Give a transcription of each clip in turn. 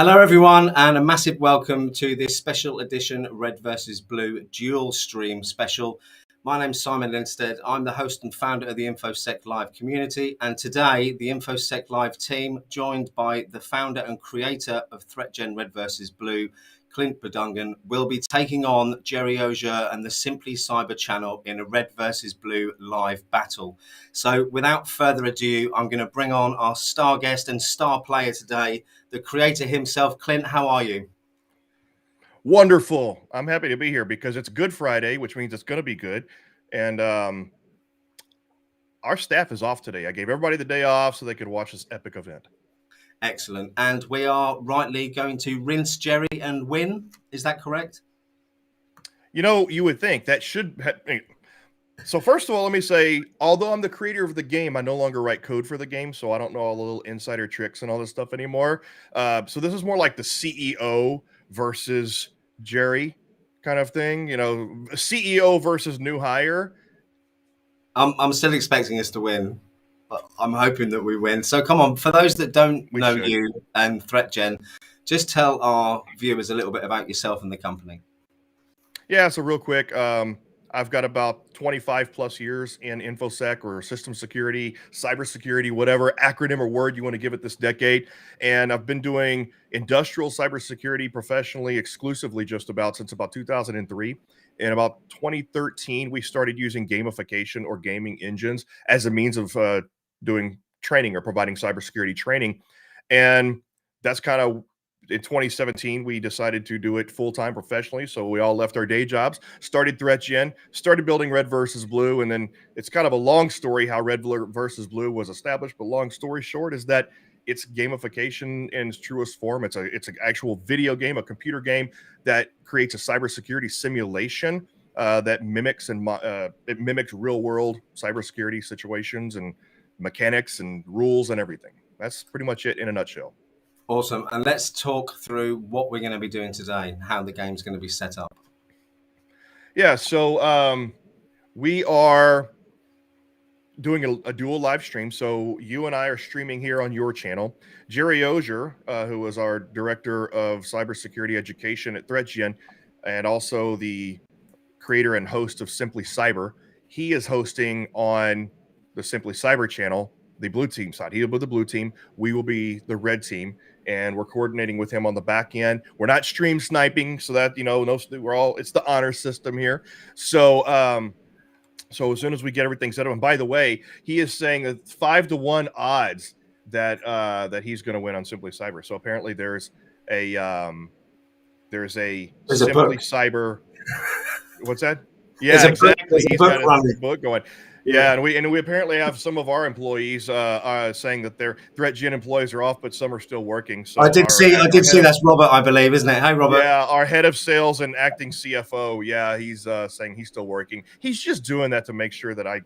Hello, everyone, and a massive welcome to this special edition Red versus Blue dual stream special. My name's Simon Lindstead. I'm the host and founder of the Info-sec Live community. And today, the Info-sec Live team, joined by the founder and creator of ThreatGEN Red versus Blue, Clint Bodungen, will be taking on Gerry and the SimplyCyber channel in a Red versus Blue live battle. So without further ado, I'm going to bring on our star guest and star player today, the creator himself. Clint, how are you? Wonderful. I'm happy to be here because it's Good Friday, which means it's going to be good. And our staff is off today. I gave everybody the day off so they could watch this epic event. Excellent. And we are rightly going to rinse Gerry and win. Is that correct? You know, you would think that should. So first of all, let me say, although I'm the creator of the game, I no longer write code for the game, so I don't know all the little insider tricks and all this stuff anymore. So this is more like the CEO versus Gerry kind of thing. You know, CEO versus new hire. I'm still expecting us to win, but I'm hoping that we win. So come on, for those that don't know you and ThreatGEN, just tell our viewers a little bit about yourself and the company. Yeah, so real quick, I've got about 25 plus years in InfoSec or system security, cybersecurity, whatever acronym or word you want to give it this decade. And I've been doing industrial cybersecurity professionally, exclusively just about since about 2003. In about 2013, we started using gamification or gaming engines as a means of doing training or providing cybersecurity training. And that's kind of in 2017, we decided to do it full-time professionally. So we all left our day jobs, started ThreatGEN, started building Red versus Blue. And then it's kind of a long story how Red versus Blue was established. But long story short is that it's gamification in its truest form. It's an actual video game, a computer game that creates a cybersecurity simulation that mimics real world cybersecurity situations and mechanics and rules and everything. That's pretty much it in a nutshell. Awesome. And let's talk through what we're going to be doing today, how the game's going to be set up. Yeah, so we are doing a dual live stream. So you and I are streaming here on your channel. Gerry, who is our director of cybersecurity education at ThreatGEN, and also the creator and host of SimplyCyber, he is hosting on the SimplyCyber channel, the blue team side. He'll be the blue team. We will be the red team. And we're coordinating with him on the back end. We're not stream sniping, so that it's the honor system here. So so as soon as we get everything set up, and by the way, he is saying that 5-1 odds that he's going to win on SimplyCyber. So apparently there's a SimplyCyber. What's that? Yeah, exactly. He's got a book going. Yeah, and we apparently have some of our employees saying that their ThreatGEN employees are off, but some are still working. So I did see that's Robert, I believe, isn't it? Hey, Robert. Yeah, our head of sales and acting CFO. Yeah, he's saying he's still working. He's just doing that to make sure that I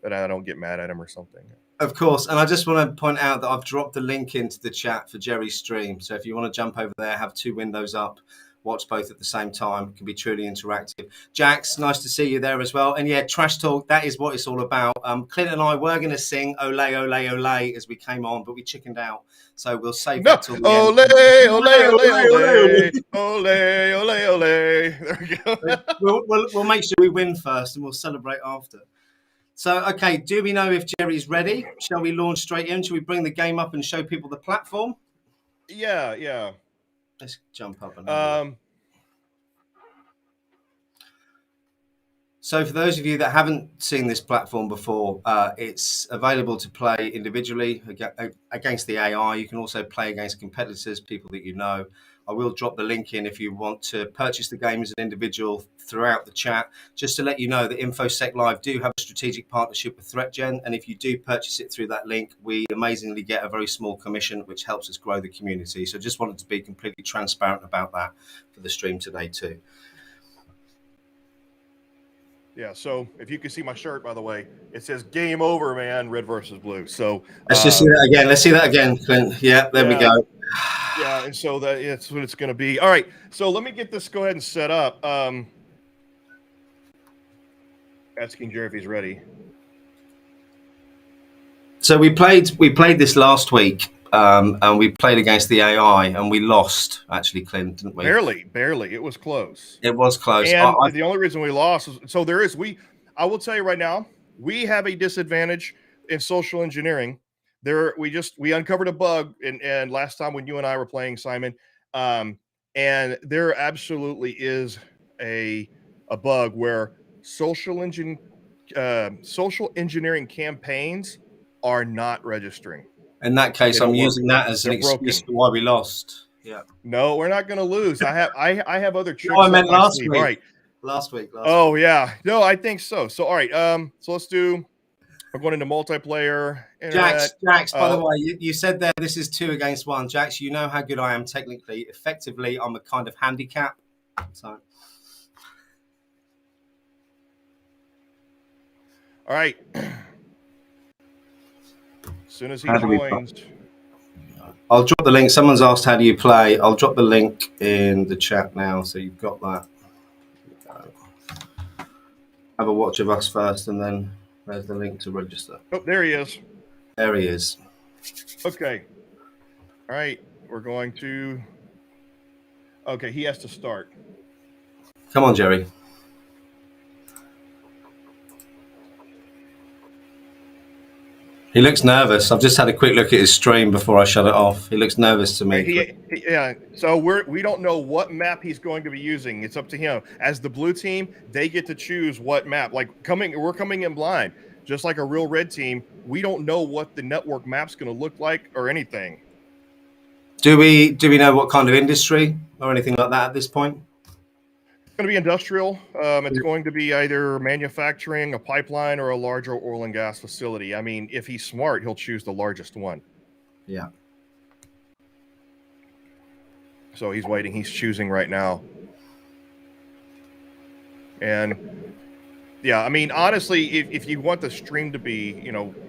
don't get mad at him or something. Of course, and I just want to point out that I've dropped the link into the chat for Gerry's stream. So if you want to jump over there, have two windows up, watch both at the same time. It can be truly interactive. Jax, nice to see you there as well. And yeah, Trash Talk, that is what it's all about. Clint and I were going to sing Ole, Ole, Ole as we came on, but we chickened out. So we'll save that till the end. Ole, Ole, Ole, Ole, Ole. There we go. We'll make sure we win first and we'll celebrate after. So, okay, do we know if Gerry's ready? Shall we launch straight in? Shall we bring the game up and show people the platform? Yeah. Let's jump up and So for those of you that haven't seen this platform before, it's available to play individually against the AI. You can also play against competitors, people that you know. I will drop the link in if you want to purchase the game as an individual throughout the chat. Just to let you know that InfoSec Live do have a strategic partnership with ThreatGEN. And if you do purchase it through that link, we amazingly get a very small commission, which helps us grow the community. So just wanted to be completely transparent about that for the stream today too. Yeah, so if you can see my shirt, by the way, it says "Game Over, man." Red versus Blue. So let's just see that again. Let's see that again, Clint. Yeah, there we go. Yeah, and so that's what it's going to be. All right, so let me get this. Go ahead and set up. Asking Gerry if he's ready. So we played this last week. and we played against the AI, and we lost. Actually, Clint, didn't we? Barely. It was close. It was close. And the only reason we lost is so there is I will tell you right now, we have a disadvantage in social engineering. We uncovered a bug and last time when you and I were playing, Simon, and there absolutely is a bug where social engineering campaigns are not registering. In that case, I'm using that as an They're excuse broken. for why we lost. Yeah. No, we're not going to lose. I have other No, tricks I up meant my last sleeve. week. All right. Last week. Oh yeah. No, I think so. So all right. So let's do. We're going into multiplayer internet. Jax. By the way, you said there this is 2 against 1. Jax, you know how good I am technically. Effectively, I'm a kind of handicap. So. All right. As soon as he joins. I'll drop the link. Someone's asked how do you play. I'll drop the link in the chat now, so you've got that. Have a watch of us first, and then there's the link to register. Oh, there he is. There he is. Okay. All right. We're going to. Okay, he has to start. Come on, Gerry. He looks nervous. I've just had a quick look at his stream before I shut it off. He looks nervous to me. Yeah. So we don't know what map he's going to be using. It's up to him. As the blue team, they get to choose what map. Like we're coming in blind, just like a real red team. We don't know what the network map's going to look like or anything. Do we know what kind of industry or anything like that at this point? It's going to be industrial. It's going to be either manufacturing, a pipeline, or a larger oil and gas facility. I mean, if he's smart, he'll choose the largest one. Yeah. So he's waiting. He's choosing right now. And yeah, I mean, honestly, if you want the stream to be,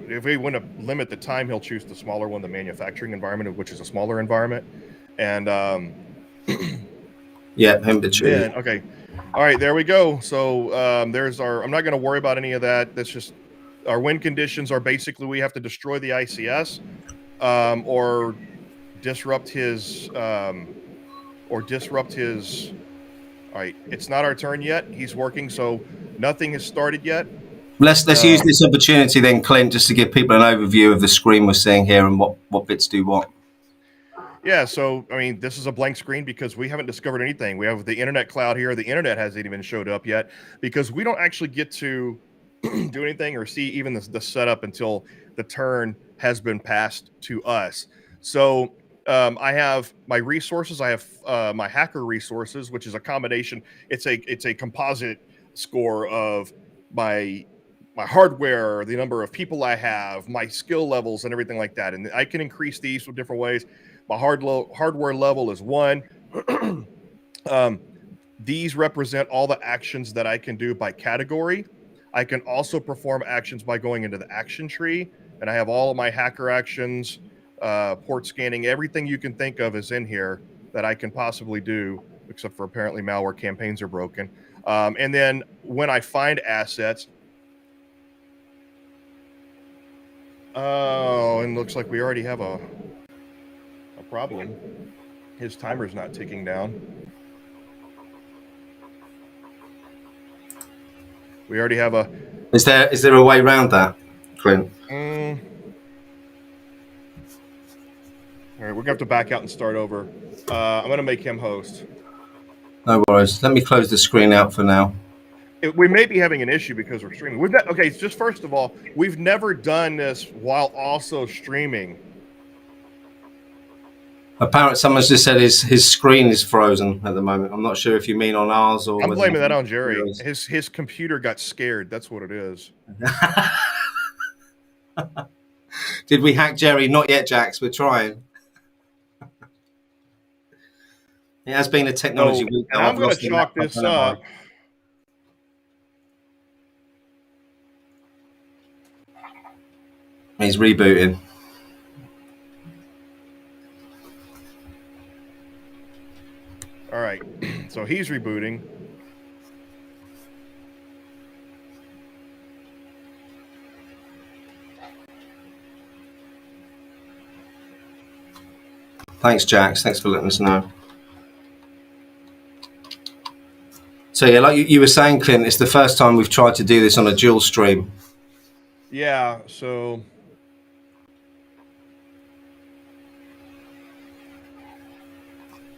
if we want to limit the time, he'll choose the smaller one, the manufacturing environment, which is a smaller environment. And yeah, him to choose. Then, okay. All right, there we go. So there's I'm not going to worry about any of that. That's just our win conditions are basically we have to destroy the ICS or disrupt his. All right, it's not our turn yet. He's working, so nothing has started yet. Let's use this opportunity then, Clint, just to give people an overview of the screen we're seeing here and what bits do what. Yeah, so I mean, this is a blank screen because we haven't discovered anything. We have the internet cloud here. The internet hasn't even showed up yet because we don't actually get to do anything or see even the setup until the turn has been passed to us. So I have my resources. I have my hacker resources, which is a combination. It's a composite score of my hardware, the number of people I have, my skill levels, and everything like that. And I can increase these with different ways. My hardware level is 1. These represent all the actions that I can do by category. I can also perform actions by going into the action tree, and I have all of my hacker actions, port scanning, everything you can think of is in here that I can possibly do, except for apparently malware campaigns are broken. And then when I find assets, oh, and looks like we already have a problem. His timer's not ticking down. We already have a. Is there a way around that, Clint? All right, we're gonna have to back out and start over. I'm gonna make him host. No worries. Let me close the screen out for now. We may be having an issue because we're streaming. Okay, just first of all, we've never done this while also streaming. Apparently, someone's just said his screen is frozen at the moment. I'm not sure if you mean on ours or. I'm blaming that on Gerry. His computer got scared. That's what it is. Did we hack Gerry? Not yet, Jax. We're trying. It has been a technology week. And I'm going to chalk this up. He's rebooting. All right, so he's rebooting. Thanks, Jax. Thanks for letting us know. So yeah, like you were saying, Clint, it's the first time we've tried to do this on a dual stream. Yeah, so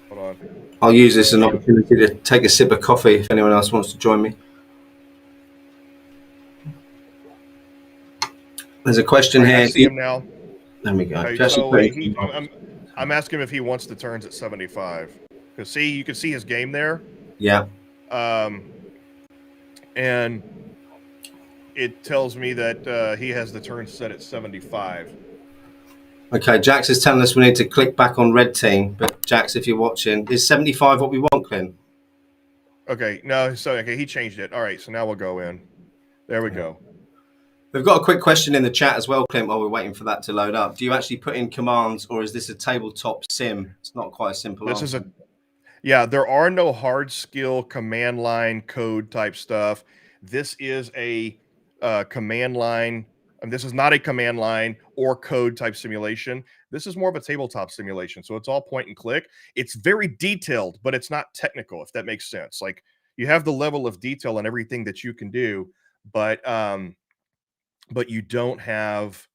hold on. I'll use this as an opportunity to take a sip of coffee if anyone else wants to join me. There's a question here. I see him now. There we go. So I'm asking him if he wants the turns at 75. Because see, you can see his game there. Yeah. And it tells me that he has the turn set at 75. Okay, Jax is telling us we need to click back on red team. But Jax, if you're watching, is 75 what we want, Clint? Okay, no, so okay, he changed it. All right, so now we'll go in. There we go. We've got a quick question in the chat as well, Clint, while we're waiting for that to load up. Do you actually put in commands, or is this a tabletop sim? It's not quite a simple answer. Yeah, there are no hard skill command line code type stuff. This is a command line. And this is not a command line or code type simulation. This is more of a tabletop simulation. So it's all point and click. It's very detailed, but it's not technical, if that makes sense. Like, you have the level of detail and everything that you can do, but you don't have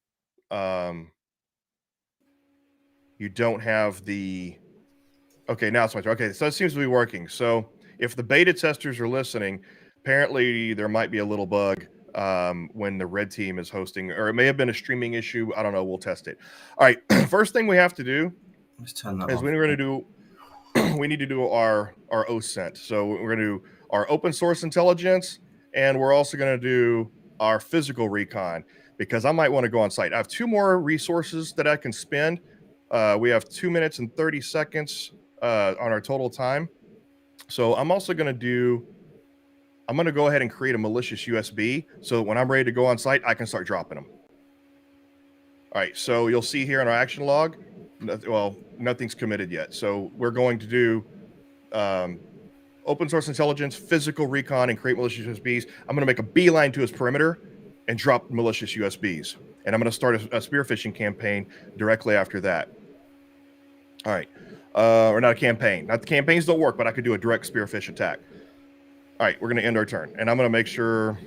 the. Okay, now it's my turn. Okay, so it seems to be working. So if the beta testers are listening, apparently there might be a little bug when the red team is hosting, or it may have been a streaming issue. I don't know. We'll test it. All right. First thing we have to do is we need to do our OSINT. So we're going to do our open source intelligence, and we're also going to do our physical recon, because I might want to go on site. I have 2 more resources that I can spend. We have 2 minutes and 30 seconds on our total time. So I'm also going to go ahead and create a malicious USB, so when I'm ready to go on site, I can start dropping them. All right, so you'll see here in our action log, well, nothing's committed yet. So we're going to do open source intelligence, physical recon, and create malicious USBs. I'm going to make a beeline to his perimeter and drop malicious USBs. And I'm going to start a spear phishing campaign directly after that. All right. Or not a campaign. Not the campaigns don't work, but I could do a direct spear phish attack. All right, we're going to end our turn. And I'm going to make sure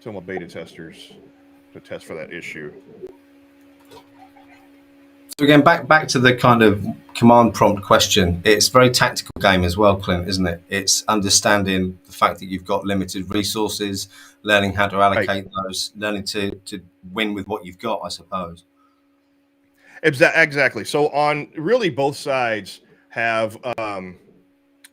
tell my beta testers to test for that issue. So again, back to the kind of command prompt question. It's a very tactical game as well, Clint, isn't it? It's understanding the fact that you've got limited resources, learning how to allocate those, learning to win with what you've got, I suppose. Exactly. So on really both sides have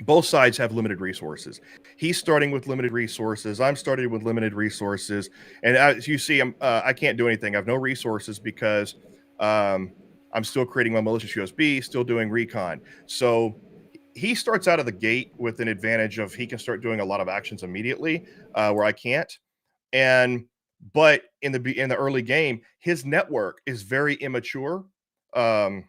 limited resources. He's starting with limited resources. I'm starting with limited resources. And as you see, I can't do anything. I have no resources because I'm still creating my malicious USB, still doing recon. So he starts out of the gate with an advantage of he can start doing a lot of actions immediately, where I can't. But in the early game, his network is very immature. And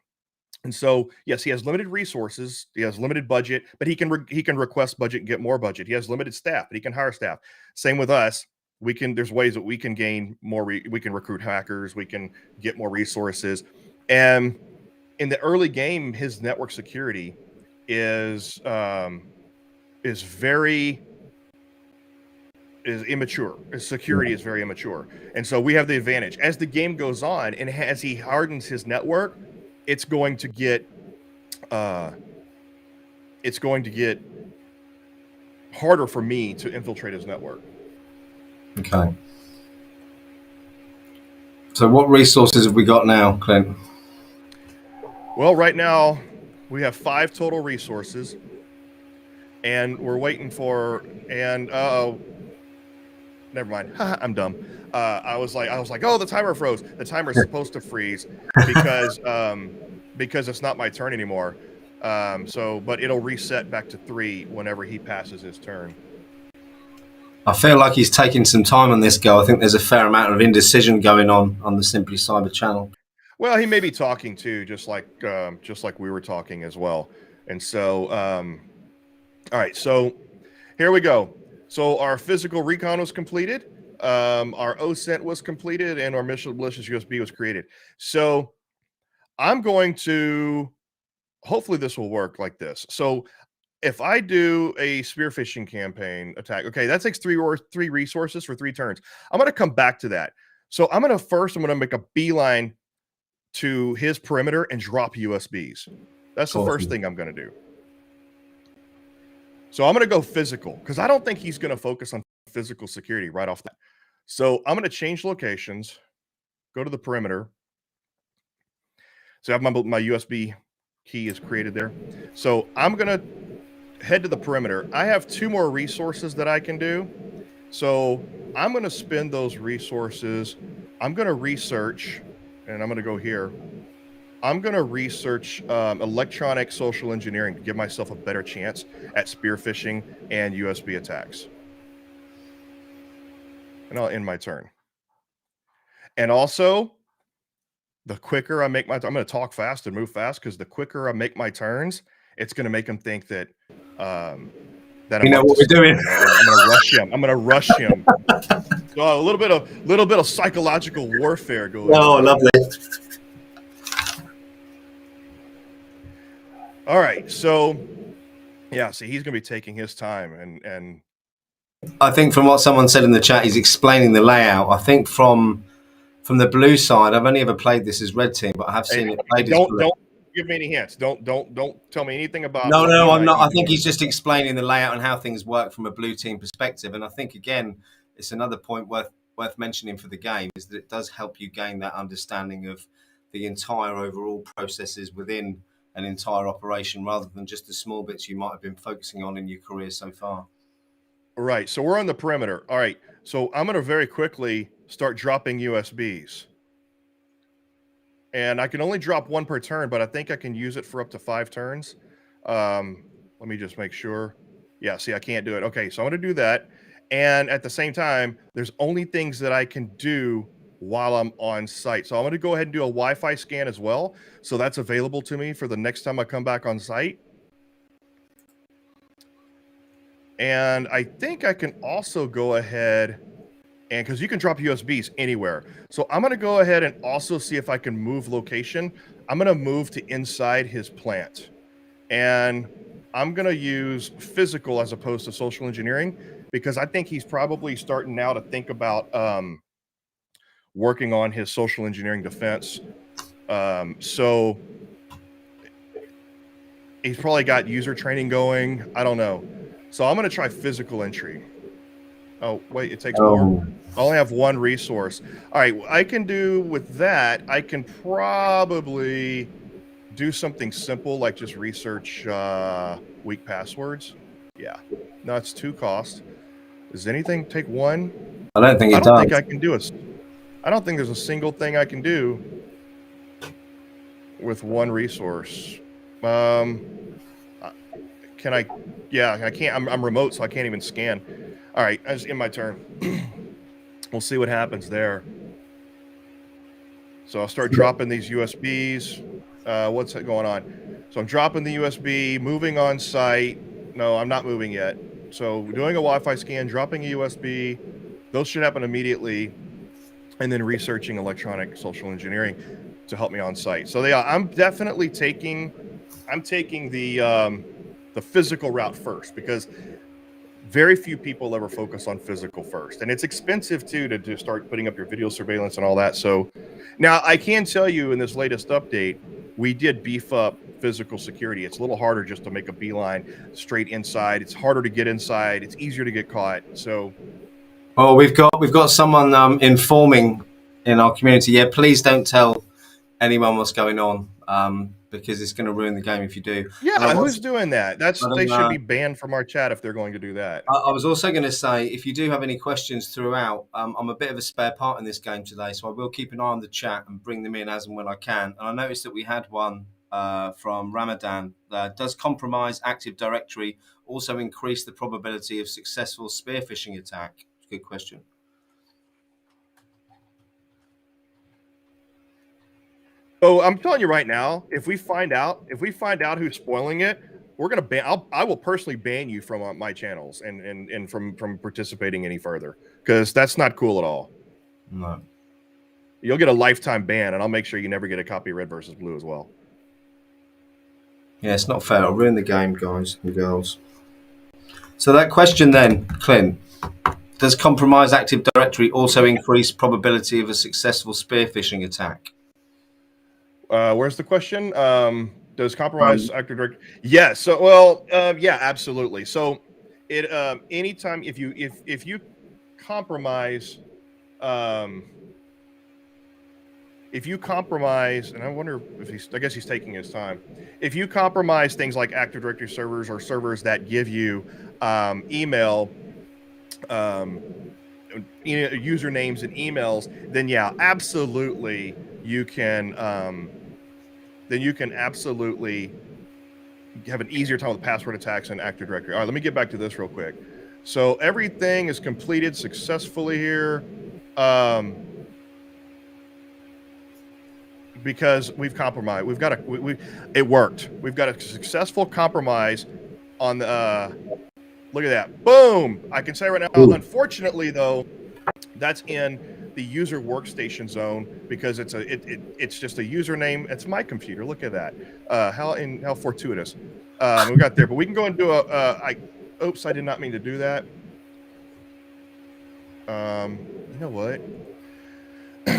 so, yes, he has limited resources. He has limited budget, but he can request budget and get more budget. He has limited staff, but he can hire staff. Same with us. There's ways that we can gain more. We can recruit hackers. We can get more resources. And in the early game, his network security is immature. His security is very immature. And so we have the advantage. As the game goes on and as he hardens his network, it's going to get harder for me to infiltrate his network. Okay. So what resources have we got now, Clint? Well, right now we have 5 total resources, and we're waiting for, and never mind. I'm dumb. I was like, oh, the timer froze. The timer's supposed to freeze because it's not my turn anymore. But it'll reset back to 3 whenever he passes his turn. I feel like he's taking some time on this go. I think there's a fair amount of indecision going on the Simply Cyber channel. Well, he may be talking too, just like we were talking as well. And so, all right. So here we go. So our physical recon was completed. Our OSINT was completed, and our malicious USB was created. So I'm going to, hopefully this will work like this. So if I do a spear phishing campaign attack, okay, that takes three resources for 3 turns. I'm going to come back to that. So I'm going to make a beeline to his perimeter and drop USBs. That's the first thing I'm going to do. So I'm going to go physical because I don't think he's going to focus on physical security right off that. So I'm going to change locations, go to the perimeter. So I have my USB key is created there. So I'm going to head to the perimeter. I have 2 more resources that I can do. So I'm going to spend those resources. I'm going to research, and I'm going to go here. I'm going to research electronic social engineering to give myself a better chance at spear phishing and USB attacks. And I'll end my turn. And also, the quicker I make I'm going to talk fast and move fast because the quicker I make my turns, it's going to make them think that that you know what we're doing. I'm going to rush him. I'm going to rush him. So a little bit of psychological warfare going on. Oh, lovely. All right, so yeah, see, he's going to be taking his time, and I think from what someone said in the chat, he's explaining the layout. I think from the blue side, I've only ever played this as red team, but I have seen it played as blue. Don't give me any hints. Don't tell me anything about. No, I'm not. I think he's just explaining the layout and how things work from a blue team perspective. And I think again, it's another point worth mentioning for the game is that it does help you gain that understanding of the entire overall processes within an entire operation, rather than just the small bits you might have been focusing on in your career so far. Right. So we're on the perimeter. All right. So I'm going to very quickly start dropping USBs. And I can only drop 1 per turn, but I think I can use it for up to 5 turns. Let me just make sure. Yeah, see, I can't do it. Okay, so I'm going to do that. And at the same time, there's only things that I can do while I'm on site. So I'm going to go ahead and do a Wi-Fi scan as well. So that's available to me for the next time I come back on site. And I think I can also go ahead and because you can drop USBs anywhere. So I'm going to go ahead and also see if I can move location. I'm going to move to inside his plant. And I'm going to use physical as opposed to social engineering because I think he's probably starting now to think about working on his social engineering defense. So he's probably got user training going. I don't know. So I'm going to try physical entry. Oh, wait, it takes more. I only have 1 resource. All right, I can do with that. I can probably do something simple like just research weak passwords. Yeah, no, it's 2 cost. Does anything take 1? I don't think it does. I don't think I can do it. I don't think there's a single thing I can do with 1 resource. Can I? Yeah, I can't. I'm remote, so I can't even scan. All right, I just end my turn. We'll see what happens there. So I'll start dropping these USBs. What's going on? So I'm dropping the USB, moving on site. No, I'm not moving yet. So doing a Wi-Fi scan, dropping a USB. Those should happen immediately. And then researching electronic social engineering to help me on site. So yeah, I'm definitely taking the physical route first because very few people ever focus on physical first, and it's expensive too to start putting up your video surveillance and all that. So now I can tell you in this latest update, we did beef up physical security. It's a little harder just to make a beeline straight inside. It's harder to get inside. It's easier to get caught. So, well, we've got someone informing in our community. Yeah, please don't tell anyone what's going on. Because it's going to ruin the game if you do. Yeah, who's doing that? They should be banned from our chat if they're going to do that. I was also going to say, if you do have any questions throughout, I'm a bit of a spare part in this game today, so I will keep an eye on the chat and bring them in as and when I can. And I noticed that we had one from Ramadan. Does compromise Active Directory also increase the probability of successful spear phishing attack? Good question. So I'm telling you right now, if we find out who's spoiling it, we're gonna ban. I will personally ban you from my channels and from participating any further because that's not cool at all. No. you'll get a lifetime ban, and I'll make sure you never get a copy of Red versus Blue as well. Yeah, it's not fair. It'll ruin the game, guys and girls. So that question then, Clint, does compromised Active Directory also increase probability of a successful spear phishing attack? Where's the question? Does compromise Active Directory? Yeah. So, well, yeah, absolutely. So, it anytime if you compromise, if you compromise, and I wonder if I guess he's taking his time. If you compromise things like Active Directory servers or servers that give you email, usernames and emails, then yeah, absolutely you can. Then you can absolutely have an easier time with password attacks and Active Directory. All right, let me get back to this real quick. So everything is completed successfully here. Because we've compromised. We've got it worked. We've got a successful compromise on the, look at that. Boom. I can say right now, unfortunately though, that's in the user workstation zone because it's just a username. It's my computer. Look at that. How fortuitous. We got there, but we can go and do oops, I did not mean to do that. You know what?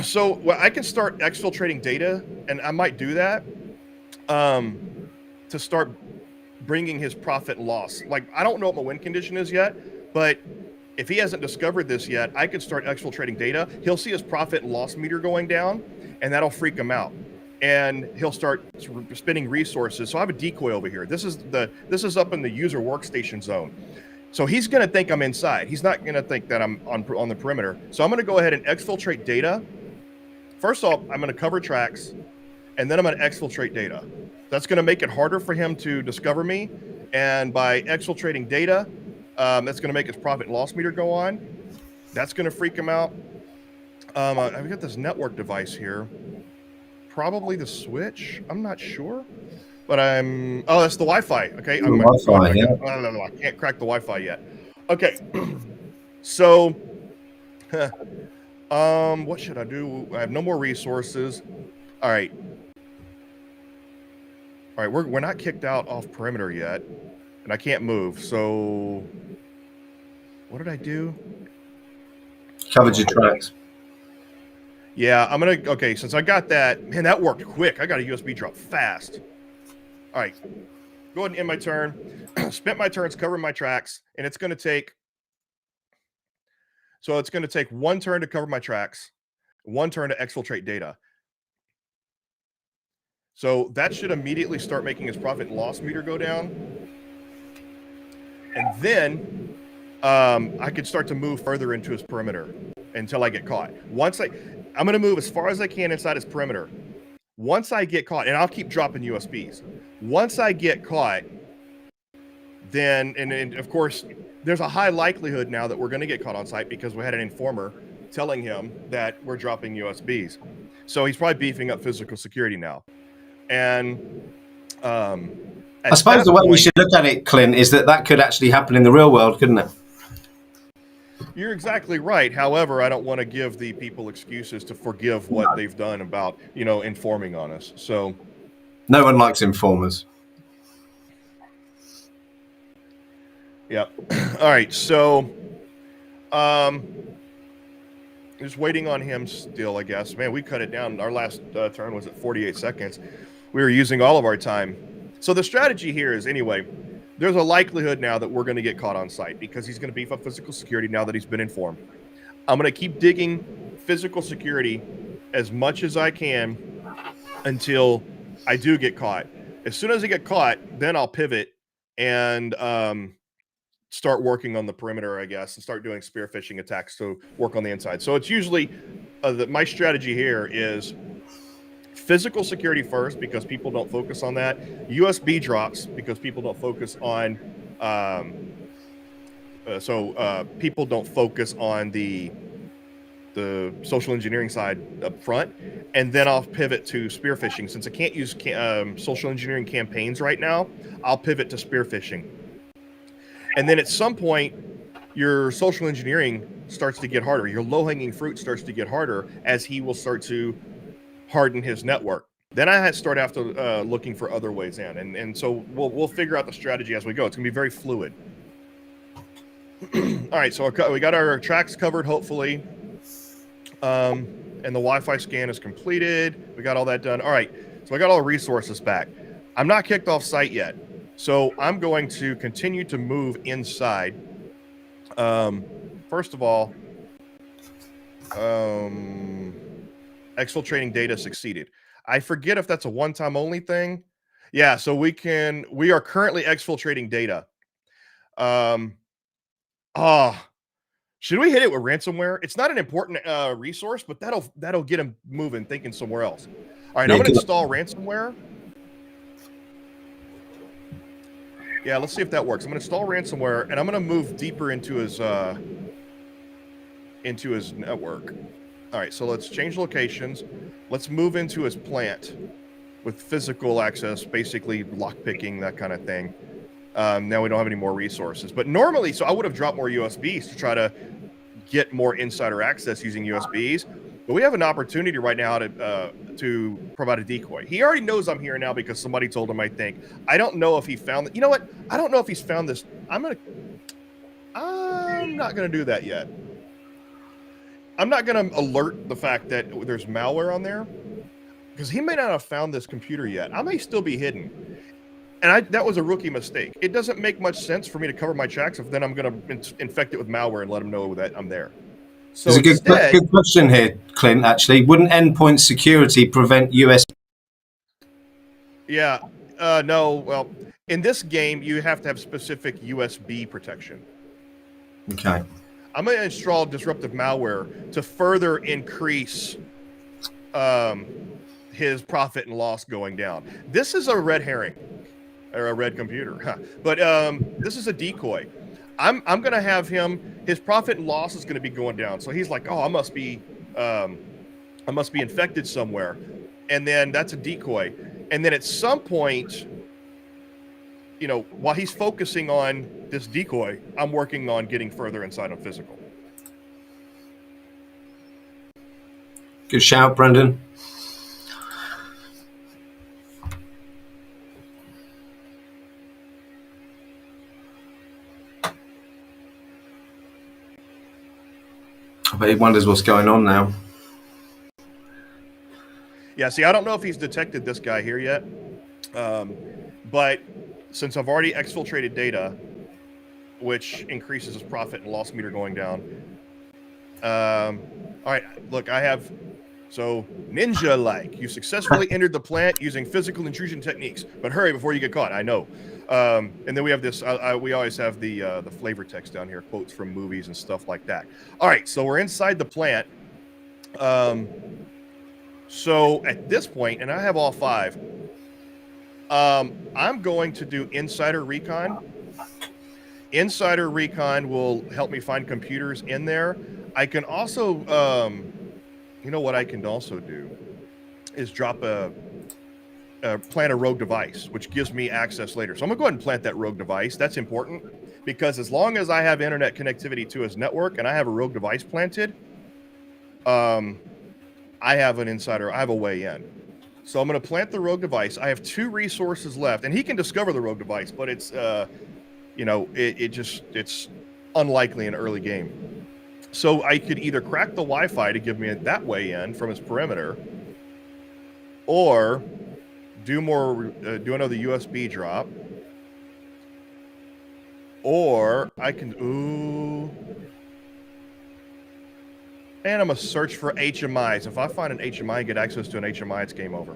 So I can start exfiltrating data, and I might do that to start bringing his profit and loss. Like, I don't know what my win condition is yet, but if he hasn't discovered this yet, I could start exfiltrating data. He'll see his profit and loss meter going down, and that'll freak him out. And he'll start spending resources. So I have a decoy over here. This is up in the user workstation zone. So he's going to think I'm inside. He's not going to think that I'm on the perimeter. So I'm going to go ahead and exfiltrate data. First off, I'm going to cover tracks, and then I'm going to exfiltrate data. That's going to make it harder for him to discover me. And by exfiltrating data, that's going to make his profit and loss meter go on. That's going to freak him out. I've got this network device here. Probably the switch. I'm not sure. But oh, that's the Wi-Fi. Okay. Wi-Fi, yeah. I can't crack the Wi-Fi yet. Okay. So, what should I do? I have no more resources. All right. All right. We're not kicked out off perimeter yet, and I can't move. So, what did I do? Covered your tracks. Yeah, okay, since I got that, man, that worked quick. I got a USB drop fast. All right, go ahead and end my turn. Spent my turns covering my tracks, and it's going to take one turn to cover my tracks, one turn to exfiltrate data. So that should immediately start making his profit and loss meter go down. And then I could start to move further into his perimeter until I get caught. I'm going to move as far as I can inside his perimeter. Once I get caught, and I'll keep dropping USBs. Once I get caught, then, and of course, there's a high likelihood now that we're going to get caught on site because we had an informer telling him that we're dropping USBs. So he's probably beefing up physical security now. And I suppose the way we should look at it, Clint, is that could actually happen in the real world, couldn't it? You're exactly right. However, I don't want to give the people excuses to forgive what they've done about, informing on us. So no one likes informers. Yep. All right. So, just waiting on him still, I guess. Man, we cut it down. Our last turn was at 48 seconds. We were using all of our time. So the strategy here is, anyway, there's a likelihood now that we're going to get caught on site because he's going to beef up physical security now that he's been informed. I'm going to keep digging physical security as much as I can until I do get caught. As soon as I get caught, then I'll pivot and start working on the perimeter, I guess, and start doing spear phishing attacks to work on the inside. So it's usually my strategy here is physical security first because people don't focus on that. USB drops because people don't focus on people don't focus on the social engineering side up front, and then I'll pivot to spear phishing. Since I can't use social engineering campaigns right now, I'll pivot to spear phishing. And then at some point, your social engineering starts to get harder. Your low-hanging fruit starts to get harder as he will start to harden his network. Then I had to start after looking for other ways in, and so we'll figure out the strategy as we go. It's gonna be very fluid. All right, so we got our tracks covered, hopefully, and the Wi-Fi scan is completed. We got all that done. All right, so I got all the resources back. I'm not kicked off site yet, so I'm going to continue to move inside. First of all, exfiltrating data succeeded. I forget if that's a one-time only thing. Yeah, so we are currently exfiltrating data. Should we hit it with ransomware? It's not an important resource, but that'll get him moving, thinking somewhere else. All right, I'm gonna install ransomware. Yeah, let's see if that works. I'm gonna install ransomware, and I'm gonna move deeper into his network. All right, so let's change locations. Let's move into his plant with physical access, basically lockpicking, that kind of thing. Now we don't have any more resources. But normally, so I would have dropped more USBs to try to get more insider access using USBs. But we have an opportunity right now to provide a decoy. He already knows I'm here now because somebody told him, I think. I don't know if he found it. You know what? I don't know if he's found this. I'm not going to do that yet. I'm not going to alert the fact that there's malware on there because he may not have found this computer yet. I may still be hidden. And that was a rookie mistake. It doesn't make much sense for me to cover my tracks if then I'm going to infect it with malware and let him know that I'm there. So there's a good question here, Clint, actually. Wouldn't endpoint security prevent USB? Yeah. No. Well, in this game, you have to have specific USB protection. Okay. I'm going to install disruptive malware to further increase his profit and loss going down. This is a red herring. Or a red computer, but this is a decoy. I'm gonna have his profit and loss is gonna be going down. So he's like, oh, I must be infected somewhere, and then that's a decoy. And then at some point, you know, while he's focusing on this decoy, I'm working on getting further inside on physical. Good shout, Brendan. I bet he wonders what's going on now. Yeah, see, I don't know if he's detected this guy here yet, but since I've already exfiltrated data, which increases his profit and loss meter going down. All right, look, I have, so ninja-like, you successfully entered the plant using physical intrusion techniques, but hurry before you get caught, I know. And then we have this, we always have the flavor text down here, quotes from movies and stuff like that. All right, so we're inside the plant. So at this point, and I have all 5, I'm going to do insider recon. Insider recon will help me find computers in there. I can also, you know what I can also do is drop plant a rogue device, which gives me access later. So I'm gonna go ahead and plant that rogue device. That's important because as long as I have internet connectivity to his network and I have a rogue device planted, I have an insider, I have a way in. So I'm gonna plant the rogue device. I have 2 resources left, and he can discover the rogue device, but it's, you know, it's unlikely in early game. So I could either crack the Wi-Fi to give me that way in from his perimeter, or do another USB drop, or I can, and I'm gonna search for HMIs. If I find an HMI and get access to an HMI, it's game over.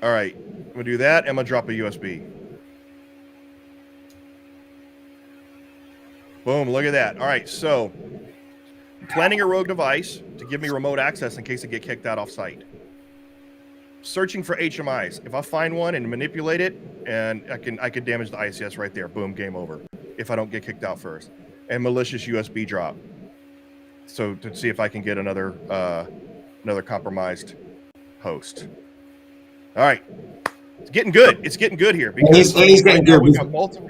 All right, I'm gonna do that. I'm gonna drop a USB. Boom, look at that. All right, so planning a rogue device to give me remote access in case I get kicked out off site. Searching for HMIs. If I find one and manipulate it, and I can damage the ICS right there. Boom, game over. If I don't get kicked out first. And malicious USB drop. So to see if I can get another compromised host. All right, it's getting good. It's getting good here because he's getting good. We got multiple.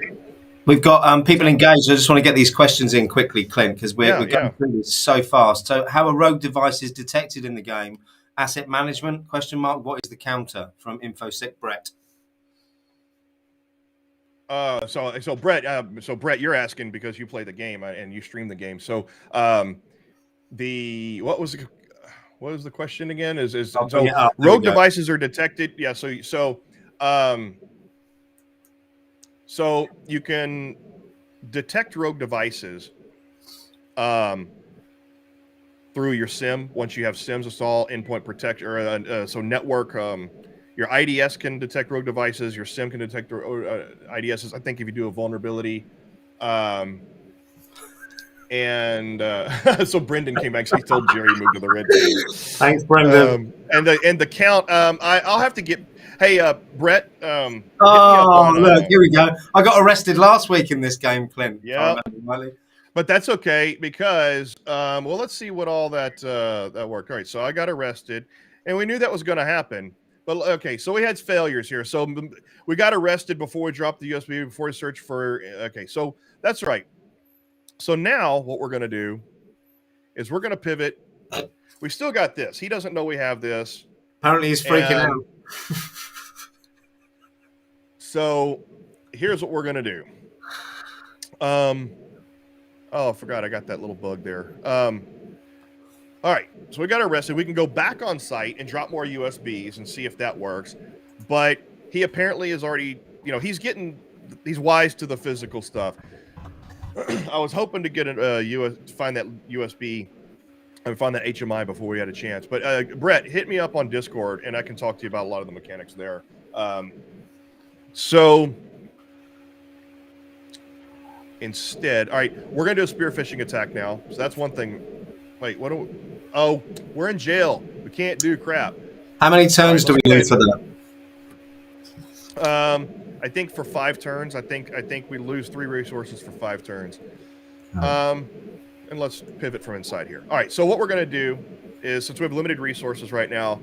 We've got people engaged. I just want to get these questions in quickly, Clint, because we're going through this so fast. So, how are rogue devices detected in the game? Asset management? Question mark. What is the counter from InfoSec Brett? So Brett, you're asking because you play the game and you stream the game. So, what was the question again? Rogue devices are detected. Yeah. So you can detect rogue devices through your SIM once you have SIMs installed, endpoint protection, or so network. Your IDS can detect rogue devices. Your SIM can detect IDSs. I think if you do a vulnerability, and so Brendan came back. So he told Gerry moved to the red team. Thanks, Brendan. And the count. I'll have to get. Hey, Brett. Look, here we go. I got arrested last week in this game, Clint. Yeah. But that's okay because, well, let's see what all that worked. All right, so I got arrested, and we knew that was going to happen. But okay, so we had failures here. So we got arrested before we dropped the USB, before we searched for. Okay, so that's right. So now what we're going to do is we're going to pivot. We still got this. He doesn't know we have this. Apparently, he's freaking out. So here's what we're going to do. Oh, I forgot I got that little bug there. All right, so we got arrested. We can go back on site and drop more USBs and see if that works. But he apparently is already, he's wise to the physical stuff. I was hoping to get find that USB and find that HMI before we had a chance. But Brett, hit me up on Discord and I can talk to you about a lot of the mechanics there. So instead, all right, we're going to do a spear phishing attack now. So that's one thing. Wait, we're in jail. We can't do crap. How many turns do we need for that? I think for 5 turns. I think we lose 3 resources for 5 turns. And let's pivot from inside here. All right, so what we're going to do is, since we have limited resources right now,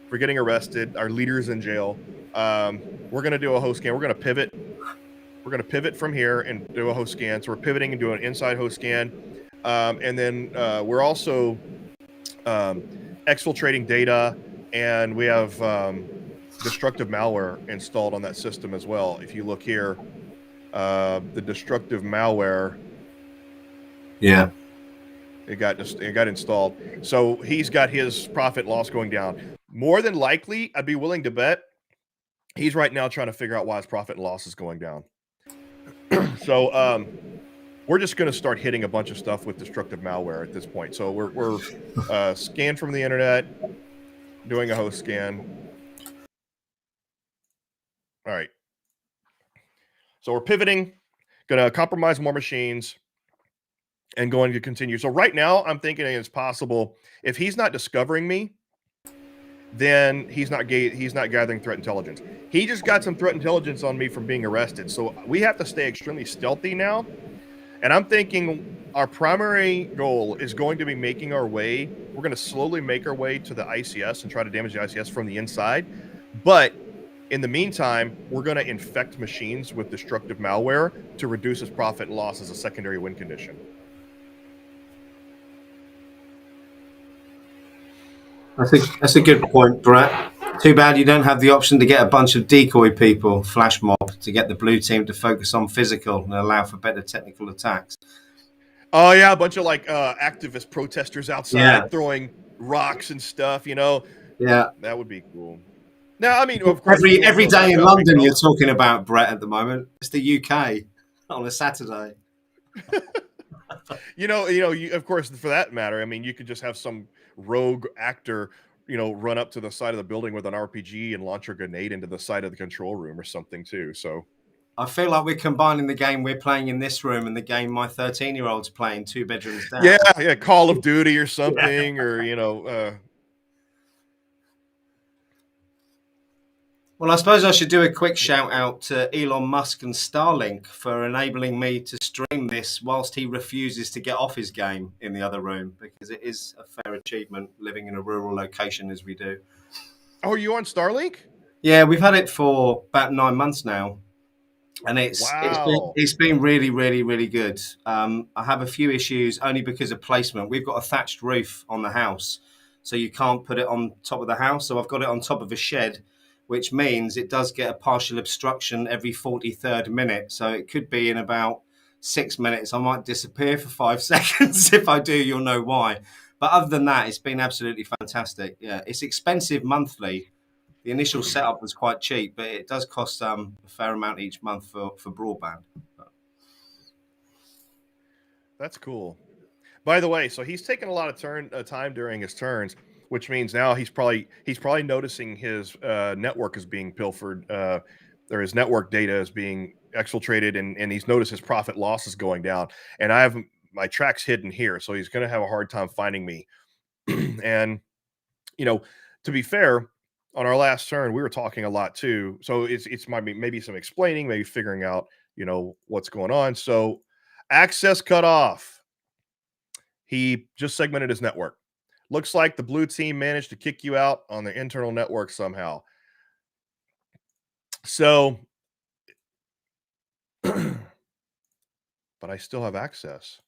we're getting arrested. Our leader's in jail. We're going to do a host scan. We're going to pivot. We're going to pivot from here and do a host scan. So we're pivoting and doing an inside host scan. And then we're also exfiltrating data, and we have destructive malware installed on that system as well. If you look here, the destructive malware. Yeah. It got installed. So he's got his profit loss going down. More than likely, I'd be willing to bet he's right now trying to figure out why his profit and loss is going down. So we're just going to start hitting a bunch of stuff with destructive malware at this point. So we're scanned from the internet, doing a host scan. All right. So we're pivoting, going to compromise more machines, and going to continue. So right now, I'm thinking it's possible if he's not discovering me, then he's not gathering threat intelligence. He just got some threat intelligence on me from being arrested. So we have to stay extremely stealthy now. And I'm thinking our primary goal is going to be making our way. We're going to slowly make our way to the ICS and try to damage the ICS from the inside. But in the meantime, we're going to infect machines with destructive malware to reduce his profit and loss as a secondary win condition. That's a good point, Brett. Too bad you don't have the option to get a bunch of decoy people, flash mob, to get the blue team to focus on physical and allow for better technical attacks. Oh yeah, a bunch of activist protesters outside throwing rocks and stuff. Yeah, that would be cool. Now, I mean, of course, every day in London you're talking about, Brett, at the moment. It's the UK on a Saturday. Of course, for that matter, I mean, you could just have some rogue actor, run up to the side of the building with an RPG and launch a grenade into the side of the control room or something too. So I feel like we're combining the game we're playing in this room and the game my 13-year-old's playing 2 bedrooms down. Yeah, Call of Duty or something, or Well, I suppose I should do a quick shout out to Elon Musk and Starlink for enabling me to stream this whilst he refuses to get off his game in the other room, because it is a fair achievement living in a rural location as we do. Oh, are you on Starlink? Yeah, we've had it for about 9 months now. and Wow. it's been really, really, really good. I have a few issues only because of placement. We've got a thatched roof on the house, so you can't put it on top of the house. So I've got it on top of a shed, which means it does get a partial obstruction every 43rd minute. So it could be in about 6 minutes I might disappear for 5 seconds. If I do, you'll know why. But other than that, it's been absolutely fantastic. Yeah, it's expensive monthly. The initial setup was quite cheap, but it does cost a fair amount each month for broadband. That's cool. By the way, so he's taking a lot of time during his turns, which means now he's probably noticing his network is being pilfered, or his network data is being exfiltrated, and he's noticed his profit loss is going down. And I have my tracks hidden here, so he's going to have a hard time finding me. And you know, to be fair, on our last turn, we were talking a lot too. So it's maybe some explaining, maybe figuring out, what's going on. So access cut off. He just segmented his network. Looks like the blue team managed to kick you out on the internal network somehow. So, but I still have access.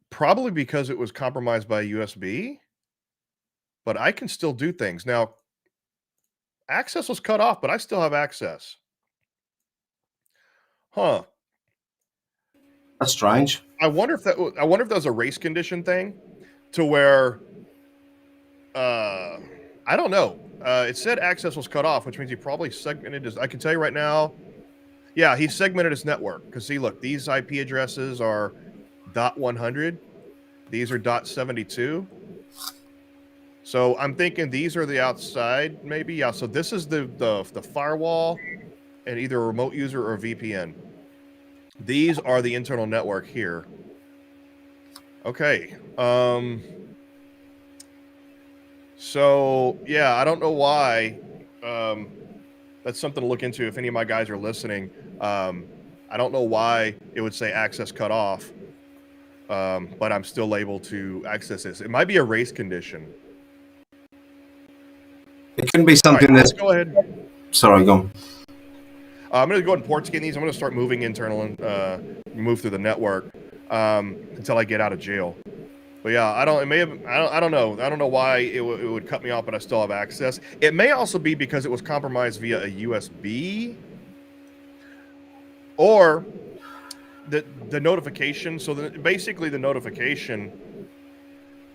Probably because it was compromised by USB, but I can still do things. Now, access was cut off, but I still have access. Huh. That's strange. I wonder if that was a race condition thing to where I don't know. It said access was cut off, which means he probably segmented his. I can tell you right now. Yeah, he segmented his network because see, look, these IP addresses are .100. These are .72. So I'm thinking these are the outside, maybe. Yeah. So this is the firewall, and either a remote user or VPN. These are the internal network here. Okay. So yeah, I don't know why. That's something to look into if any of my guys are listening. I don't know why it would say access cut off, but I'm still able to access this. It might be a race condition. It couldn't be something Let's go ahead. Sorry, go on. I'm going to go ahead and port scan these. I'm going to start moving internal and move through the network until I get out of jail. But yeah, I don't know. I don't know why it would cut me off, but I still have access. It may also be because it was compromised via a USB or the notification. So basically the notification.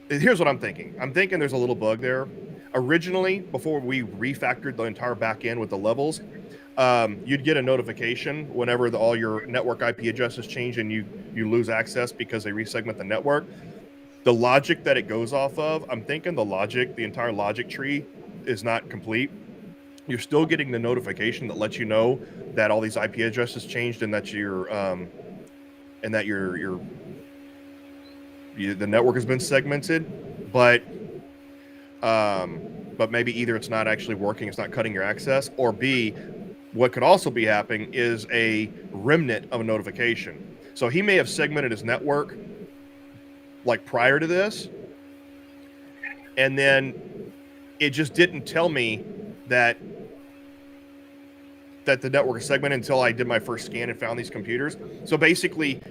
Here's what I'm thinking. I'm thinking there's a little bug there. Originally, before we refactored the entire back end with the levels, you'd get a notification whenever all your network IP addresses change and you lose access because they resegment the network. The logic that it goes off of, I'm thinking the entire logic tree is not complete. You're still getting the notification that lets you know that all these IP addresses changed and that the network has been segmented, but maybe either it's not actually working, it's not cutting your access, or B, what could also be happening is a remnant of a notification. So he may have segmented his network like prior to this, and then it just didn't tell me that the network is segmented until I did my first scan and found these computers. So basically,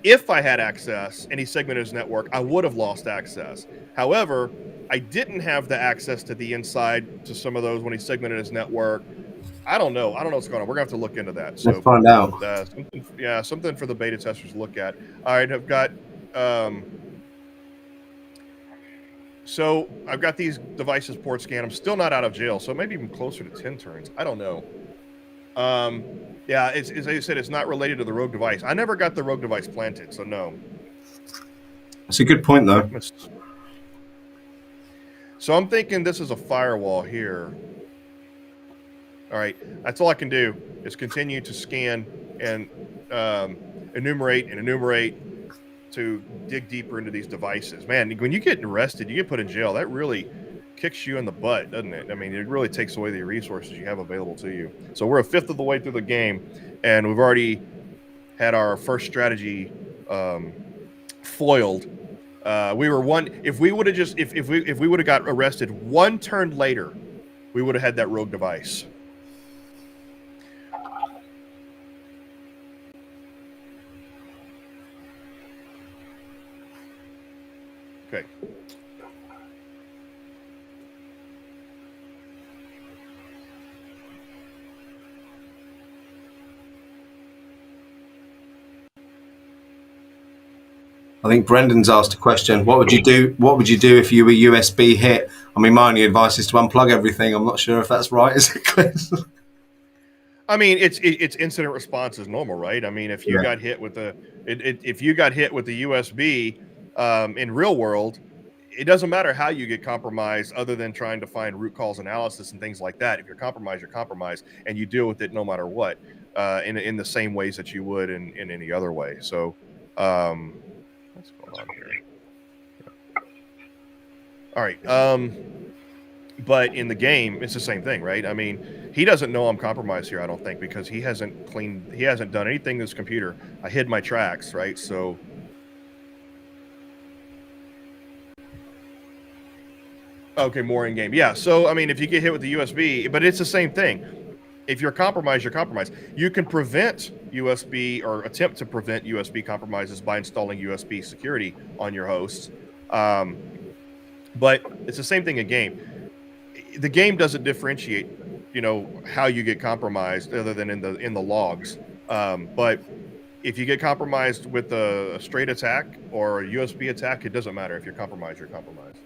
if I had access and he segmented his network, I would have lost access. However, I didn't have the access to the inside to some of those when he segmented his network. I don't know what's going on. We're gonna have to look into that. So let's find out. Something for the beta testers to look at. All right, I've got these devices port scan. I'm still not out of jail, so maybe even closer to 10 turns. I don't know. Yeah, as I said, it's not related to the rogue device. I never got the rogue device planted, so no. That's a good point, though. So I'm thinking this is a firewall here. All right, that's all I can do is continue to scan and enumerate to dig deeper into these devices. Man, when you get arrested, you get put in jail. That really kicks you in the butt, doesn't it? I mean, it really takes away the resources you have available to you. So we're a fifth of the way through the game, and we've already had our first strategy foiled. We were one. If we would have just if we would have got arrested one turn later, we would have had that rogue device. Okay. I think Brendan's asked a question. What would you do? What would you do if you were USB hit? I mean, my only advice is to unplug everything. I'm not sure if that's right. Is it, Clint? I mean, it's incident response is normal, right? I mean, if you got hit with if you got hit with the USB in real world, it doesn't matter how you get compromised, other than trying to find root cause analysis and things like that. If you're compromised, and you deal with it no matter what, in the same ways that you would in any other way. So, what's going on here? All right. But in the game, it's the same thing, right? I mean, he doesn't know I'm compromised here, I don't think, because he hasn't done anything to this computer. I hid my tracks, right? So, okay, more in game. Yeah. So, I mean, if you get hit with the USB, but it's the same thing. If you're compromised, you're compromised. You can prevent USB, or attempt to prevent USB compromises, by installing USB security on your hosts. But it's the same thing in game. The game doesn't differentiate, how you get compromised, other than in the logs. But if you get compromised with a straight attack or a USB attack, it doesn't matter. If you're compromised, you're compromised.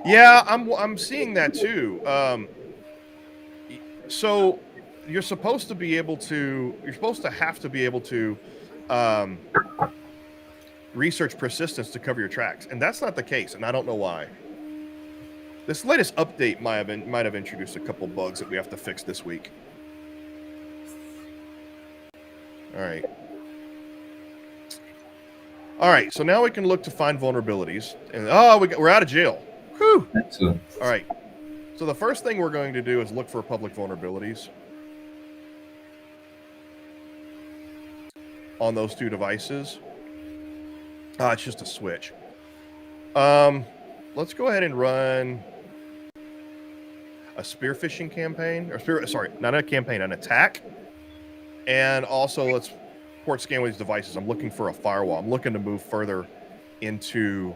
Yeah, I'm seeing that too. So you're supposed to have to be able to research persistence to cover your tracks, and that's not the case, and I don't know why. This latest update might have introduced a couple bugs that we have to fix this week. All right. All right, so now we can look to find vulnerabilities. And we're out of jail. Whew. Excellent. All right. So the first thing we're going to do is look for public vulnerabilities on those two devices. It's just a switch. Let's go ahead and run a spear phishing campaign, not a campaign, an attack. And also let's port scan with these devices. I'm looking for a firewall. I'm looking to move further into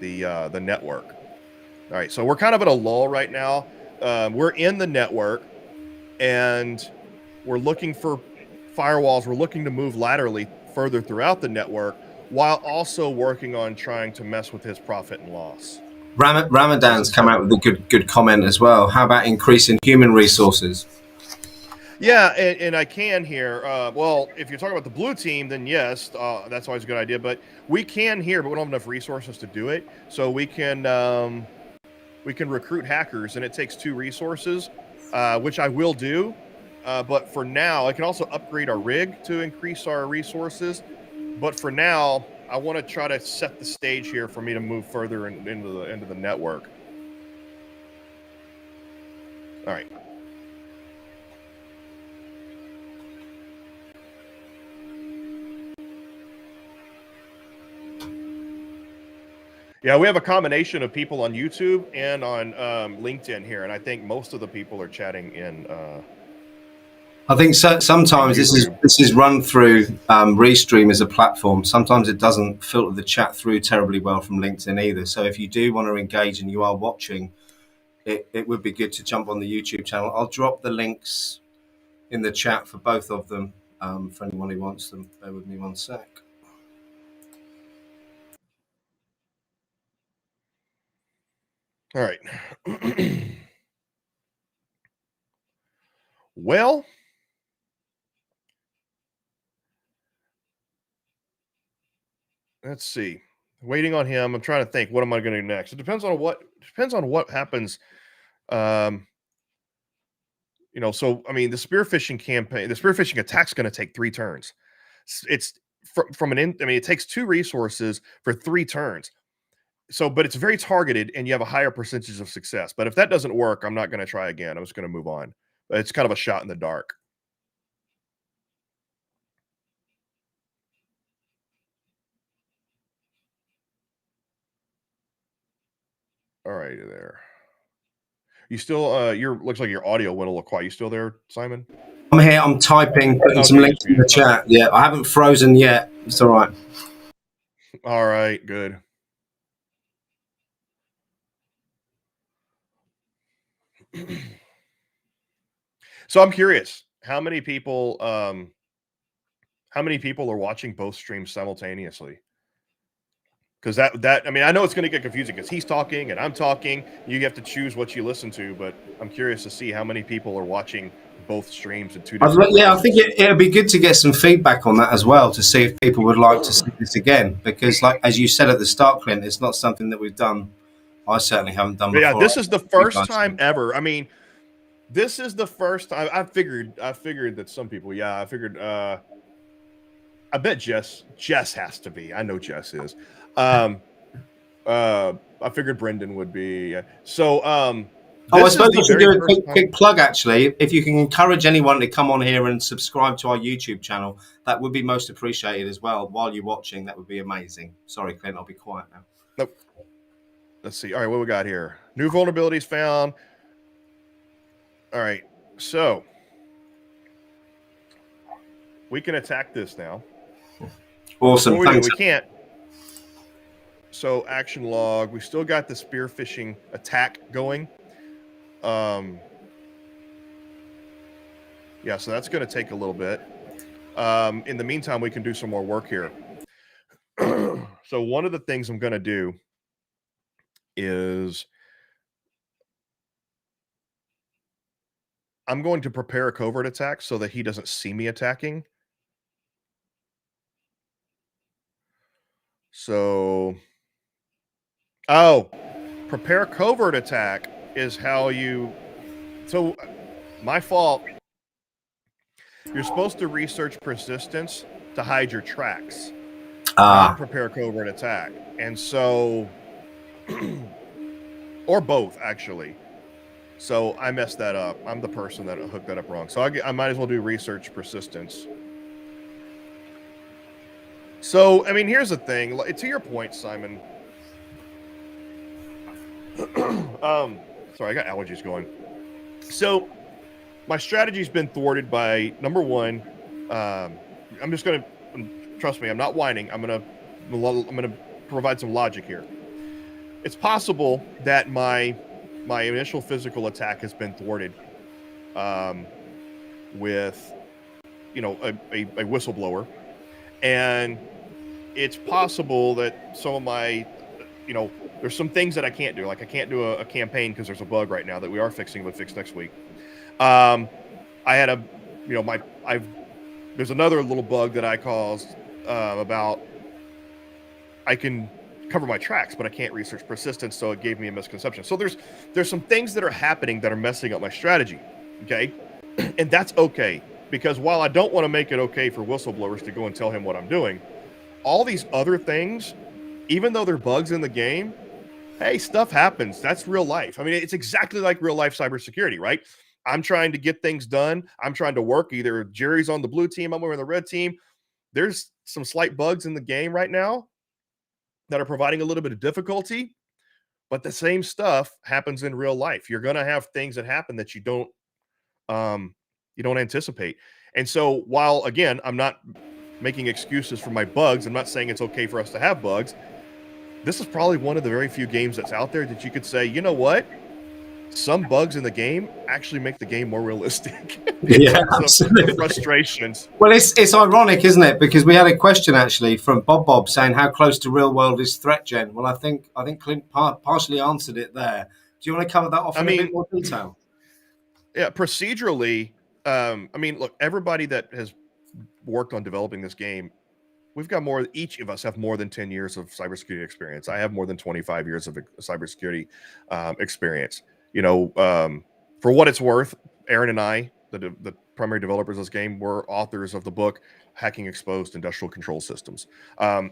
the network. All right, so we're kind of at a lull right now. We're in the network, and we're looking for firewalls. We're looking to move laterally further throughout the network, while also working on trying to mess with his profit and loss. Ramadan's come out with a good comment as well. How about increasing human resources? Yeah, and I can here. Well, if you're talking about the blue team, then yes, that's always a good idea. But we can here, but we don't have enough resources to do it. So we can recruit hackers, and it takes 2 resources, which I will do. But for now, I can also upgrade our rig to increase our resources. But for now, I want to try to set the stage here for me to move further into the network. All right. Yeah, we have a combination of people on YouTube and on LinkedIn here, and I think most of the people are chatting in. I think sometimes this is run through Restream as a platform. Sometimes it doesn't filter the chat through terribly well from LinkedIn either. So if you do want to engage and you are watching, it would be good to jump on the YouTube channel. I'll drop the links in the chat for both of them for anyone who wants them. Bear with me one sec. All right. Well, let's see. Waiting on him. I'm trying to think. What am I going to do next? It depends on what happens. So I mean, the spearfishing campaign, the spearfishing attack's going to take 3 turns. It's from it takes 2 resources for 3 turns. So, but it's very targeted, and you have a higher percentage of success. But if that doesn't work, I'm not going to try again. I'm just going to move on. But it's kind of a shot in the dark. All right, there. You still, looks like your audio went a little quiet. You still there, Simon? I'm here. I'm typing, putting some Okay, links in the chat. Yeah, I haven't frozen yet. It's all right. All right, good. So I'm curious, how many people are watching both streams simultaneously? Because I mean, I know it's going to get confusing because he's talking and I'm talking. You have to choose what you listen to, but I'm curious to see how many people are watching both streams in two different Yeah, I browsers. think it'd be good to get some feedback on that as well to see if people would like to see this again. Because, like as you said at the start, Clint, it's not something that we've done. I certainly haven't done before. Yeah, this is the first time ever. I mean, this is the first time. I figured that some people. Yeah, I figured. I bet Jess has to be. I know Jess is. I figured Brendan would be. So I suppose I should do a quick plug, actually. If you can encourage anyone to come on here and subscribe to our YouTube channel, that would be most appreciated as well. While you're watching, that would be amazing. Sorry, Clint, I'll be quiet now. Nope. Let's see. All right, what we got here? New vulnerabilities found. All right, so we can attack this now. Awesome. We can't. So action log. We still got the spear phishing attack going. Yeah, so that's going to take a little bit. In the meantime, we can do some more work here. So one of the things I'm going to do is I'm going to prepare a covert attack so that he doesn't see me attacking. So, prepare covert attack is how you, so my fault. You're supposed to research persistence to hide your tracks, not prepare covert attack. And so, or both actually. So I messed that up. I'm the person that hooked that up wrong. So I might as well do research persistence. So, I mean, here's the thing. To your point, Simon. Sorry, I got allergies going. So, my strategy's been thwarted by, number one, I'm just going to, trust me, I'm not whining. I'm going to provide some logic here. It's possible that my initial physical attack has been thwarted with, a whistleblower. And it's possible that some of my, there's some things that I can't do. Like I can't do a campaign because there's a bug right now that we are fixing, but fix next week. I had there's another little bug that I caused about I can cover my tracks, but I can't research persistence, so it gave me a misconception. So there's some things that are happening that are messing up my strategy, okay? And that's okay, because while I don't want to make it okay for whistleblowers to go and tell him what I'm doing, all these other things, even though they're bugs in the game, hey, stuff happens. That's real life. I mean, it's exactly like real life cybersecurity, right? I'm trying to get things done. I'm trying to work. Either Jerry's on the blue team, I'm over on the red team. There's some slight bugs in the game right now that are providing a little bit of difficulty, but the same stuff happens in real life. You're going to have things that happen that you don't anticipate. And so while, again, I'm not making excuses for my bugs, I'm not saying it's okay for us to have bugs. This is probably one of the very few games that's out there that you could say, you know what? Some bugs in the game actually make the game more realistic in terms of the frustrations. Well, it's ironic, isn't it? Because we had a question actually from Bob saying, how close to real world is ThreatGEN? Well, I think Clint partially answered it there. Do you want to cover that off in a bit more detail? Yeah, procedurally, look, everybody that has worked on developing this game, each of us have more than 10 years of cybersecurity experience. I have more than 25 years of cybersecurity experience. For what it's worth, Aaron and I, the primary developers of this game, were authors of the book Hacking Exposed Industrial Control Systems. And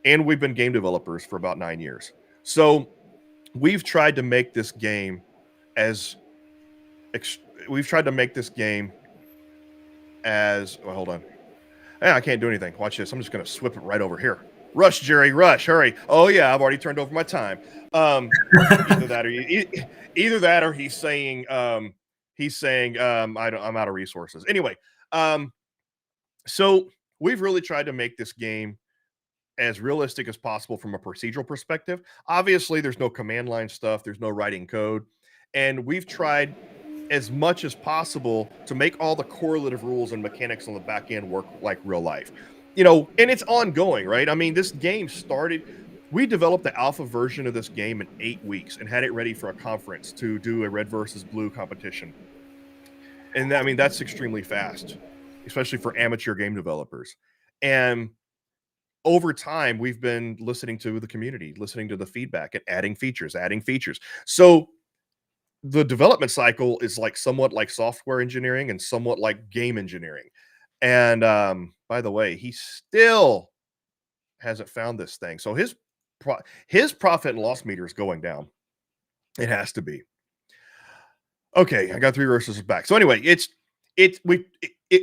we've been game developers for about 9 years. So we've tried to make this game as hold on. I can't do anything. Watch this. I'm just going to swip it right over here. Rush, Jerry, rush, hurry. Oh yeah, I've already turned over my time. Either that or either that or he's saying I'm out of resources. Anyway, so we've really tried to make this game as realistic as possible from a procedural perspective. Obviously, there's no command line stuff, there's no writing code, and we've tried as much as possible to make all the correlative rules and mechanics on the back end work like real life. And it's ongoing, right? I mean, this game started. We developed the alpha version of this game in 8 weeks and had it ready for a conference to do a red versus blue competition. And I mean, that's extremely fast, especially for amateur game developers. And over time, we've been listening to the community, listening to the feedback, and adding features, adding features. So the development cycle is like somewhat like software engineering and somewhat like game engineering. And by the way, he still hasn't found this thing. So his profit and loss meter is going down. It has to be. Okay, I got 3 resources back. So anyway, it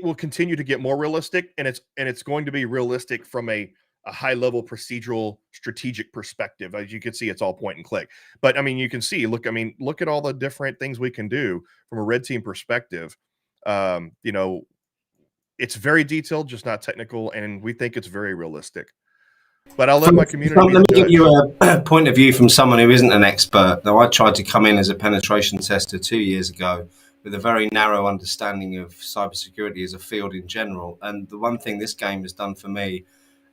will continue to get more realistic, and it's going to be realistic from a high level procedural strategic perspective. As you can see, it's all point and click. But I mean, you can see, look at all the different things we can do from a red team perspective. It's very detailed, just not technical, and we think it's very realistic. But I'll let my community be the Let me give judge. you a point of view from someone who isn't an expert. Though I tried to come in as a penetration tester 2 years ago with a very narrow understanding of cybersecurity as a field in general. And the one thing this game has done for me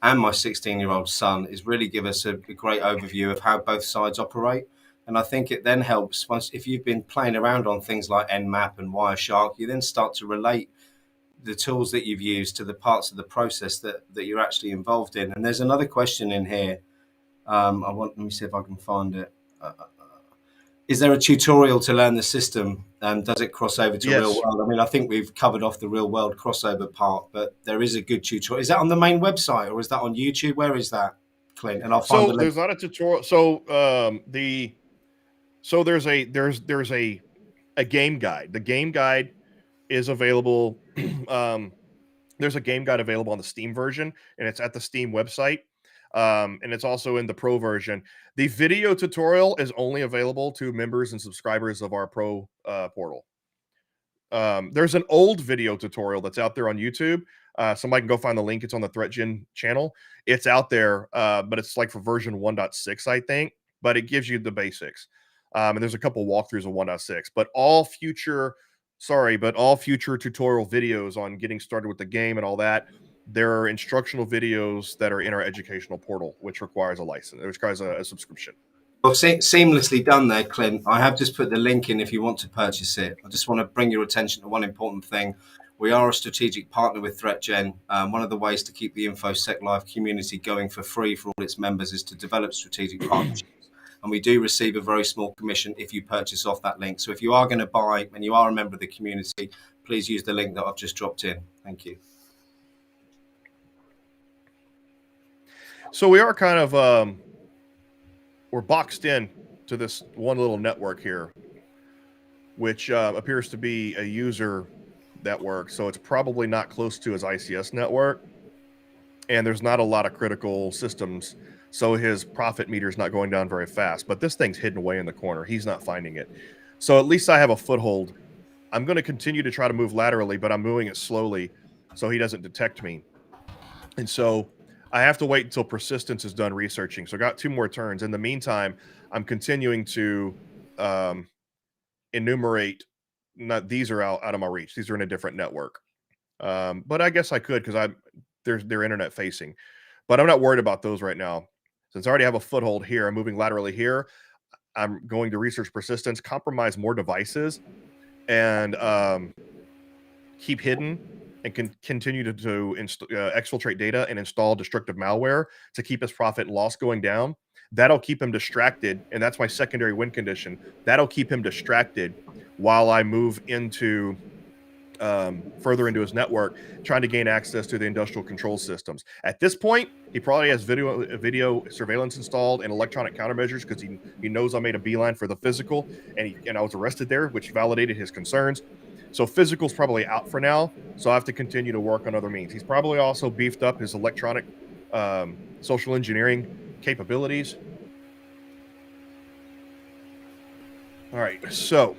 and my 16-year-old son is really give us a great overview of how both sides operate. And I think it then helps once if you've been playing around on things like Nmap and Wireshark, you then start to relate the tools that you've used to the parts of the process that you're actually involved in. And there's another question in here. Let me see if I can find it. Is there a tutorial to learn the system? Does it cross over to real Yes. world? I mean, I think we've covered off the real world crossover part, but there is a good tutorial. Is that on the main website or is that on YouTube? Where is that, Clint? And I'll find the So link. there's not a tutorial. So there's a game guide. The game guide is available. There's a game guide available on the Steam version, and it's at the Steam website. And it's also in the Pro version. The video tutorial is only available to members and subscribers of our Pro portal. There's an old video tutorial that's out there on YouTube. Somebody can go find the link. It's on the ThreatGEN channel. It's out there, but it's like for version 1.6, I think. But it gives you the basics. And there's a couple walkthroughs of 1.6. But all future tutorial videos on getting started with the game and all that, there are instructional videos that are in our educational portal, which requires a license. It requires a subscription. Well, seamlessly done there, Clint. I have just put the link in if you want to purchase it. I just want to bring your attention to one important thing. We are a strategic partner with ThreatGEN. One of the ways to keep the Info-sec.live community going for free for all its members is to develop strategic partnerships. And we do receive a very small commission if you purchase off that link. So if you are going to buy and you are a member of the community, please use the link that I've just dropped in. Thank you. So we are kind of we're boxed in to this one little network here, which appears to be a user network. So it's probably not close to his ICS network. And there's not a lot of critical systems. So his profit meter is not going down very fast. But this thing's hidden away in the corner. He's not finding it. So at least I have a foothold. I'm going to continue to try to move laterally, but I'm moving it slowly so he doesn't detect me. And so I have to wait until Persistence is done researching. So I got 2 more turns. In the meantime, I'm continuing to enumerate. These are out of my reach. These are in a different network. But I guess I could because they're internet facing. But I'm not worried about those right now. Since I already have a foothold here, I'm moving laterally here. I'm going to research Persistence, compromise more devices, and keep hidden and can continue to exfiltrate data and install destructive malware to keep his profit and loss going down. That'll keep him distracted, and that's my secondary win condition. That'll keep him distracted while I move into further into his network, trying to gain access to the industrial control systems. At this point, he probably has video surveillance installed and electronic countermeasures because he knows I made a beeline for the physical, and I was arrested there, which validated his concerns. So physical's probably out for now. So I have to continue to work on other means. He's probably also beefed up his electronic social engineering capabilities. All right, so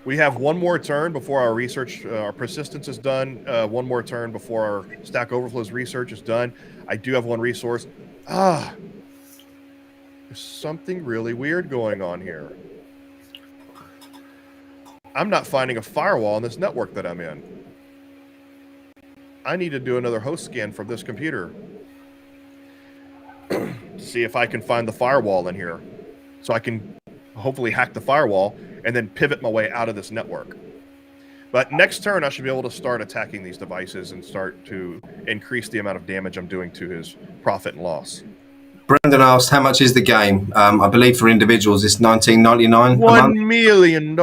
we have one more turn before our research, our persistence is done. One more turn before our Stack Overflow's research is done. I do have one resource. There's something really weird going on here. I'm not finding a firewall on this network that I'm in. I need to do another host scan from this computer to see if I can find the firewall in here, so I can hopefully hack the firewall and then pivot my way out of this network. But next turn, I should be able to start attacking these devices and start to increase the amount of damage I'm doing to his profit and loss. Brendan asked, how much is the game? I believe for individuals, it's $19.99 a month. $1 million.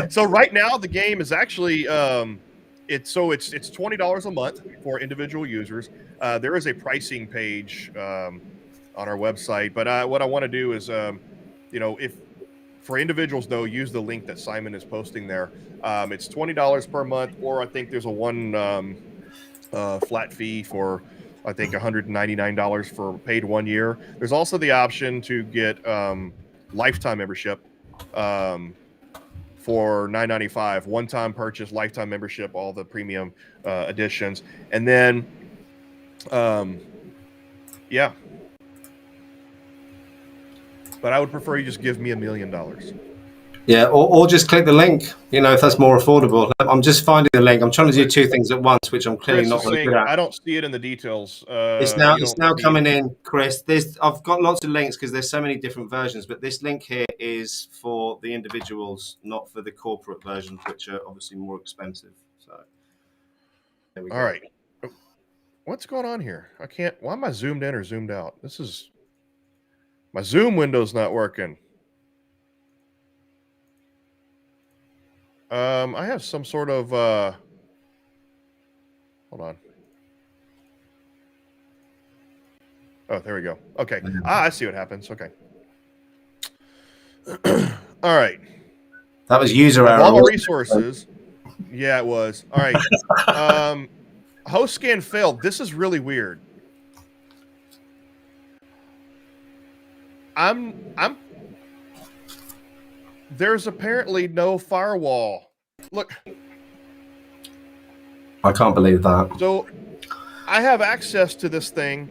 So right now, the game is actually it's $20 a month for individual users. There is a pricing page on our website, but what I want to do is, if for individuals though, use the link that Simon is posting there. It's $20 per month, or I think there's a one flat fee for I think $199 for paid 1 year. There's also the option to get lifetime membership for $9.95, one-time purchase, lifetime membership, all the premium editions, and then yeah. But I would prefer you just give me $1 million. Yeah, or just click the link, if that's more affordable. I'm just finding the link. I'm trying to do two things at once, which I'm clearly not very good at. I don't see it in the details. It's now coming in, Chris. I've got lots of links because there's so many different versions, but this link here is for the individuals, not for the corporate versions, which are obviously more expensive. So there we go. All right. What's going on here? Why am I zoomed in or zoomed out? My Zoom window's not working. I have some sort of hold on. Oh, there we go. Okay. I see what happens. Okay. All right. That was user error. All resources. Yeah, it was. All right. Host scan failed. This is really weird. There's apparently no firewall. Look. I can't believe that. So I have access to this thing,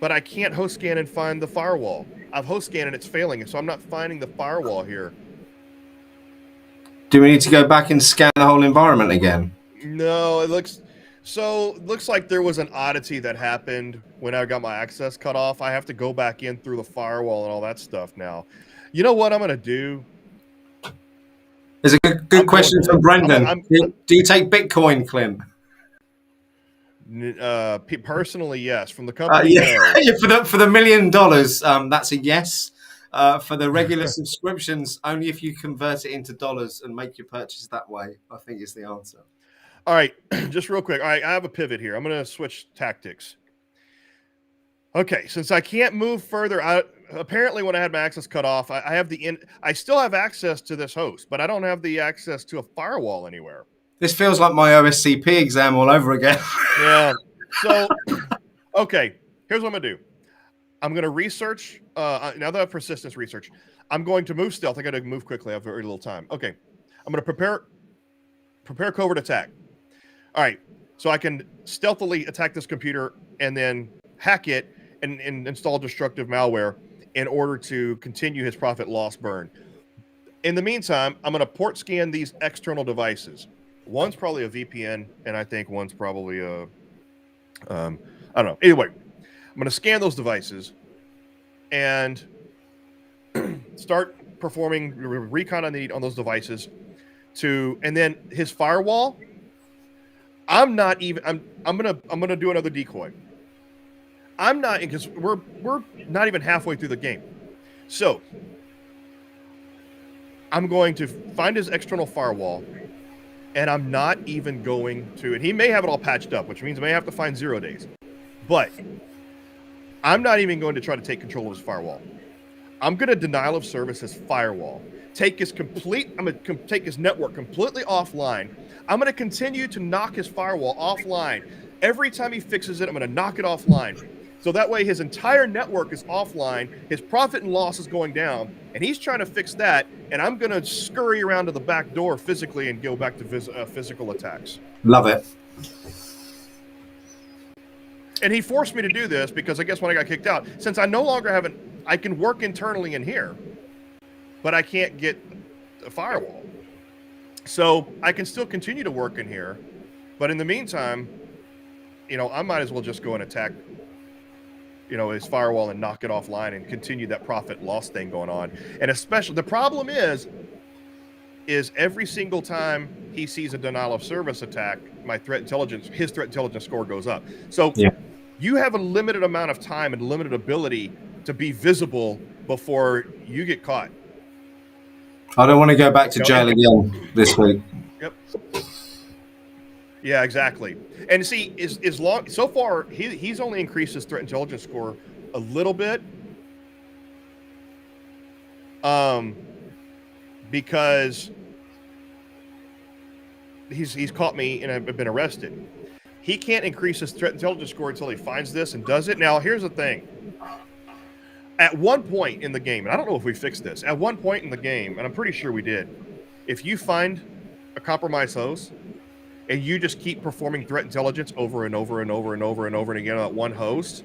but I can't host scan and find the firewall. I've host scanned and it's failing, so I'm not finding the firewall here. Do we need to go back and scan the whole environment again? No, it looks like there was an oddity that happened when I got my access cut off. I have to go back in through the firewall and all that stuff now. You know what I'm going to do? There's a good question from Brendan. Do you take Bitcoin, Clint? Personally, yes. From the company, no. For the $1 million, that's a yes. For the regular subscriptions, only if you convert it into dollars and make your purchase that way, I think is the answer. All right, just real quick. All right, I have a pivot here. I'm going to switch tactics. Okay, since I can't move further, apparently when I had my access cut off, I still have access to this host, but I don't have the access to a firewall anywhere. This feels like my OSCP exam all over again. Yeah. So, okay, here's what I'm going to do. I'm going to research, now that I have persistence research, I'm going to move stealth. I got to move quickly. I have very little time. Okay, I'm going to prepare covert attack. All right, so I can stealthily attack this computer and then hack it and install destructive malware in order to continue his profit loss burn. In the meantime, I'm going to port scan these external devices. One's probably a VPN, and I think one's probably a, I don't know. Anyway, I'm going to scan those devices and start performing recon on those devices and then his firewall. I'm gonna do another decoy. I'm not, because we're not even halfway through the game. So I'm going to find his external firewall, and I'm not even going to, and he may have it all patched up, which means I may have to find 0 days. But I'm not even going to try to take control of his firewall. I'm going to denial of service his firewall. take his network completely offline. I'm going to continue to knock his firewall offline. Every time he fixes it, I'm going to knock it offline. So that way his entire network is offline, his profit and loss is going down, and he's trying to fix that, and I'm going to scurry around to the back door physically and go back to physical attacks. Love it. And he forced me to do this because I guess when I got kicked out, since I no longer have I can work internally in here, but I can't get a firewall. So I can still continue to work in here, but in the meantime, I might as well just go and attack, his firewall and knock it offline and continue that profit loss thing going on. And especially the problem is every single time he sees a denial of service attack, his threat intelligence score goes up. So you have a limited amount of time and limited ability to be visible before you get caught. I don't want to go back to jail again this week. Yep. Yeah, exactly. And see, so far he's only increased his threat intelligence score a little bit, because he's caught me and I've been arrested. He can't increase his threat intelligence score until he finds this and does it. Now, here's the thing. At one point in the game, and I don't know if we fixed this, at one point in the game, and I'm pretty sure we did, if you find a compromised host and you just keep performing threat intelligence over and over and over and over and over and again on that one host,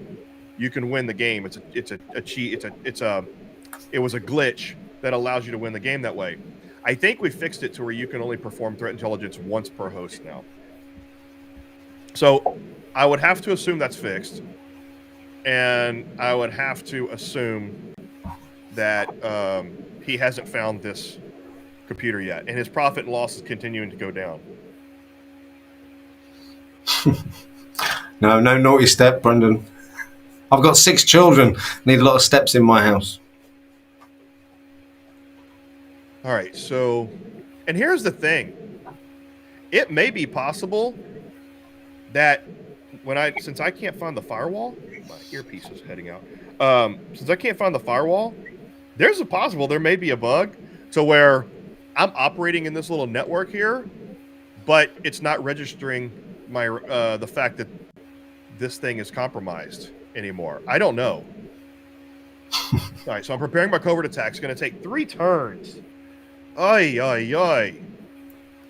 you can win the game. It's a cheat. It was a glitch that allows you to win the game that way. I think we fixed it to where you can only perform threat intelligence once per host now. So I would have to assume that's fixed. And I would have to assume that he hasn't found this computer yet. And his profit and loss is continuing to go down. No naughty step, Brendan. I've got 6 children. Need a lot of steps in my house. All right. So, and here's the thing. It may be possible that since I can't find the firewall, my earpiece is heading out. Since I can't find the firewall, there may be a bug to where I'm operating in this little network here, but it's not registering the fact that this thing is compromised anymore. I don't know. All right, so I'm preparing my covert attack. It's going to take 3 turns. Ay, ay, ay.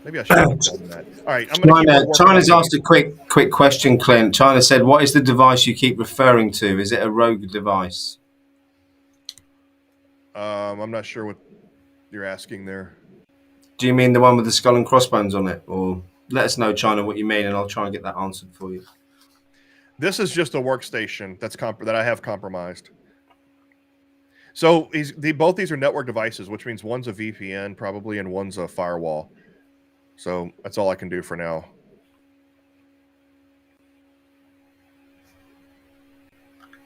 Maybe I should have done that. All right, I'm going to China's asked a quick question, Clint. China said, what is the device you keep referring to? Is it a rogue device? I'm not sure what you're asking there. Do you mean the one with the skull and crossbones on it? Or let us know, China, what you mean, and I'll try and get that answered for you. This is just a workstation that I have compromised. So both these are network devices, which means one's a VPN probably and one's a firewall. So that's all I can do for now.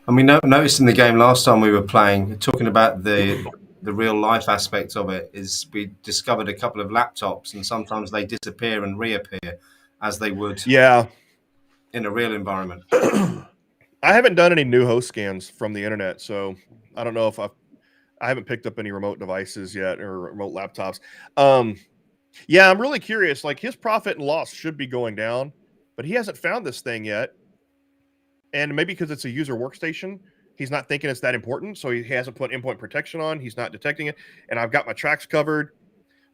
And we noticed in the game last time we were playing, talking about the real life aspect of it, is we discovered a couple of laptops, and sometimes they disappear and reappear as they would in a real environment. I haven't done any new host scans from the internet, so I don't know if I haven't picked up any remote devices yet or remote laptops. Yeah, I'm really curious. Like, his profit and loss should be going down, but he hasn't found this thing yet. And maybe because it's a user workstation, he's not thinking it's that important, so he hasn't put endpoint protection on. He's not detecting it, and I've got my tracks covered.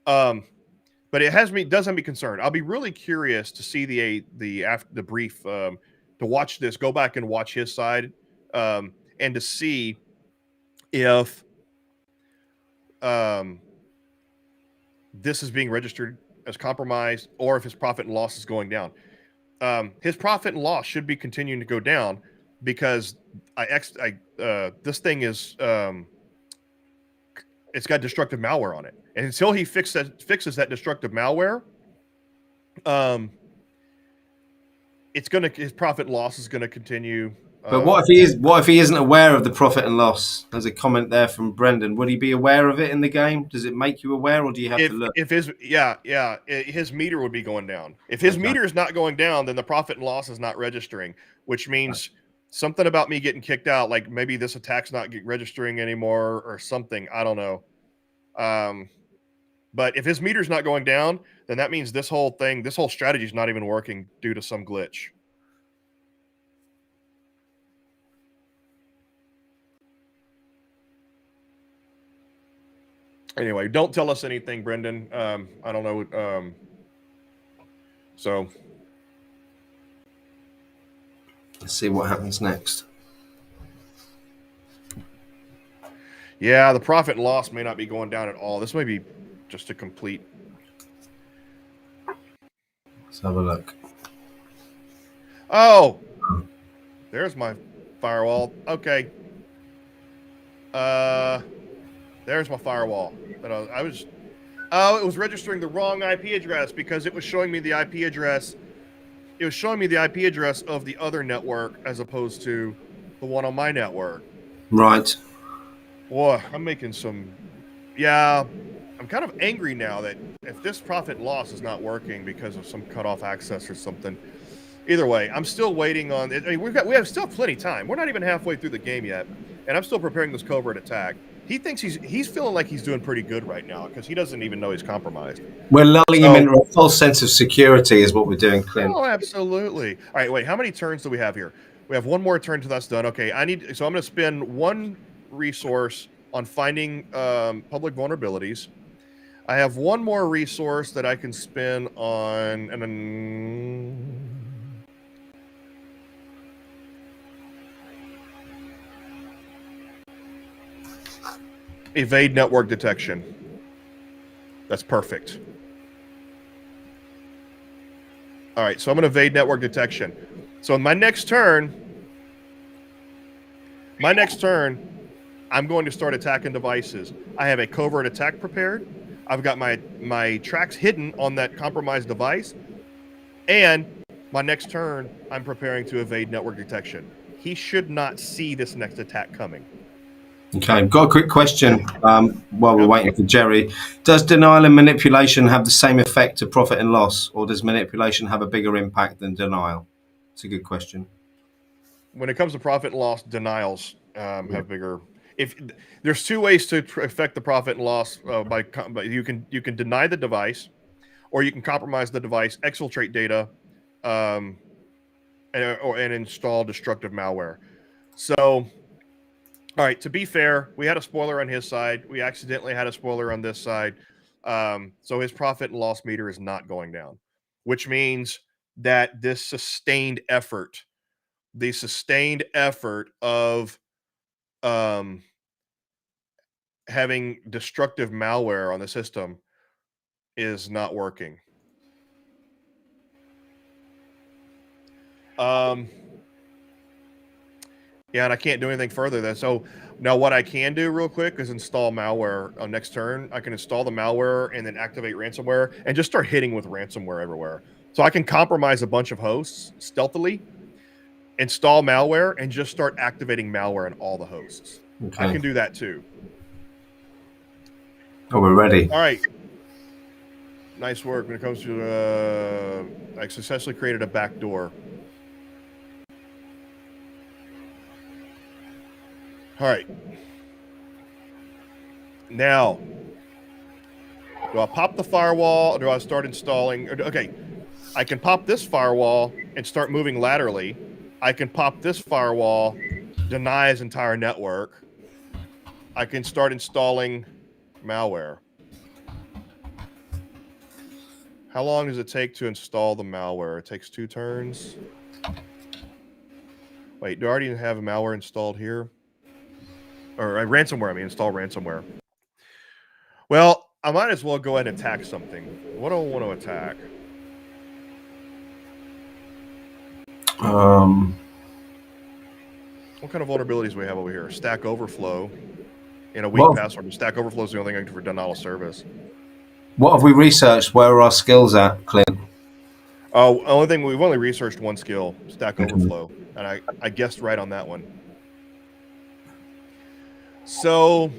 But it does have me concerned. I'll be really curious to see the brief, to watch this, go back and watch his side, and to see if this is being registered as compromised or if his profit and loss is going down. His profit and loss should be continuing to go down because this thing is it's got destructive malware on it, and until he fixes that destructive malware, his profit and loss is gonna continue. But what if he isn't aware of the profit and loss? There's a comment there from Brendan. Would he be aware of it in the game? Does it make you aware, or do you have to look? His meter would be going down. If his meter is not going down, then the profit and loss is not registering, which means something about me getting kicked out, like maybe this attack's not registering anymore or something. I don't know. But if his meter's not going down, then that means this whole strategy is not even working due to some glitch. Anyway, don't tell us anything, Brendan. I don't know. So let's see what happens next. Yeah, the profit and loss may not be going down at all. This may be just a complete. Let's have a look. Oh, there's my firewall. Okay. There's my firewall. But I was. Oh, it was registering the wrong IP address because it was showing me the IP address. It was showing me the IP address of the other network as opposed to the one on my network. Right. Boy, I'm making some. Yeah, I'm kind of angry now that if this profit and loss is not working because of some cutoff access or something. Either way, I'm still waiting on it. I mean, we have still plenty of time. We're not even halfway through the game yet, and I'm still preparing this covert attack. He thinks he's feeling like he's doing pretty good right now because he doesn't even know he's compromised. We're lulling him into a false sense of security is what we're doing, Clint. Oh, absolutely. All right, wait. How many turns do we have here? We have one more turn till that's done. Okay, so I'm going to spend one resource on finding public vulnerabilities. I have one more resource that I can spend on, and then evade network detection. That's perfect. All right, so I'm going to evade network detection. So in my next turn, I'm going to start attacking devices. I have a covert attack prepared. I've got my tracks hidden on that compromised device. And my next turn, I'm preparing to evade network detection. He should not see this next attack coming. Okay, I've got a quick question while we're waiting for Gerry. Does denial and manipulation have the same effect to profit and loss, or does manipulation have a bigger impact than denial? It's a good question. When it comes to profit and loss, denials have bigger. If there's two ways to affect the profit and loss by you can deny the device, or you can compromise the device, exfiltrate data, and install destructive malware. So, all right. To be fair, we had a spoiler on his side. We accidentally had a spoiler on this side. So his profit and loss meter is not going down, which means that this sustained effort, the sustained effort of having destructive malware on the system is not working. Yeah, and I can't do anything further than so. Now, what I can do real quick is install malware on next turn. I can install the malware and then activate ransomware and just start hitting with ransomware everywhere. So I can compromise a bunch of hosts stealthily, install malware, and just start activating malware in all the hosts. Okay. I can do that too. Oh, we're ready. All right. Nice work. When it comes to, I successfully created a backdoor. All right. Now, do I pop the firewall or do I start installing? Okay, I can pop this firewall and start moving laterally. I can pop this firewall, deny his entire network. I can start installing malware. How long does it take to install the malware? It takes 2 turns. Wait, do I already have a malware installed here? Or ransomware, I mean, install ransomware. Well, I might as well go ahead and attack something. What do I want to attack? What kind of vulnerabilities do we have over here? Stack Overflow and a weak password. Stack Overflow is the only thing for denial of service. What have we researched? Where are our skills at, Clint? Oh, only thing we've only researched one skill, Stack Overflow, and I guessed right on that one. So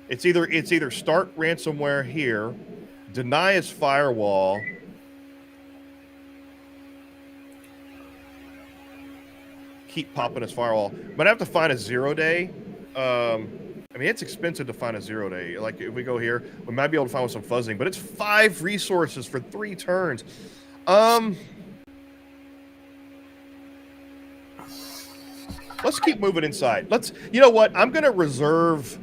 it's either start ransomware here, deny his firewall, keep popping his firewall. But I have to find a 0-day. I mean, it's expensive to find a 0-day. Like if we go here, we might be able to find with some fuzzing, but it's 5 resources for 3 turns. Let's keep moving inside. You know what? I'm going to reserve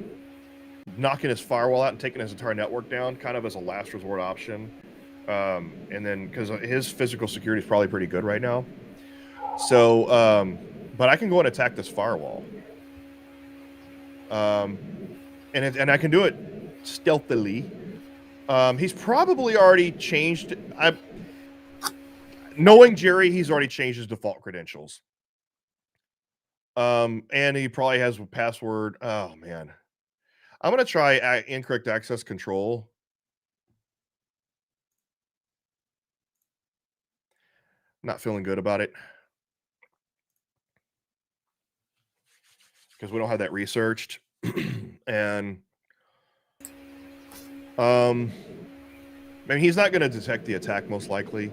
knocking his firewall out and taking his entire network down kind of as a last resort option. And then because his physical security is probably pretty good right now. So, but I can go and attack this firewall. And I can do it stealthily. He's probably already changed. Knowing Gerry, he's already changed his default credentials. And he probably has a password. Oh man, I'm gonna try incorrect access control. Not feeling good about it because we don't have that researched. And I mean, he's not going to detect the attack most likely.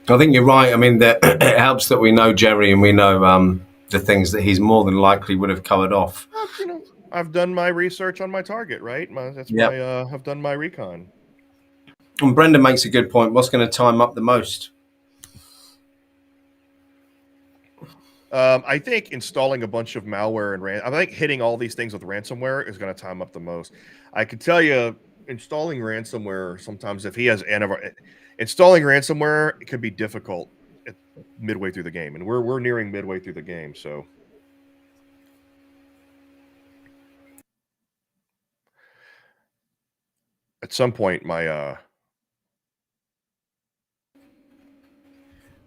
I think you're right. I mean, it helps that we know Gerry and we know the things that he's more than likely would have covered off. You know, I've done my research on my target, right? I've done my recon. And Brendan makes a good point. What's going to time up the most? I think installing a bunch of malware and I think hitting all these things with ransomware is going to time up the most. I can tell you, installing ransomware sometimes, if he has installing ransomware, it could be difficult midway through the game, and we're nearing midway through the game, so. At some point, my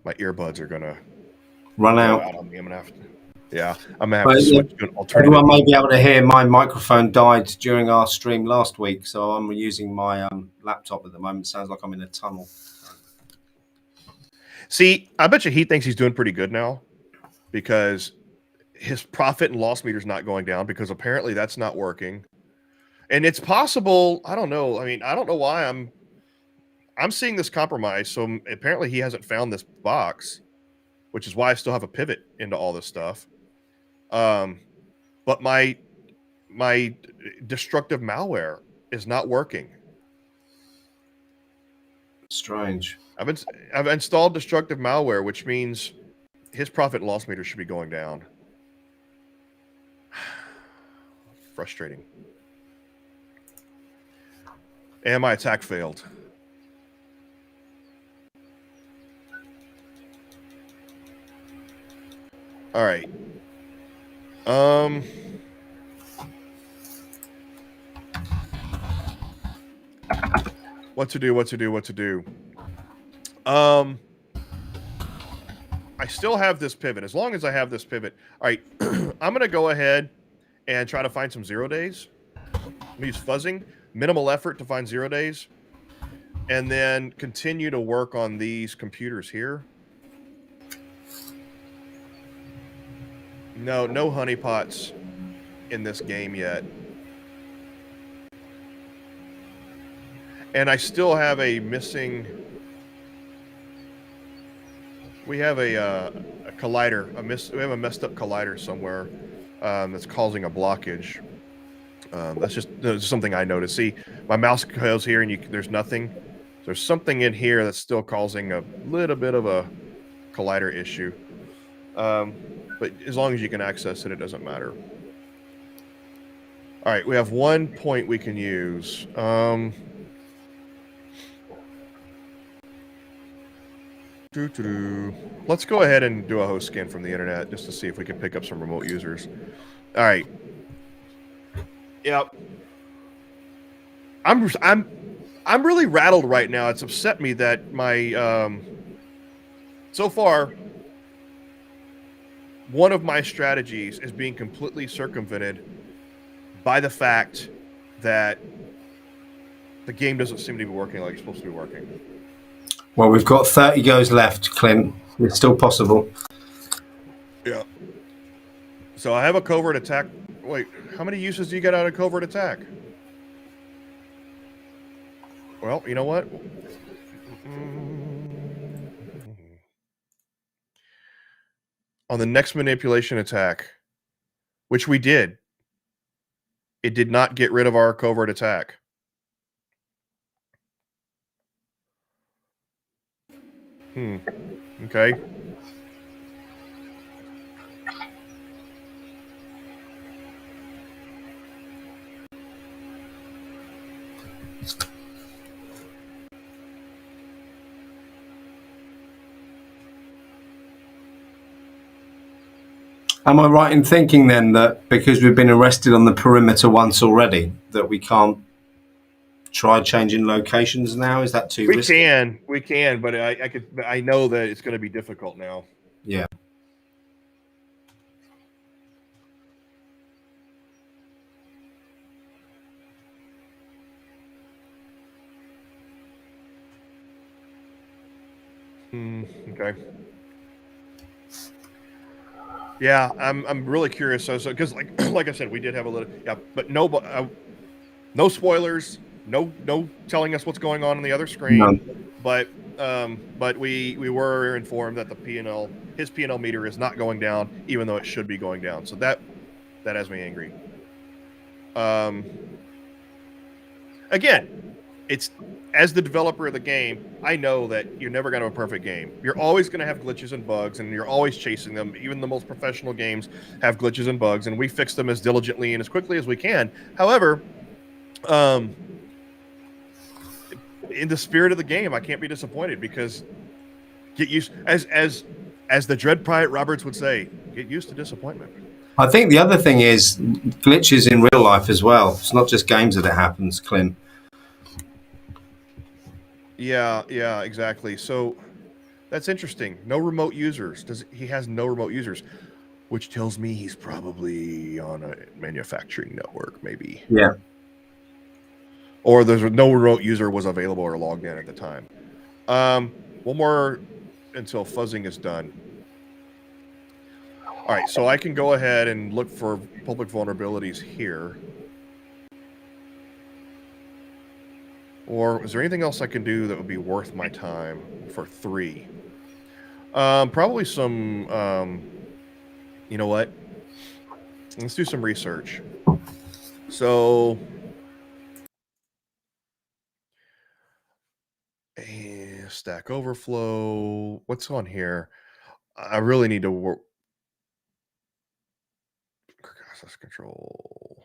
earbuds are gonna run out. On me. I'm gonna have to. Yeah, I'm gonna have to switch to an alternative. Everyone may be able to hear my microphone died during our stream last week, so I'm using my laptop at the moment. Sounds like I'm in a tunnel. See, I bet you he thinks he's doing pretty good now because his profit and loss meter is not going down because apparently that's not working. And it's possible. I don't know. I mean, I don't know why I'm seeing this compromise. So apparently he hasn't found this box, which is why I still have a pivot into all this stuff. But my destructive malware is not working. Strange. I've installed destructive malware, which means his profit and loss meter should be going down. Frustrating. And my attack failed. All right. What to do. I still have this pivot. As long as I have this pivot. All right. I'm going to go ahead and try to find some 0 days. Use fuzzing, minimal effort to find 0 days, and then continue to work on these computers here. No honeypots in this game yet. And I still have a missing. We have a collider. We have a messed up collider somewhere that's causing a blockage. That's just something I noticed. See, my mouse goes here, and there's nothing. There's something in here that's still causing a little bit of a collider issue. But as long as you can access it, it doesn't matter. All right, we have 1 point we can use. Let's go ahead and do a host scan from the internet just to see if we can pick up some remote users. All right. Yep. I'm really rattled right now. It's upset me that my so far one of my strategies is being completely circumvented by the fact that the game doesn't seem to be working like it's supposed to be working. Well, we've got 30 goes left, Clint. It's still possible. Yeah. So I have a covert attack. Wait, how many uses do you get out of covert attack? Well, you know what? On the next manipulation attack, which we did, It did not get rid of our covert attack. Okay. Am I right in thinking then that because we've been arrested on the perimeter once already, that we can't try changing locations now? Is that too risky? We can, but I know that it's going to be difficult now. Yeah. Okay. Yeah, I'm really curious. So because like I said, we did have a little, but no spoilers, no telling us what's going on the other screen. No. But we were informed that his P&L meter is not going down, even though it should be going down. So that has me angry. Again, it's as the developer of the game, I know that you're never going to have a perfect game. You're always going to have glitches and bugs, and you're always chasing them. Even the most professional games have glitches and bugs, and we fix them as diligently and as quickly as we can. However, in the spirit of the game, I can't be disappointed because get used as the Dread Pirate Roberts would say, get used to disappointment. I think the other thing is glitches in real life as well. It's not just games that it happens, Clint. Yeah, exactly. So that's interesting. No remote users. He has no remote users, which tells me he's probably on a manufacturing network, maybe. Yeah. Or there's no remote user was available or logged in at the time. One more until fuzzing is done. All right, so I can go ahead and look for public vulnerabilities here. Or is there anything else I can do that would be worth my time for 3? Probably some, you know what? Let's do some research. So, Stack Overflow. What's on here? I really need to work. Access control.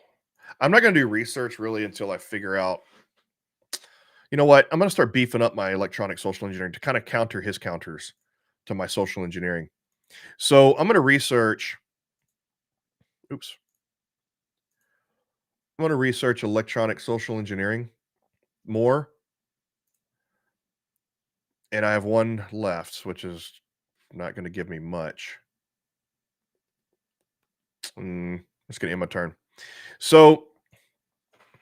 I'm not going to do research really until I figure out. You know what? I'm going to start beefing up my electronic social engineering to kind of counter his counters to my social engineering. So I'm going to research. Oops. I'm going to research electronic social engineering more. And I have one left, which is not going to give me much. It's going to end my turn. So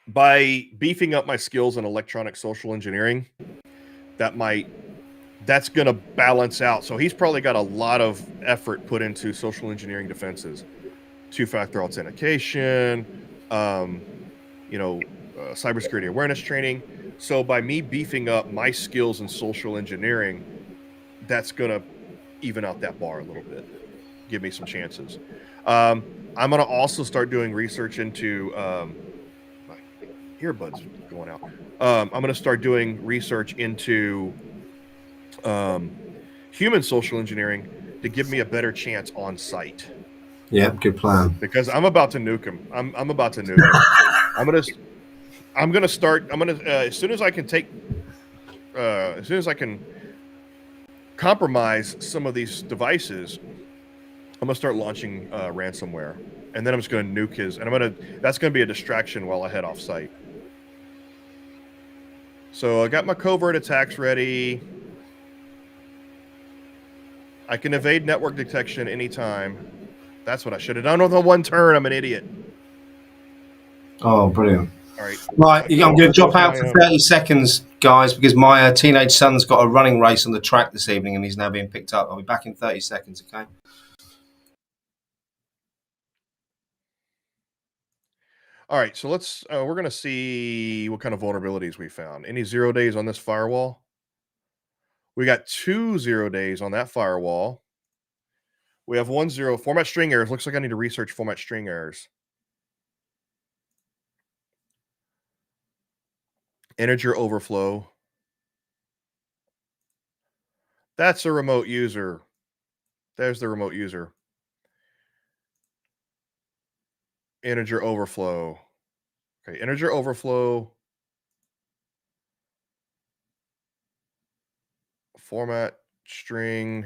by beefing up my skills in electronic social engineering, that's going to balance out. So he's probably got a lot of effort put into social engineering defenses, 2-factor authentication, cybersecurity awareness training. So by me beefing up my skills in social engineering, that's going to even out that bar a little bit, give me some chances. I'm going to also start doing research into my earbuds going out. I'm going to start doing research into human social engineering to give me a better chance on site. Yeah, good plan. Because I'm about to nuke him. I'm about to nuke him. I'm gonna start. I'm gonna as soon as I can compromise some of these devices, I'm gonna start launching ransomware, and then I'm just gonna nuke his. And that's gonna be a distraction while I head off site. So I got my covert attacks ready. I can evade network detection anytime. That's what I should have done with the one turn. I'm an idiot. Oh, brilliant. All right. Right, I'm going to drop out for 30 seconds, guys, because my teenage son's got a running race on the track this evening and he's now being picked up. I'll be back in 30 seconds, okay? All right, so we're going to see what kind of vulnerabilities we found. Any 0 days on this firewall? We got 2 0 days on that firewall. We have 1 0 format string errors. Looks like I need to research format string errors. Integer overflow. That's a remote user. There's the remote user. Integer overflow. Okay, integer overflow. Format string.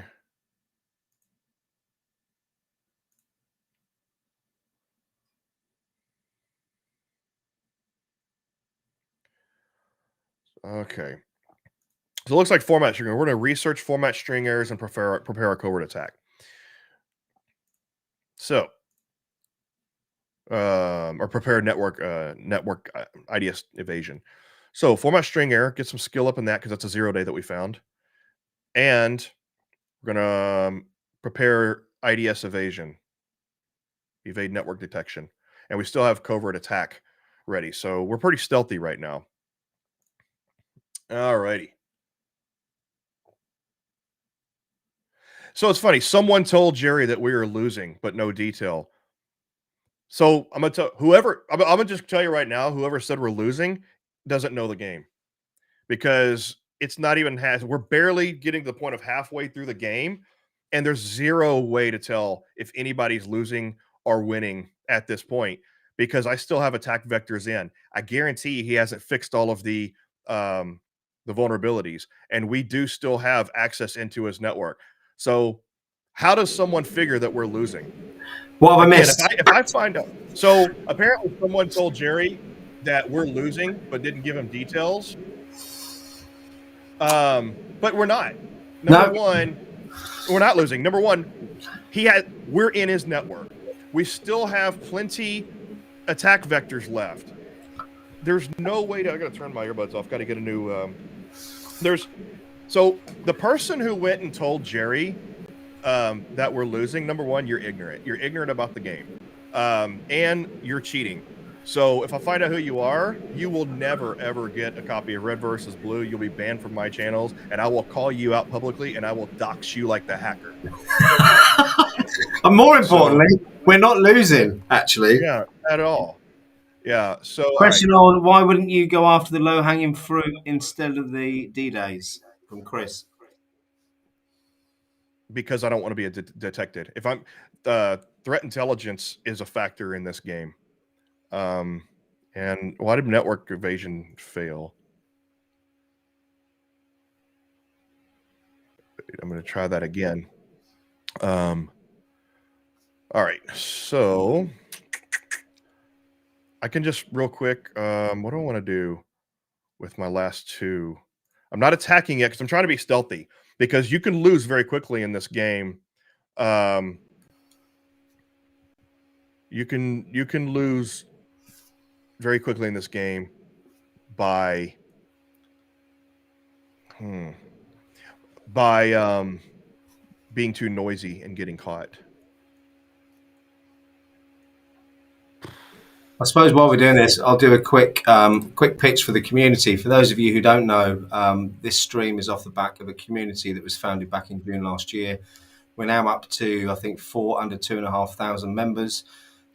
Okay. So it looks like format string. We're going to research format string errors and prepare a covert attack. So, or prepare network IDS evasion. So format string error, get some skill up in that because that's a 0-day that we found. And we're going to prepare IDS evasion, evade network detection. And we still have covert attack ready. So we're pretty stealthy right now. All righty. So it's funny. Someone told Gerry that we were losing, but no detail. So I'm gonna tell whoever. I'm gonna just tell you right now. Whoever said we're losing doesn't know the game, because it's not even we're barely getting to the point of halfway through the game, and there's zero way to tell if anybody's losing or winning at this point, because I still have attack vectors in. I guarantee he hasn't fixed all of the vulnerabilities, and we do still have access into his network. So how does someone figure that we're losing? What have I Again, missed? if I find out, so apparently someone told Gerry that we're losing, but didn't give him details. But we're not. Number one, we're not losing. Number one, we're in his network. We still have plenty attack vectors left. There's no way to. I gotta turn my earbuds off. Got to get a new. So the person who went and told Gerry that we're losing. Number one, you're ignorant. You're ignorant about the game, and you're cheating. So if I find out who you are, you will never ever get a copy of Red versus Blue. You'll be banned from my channels, and I will call you out publicly, and I will dox you like the hacker. And more importantly, we're not losing, actually. Yeah, at all. Yeah. So Question on why wouldn't you go after the low-hanging fruit instead of the D-days from Chris? Because I don't want to be detected. If I'm threat intelligence is a factor in this game. And why did network evasion fail? I'm going to try that again. All right, so I can just real quick. What do I want to do with my last two? I'm not attacking yet because I'm trying to be stealthy, because you can lose very quickly in this game. You can lose very quickly in this game by being too noisy and getting caught. I suppose while we're doing this, I'll do a quick pitch for the community. For those of you who don't know, this stream is off the back of a community that was founded back in June last year. We're now up to, I think, under 2,500 members,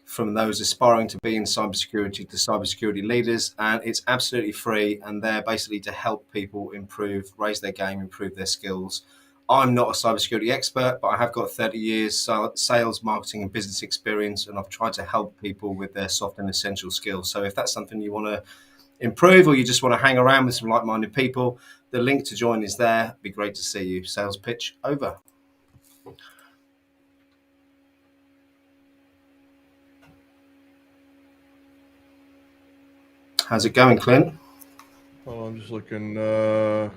from those aspiring to be in cybersecurity to cybersecurity leaders, and it's absolutely free, and they're basically to help people improve, raise their game, improve their skills. I'm not a cybersecurity expert, but I have got 30 years sales, marketing, and business experience, and I've tried to help people with their soft and essential skills. So if that's something you want to improve, or you just want to hang around with some like-minded people, the link to join is there. It'd be great to see you. Sales pitch over. How's it going, Clint? Oh, I'm just looking. Oh.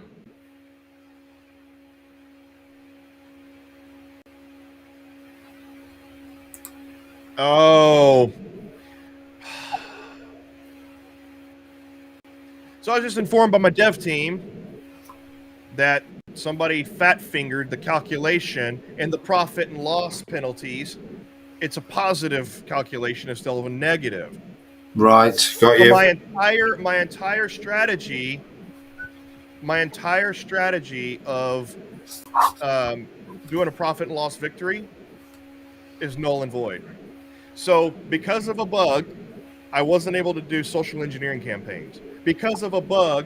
So I was just informed by my dev team that somebody fat-fingered the calculation and the profit and loss penalties. It's a positive calculation instead of a negative. Right, got you. My entire strategy of doing a profit and loss victory is null and void. So because of a bug, I wasn't able to do social engineering campaigns, because of a bug,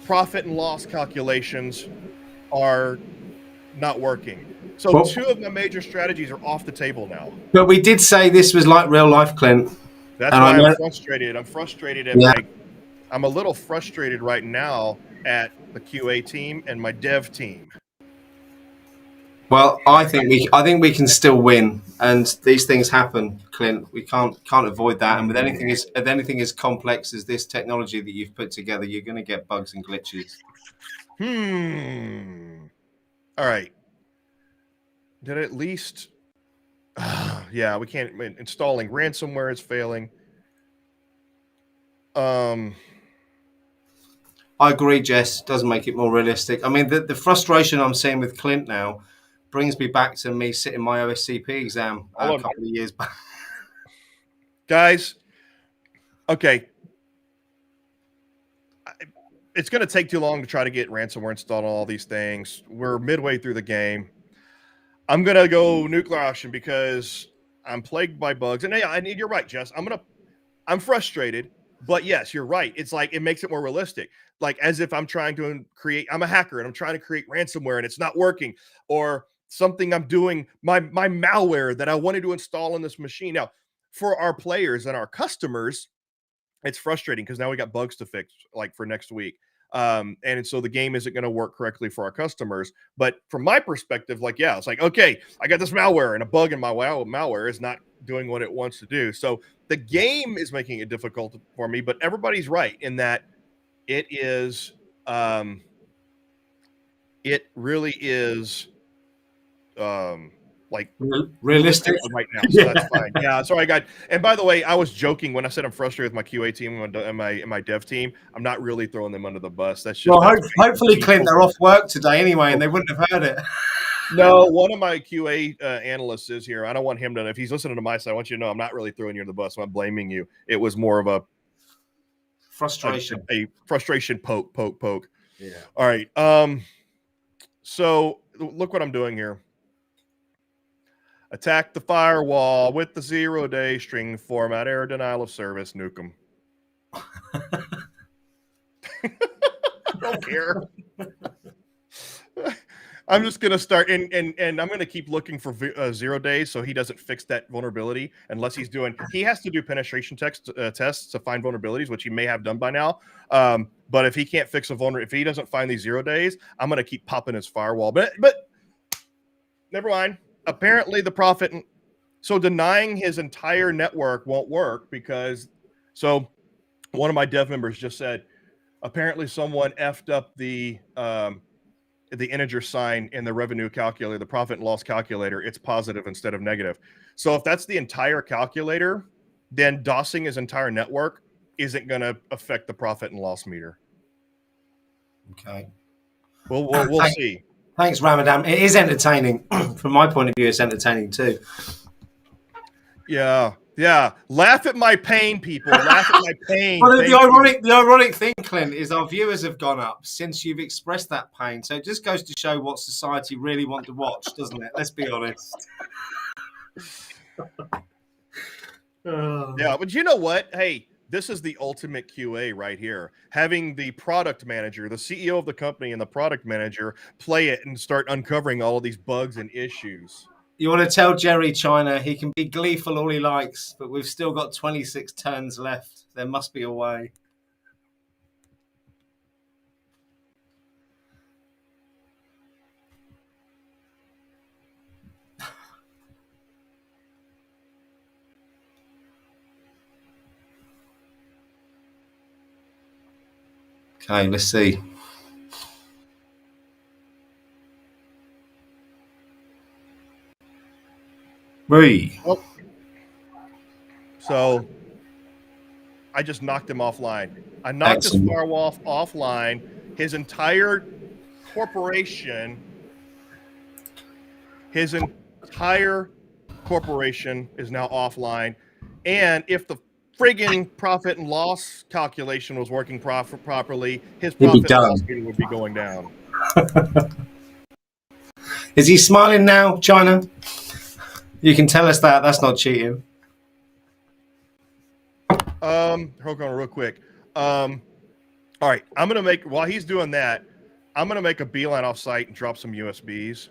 profit and loss calculations are not working. So Well, 2 of my major strategies are off the table now. but we did say this was like real life, Clint. That's And I why I'm know, frustrated. yeah. I'm a little frustrated right now at the QA team and my dev team. Well, I think we can still win, and these things happen, Clint. We can't avoid that. And with anything as complex as this technology that you've put together, you're going to get bugs and glitches. All right. Did at least yeah, we can't installing ransomware is failing. I agree, Jess. Doesn't make it more realistic. I mean, the frustration I'm seeing with Clint now brings me back to me sitting my OSCP exam a couple of years back. Guys, okay. It's going to take too long to try to get ransomware installed on all these things. We're midway through the game. I'm going to go nuclear option because I'm plagued by bugs. And yeah, you're right, Jess. I'm frustrated, but yes, you're right. It's like it makes it more realistic. Like as if I'm trying to I'm a hacker and I'm trying to create ransomware and it's not working, or something I'm doing, my malware that I wanted to install on this machine. Now, for our players and our customers, it's frustrating because now we got bugs to fix like for next week. And so the game isn't going to work correctly for our customers. But from my perspective, like, yeah, it's like, okay, I got this malware and a bug in my malware is not doing what it wants to do. So the game is making it difficult for me, but everybody's right in that it is, it really is, like Realistic right now. So that's fine. Yeah. So and by the way, I was joking when I said I'm frustrated with my QA team and my dev team. I'm not really throwing them under the bus. That's just, hopefully, Clint, they're off work today anyway, and they wouldn't have heard it. No, one of my QA analysts is here. I don't want him to, if he's listening to my side, I want you to know I'm not really throwing you under the bus. I'm not blaming you. It was more of a frustration, a frustration poke. Yeah. All right. So look what I'm doing here. Attack the firewall with the 0-day string format, error, denial of service, nuke them. I don't care. I'm just going to start, and I'm going to keep looking for 0 days so he doesn't fix that vulnerability unless he has to do penetration tests to find vulnerabilities, which he may have done by now. But if he can't fix if he doesn't find these 0 days, I'm going to keep popping his firewall. But never mind. Apparently the profit, so denying his entire network won't work because, so one of my dev members just said, apparently someone effed up the integer sign in the revenue calculator, the profit and loss calculator. It's positive instead of negative. So if that's the entire calculator, then DOSing his entire network isn't going to affect the profit and loss meter. Okay. We'll see. Thanks, Ramadan. It is entertaining. From my point of view, it's entertaining too. Yeah. Laugh at my pain, people. Laugh at my pain. Well, the ironic thing, Clint, is our viewers have gone up since you've expressed that pain. So it just goes to show what society really want to watch, doesn't it? Let's be honest. Yeah, but you know what? Hey, this is the ultimate QA right here. Having the product manager, the CEO of the company, and the product manager play it and start uncovering all of these bugs and issues. You want to tell Gerry China he can be gleeful all he likes, but we've still got 26 turns left. There must be a way. Okay, let's see. Oh. So I just knocked him offline. I knocked his firewall offline. His entire corporation is now offline. And if the friggin' profit and loss calculation was working properly, his profit and loss meter would be going down. Is he smiling now, China? You can tell us that. That's not cheating. Hold on real quick. All right, I'm gonna make while he's doing that, I'm gonna make a beeline off site and drop some USBs.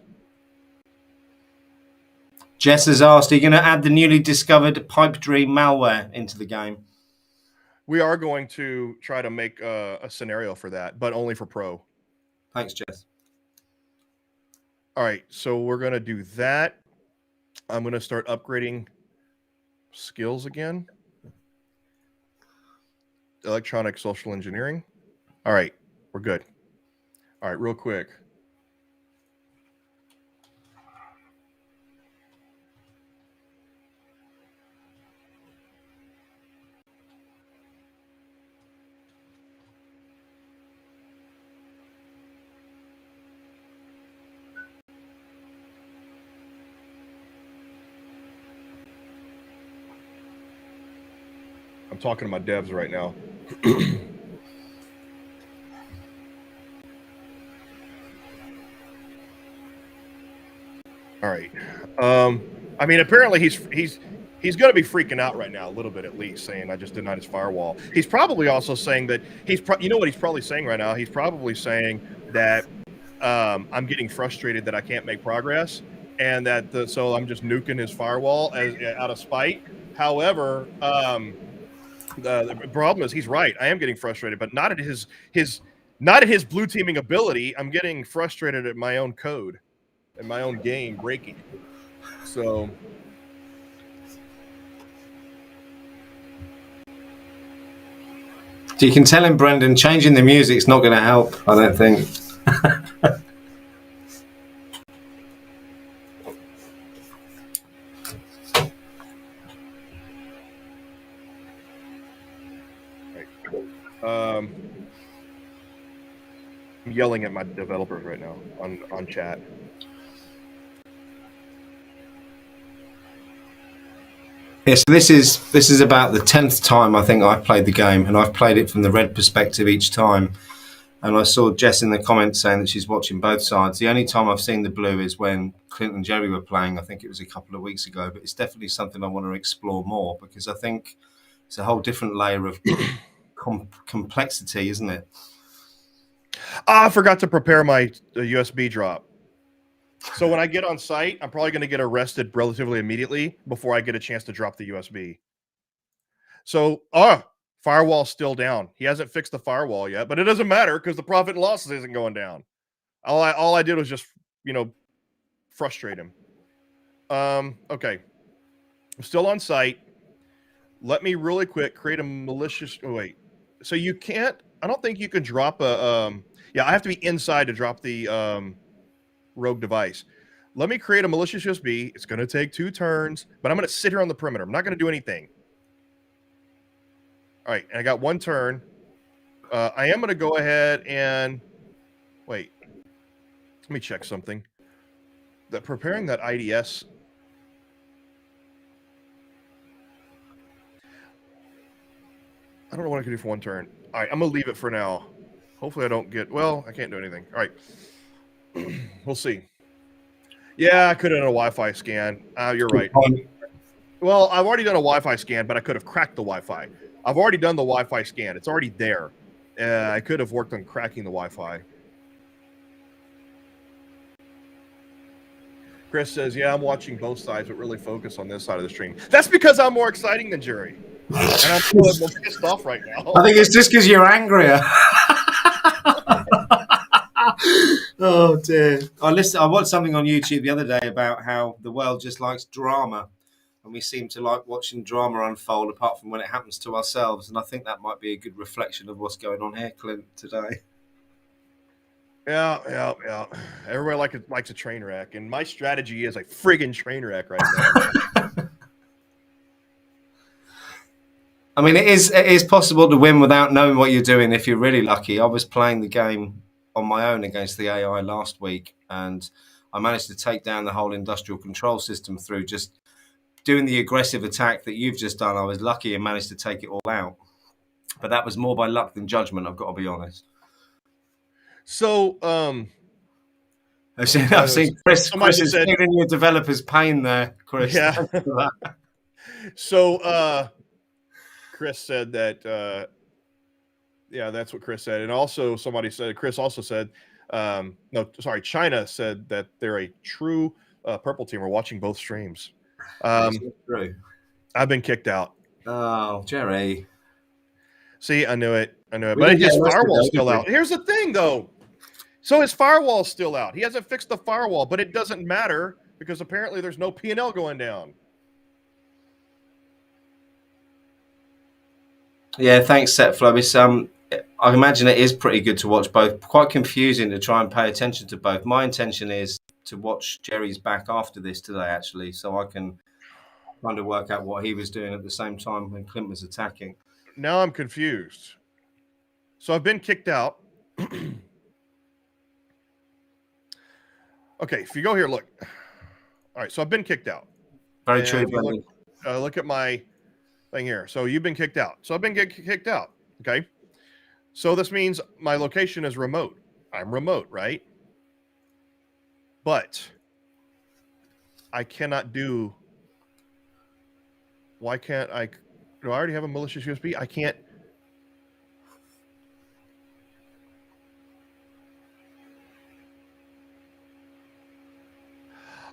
Jess has asked, are you going to add the newly discovered Pipe Dream malware into the game? We are going to try to make a scenario for that, but only for pro. Thanks, Jess. All right, so we're gonna do that. I'm gonna start upgrading skills again. Electronic social engineering. All right, we're good. All right, real quick. I'm talking to my devs right now. All right. I mean, apparently he's going to be freaking out right now a little bit, at least, saying I just denied his firewall. He's probably also saying that you know what he's probably saying right now? He's probably saying that I'm getting frustrated that I can't make progress, and that so I'm just nuking his firewall out of spite. However, the problem is he's right. I am getting frustrated, but not at his blue teaming ability. I'm getting frustrated at my own code and my own game breaking. So You can tell him, Brendan, changing the music's not going to help, I don't think. I'm yelling at my developers right now on chat. Yeah, so this is about the 10th time I think I've played the game, and I've played it from the red perspective each time. And I saw Jess in the comments saying that she's watching both sides. The only time I've seen the blue is when Clint and Gerry were playing. I think it was a couple of weeks ago, but it's definitely something I want to explore more, because I think it's a whole different layer of complexity, isn't it? I forgot to prepare my USB drop. So when I get on site, I'm probably going to get arrested relatively immediately before I get a chance to drop the USB. So, firewall's still down. He hasn't fixed the firewall yet, but it doesn't matter because the profit and losses isn't going down. All I did was just, frustrate him. Okay. I'm still on site. Let me really quick create a malicious. Oh, wait. So you can't. I don't think you can drop a. Yeah, I have to be inside to drop the rogue device. Let me create a malicious USB. It's going to take 2 turns, but I'm going to sit here on the perimeter. I'm not going to do anything. All right, and I got 1 turn. I am going to go ahead and wait. Let me check something. Preparing that IDS. I don't know what I can do for 1 turn. All right, I'm going to leave it for now. Hopefully I don't get... Well, I can't do anything. All right. We'll see. Yeah, I could have done a Wi-Fi scan. You're right. Well, I've already done a Wi-Fi scan, but I could have cracked the Wi-Fi. I've already done the Wi-Fi scan. It's already there. I could have worked on cracking the Wi-Fi. Chris says, yeah, I'm watching both sides, but really focus on this side of the stream. That's because I'm more exciting than Gerry. And I'm more pissed off right now. I think it's just because you're angrier. Oh dear! I watched something on YouTube the other day about how the world just likes drama, and we seem to like watching drama unfold, apart from when it happens to ourselves. And I think that might be a good reflection of what's going on here, Clint, today. Yeah. Everybody likes a train wreck, and my strategy is a friggin' train wreck right now. I mean, it is possible to win without knowing what you're doing if you're really lucky. I was playing the game on my own against the AI last week, and I managed to take down the whole industrial control system through just doing the aggressive attack that you've just done. I was lucky and managed to take it all out, but that was more by luck than judgment, I've got to be honest. So, I've seen Chris is feeling your developer's pain there, Chris. Yeah. So, Chris said that Yeah, that's what Chris said. And also somebody said, Chris also said, no, sorry, China said that they're a true purple teamer watching both streams. It's not true. I've been kicked out. Oh, Gerry. See, I knew it. I knew it. We But didn't get his arrested firewall's though, did still we? out. Here's the thing, though. So his firewall's still out. He hasn't fixed the firewall, but it doesn't matter because apparently there's no P&L going down. Yeah, thanks, Setflow. It's I imagine it is pretty good to watch both. Quite confusing to try and pay attention to both. My intention is to watch Gerry's back after this today, actually, so I can kind of work out what he was doing at the same time when Clint was attacking. Now I'm confused. So I've been kicked out. Okay, if you go here, look. All right, so I've been kicked out. Very And true, if you buddy. look at my thing here. So you've been kicked out. So I've been kicked out. Okay. So this means my location is remote. I'm remote, right? But I cannot do. Why can't I? Do I already have a malicious USB? I can't.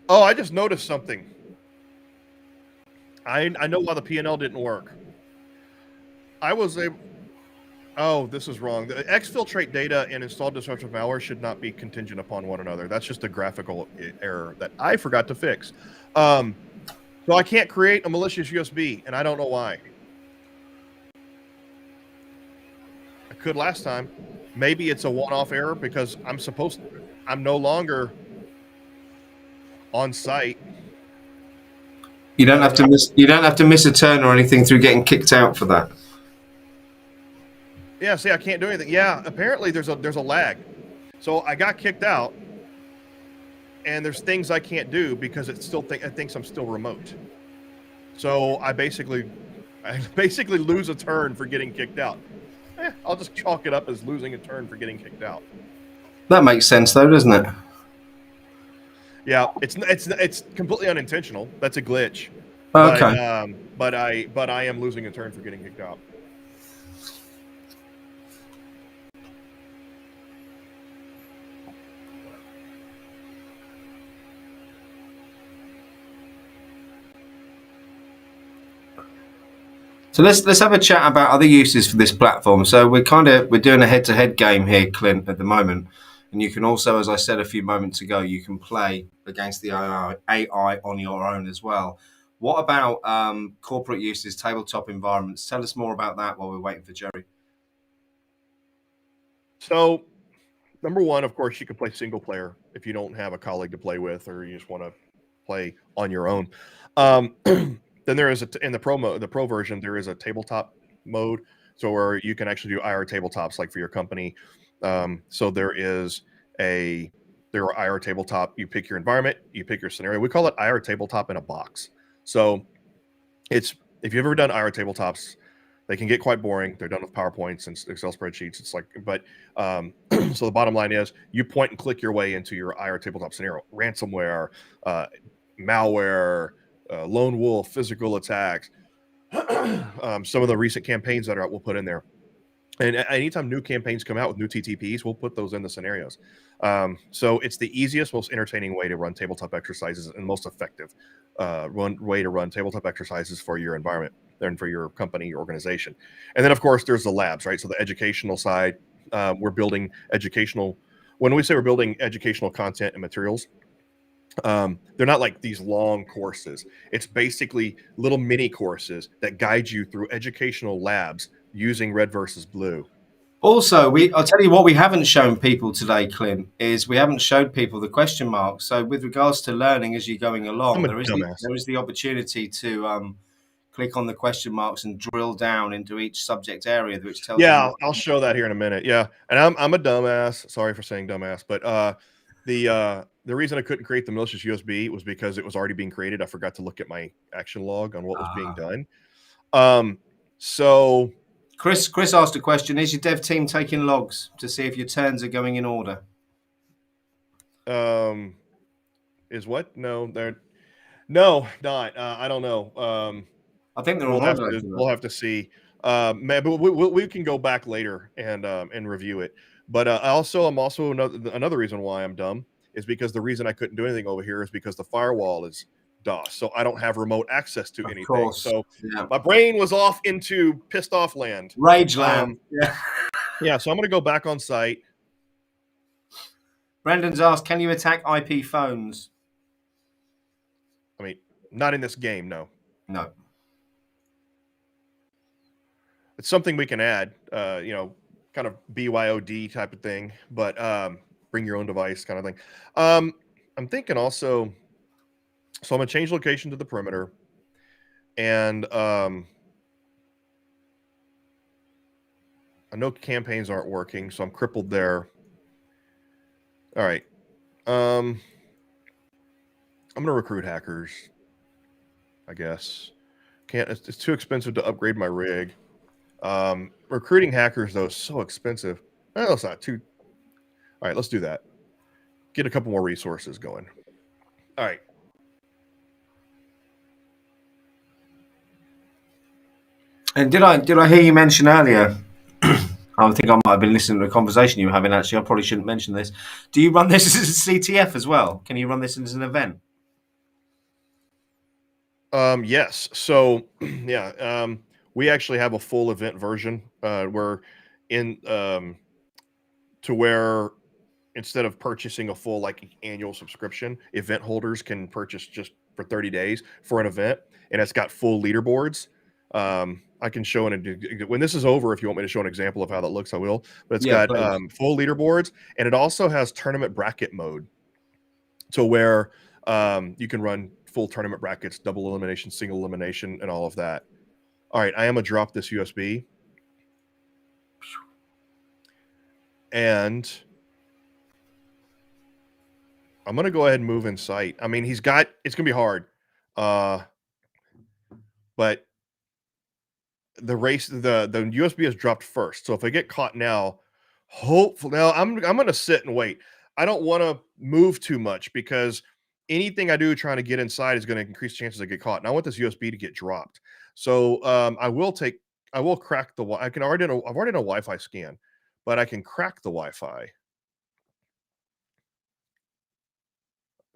Oh, I just noticed something. I know why the P&L didn't work. I was able. Oh, this is wrong. The exfiltrate data and install disruptive malware should not be contingent upon one another. That's just a graphical error that I forgot to fix. So I can't create a malicious USB, and I don't know why. I could last time. Maybe it's a one-off error because I'm no longer on site. You don't have to miss. You don't have to miss a turn or anything through getting kicked out for that. Yeah, see, I can't do anything. Yeah, apparently there's a lag. So I got kicked out, and there's things I can't do because it thinks I'm still remote. So I basically lose a turn for getting kicked out. I'll just chalk it up as losing a turn for getting kicked out. That makes sense, though, doesn't it? Yeah, it's completely unintentional. That's a glitch. Okay. But I am losing a turn for getting kicked out. So let's have a chat about other uses for this platform. So we're doing a head-to-head game here, Clint, at the moment, and you can also, as I said a few moments ago, you can play against the AI on your own as well. What about corporate uses, tabletop environments? Tell us more about that while we're waiting for Gerry. So, number one, of course, you can play single player if you don't have a colleague to play with, or you just want to play on your own. Then there is in the pro version, there is a tabletop mode, so where you can actually do IR tabletops, like for your company. So there are IR tabletop. You pick your environment, you pick your scenario. We call it IR tabletop in a box. So if you've ever done IR tabletops, they can get quite boring. They're done with PowerPoints and Excel spreadsheets. It's like, but so the bottom line is you point and click your way into your IR tabletop scenario: ransomware, malware, lone wolf, physical attacks. Some of the recent campaigns that are out, we'll put in there. And anytime new campaigns come out with new TTPs, we'll put those in the scenarios. So it's the easiest, most entertaining way to run tabletop exercises and most effective way to run tabletop exercises for your environment and for your company, your organization. And then, of course, there's the labs, right? So the educational side, we're building educational. When we say we're building educational content and materials, they're not like these long courses. It's basically little mini courses that guide you through educational labs using red versus blue. Also, I'll tell you what we haven't shown people today, Clint, is we haven't showed people the question marks. So with regards to learning as you're going along, I'm a there dumbass. is the opportunity to click on the question marks and drill down into each subject area, which tells you. Yeah, I'll show that here in a minute. Yeah, and I'm a dumbass. Sorry for saying dumbass, but the reason I couldn't create the malicious USB was because it was already being created. I forgot to look at my action log on what was being done. So Chris asked a question: is your dev team taking logs to see if your turns are going in order? Is what? No, they're not. I don't know. I think they're We'll on have order. to see. But we can go back later and review it. But I'm also another reason why I'm dumb is because the reason I couldn't do anything over here is because the firewall is DOS, so I don't have remote access to anything. Course. So yeah. my brain was off into pissed off land, rage land. Yeah. Yeah. So I'm going to go back on site. Brendan's asked, can you attack IP phones? I mean, not in this game, no. No. It's something we can add, kind of BYOD type of thing, but bring your own device kind of thing. I'm thinking also, so I'm going to change location to the perimeter, and I know campaigns aren't working, so I'm crippled there. All right. I'm going to recruit hackers, I guess. It's too expensive to upgrade my rig. Recruiting hackers, though, is so expensive. No, it's not too. All right, let's do that. Get a couple more resources going. All right. And did I hear you mention earlier? I think I might have been listening to the conversation you were having. Actually, I probably shouldn't mention this. Do you run this as a CTF as well? Can you run this as an event? Yes. So, yeah. We actually have a full event version. We're in to where instead of purchasing a full annual subscription, event holders can purchase just for 30 days for an event, and it's got full leaderboards. I can show when this is over, if you want me to show an example of how that looks, I will. But it's got full leaderboards, and it also has tournament bracket mode, to where you can run full tournament brackets, double elimination, single elimination, and all of that. All right, I am gonna drop this USB, and I'm gonna go ahead and move in sight. I mean, it's gonna be hard, but the USB has dropped first. So if I get caught now, hopefully, now I'm gonna sit and wait. I don't want to move too much because anything I do trying to get inside is going to increase chances I get caught. And I want this USB to get dropped. So I will crack the. I've already done a Wi-Fi scan, but I can crack the Wi-Fi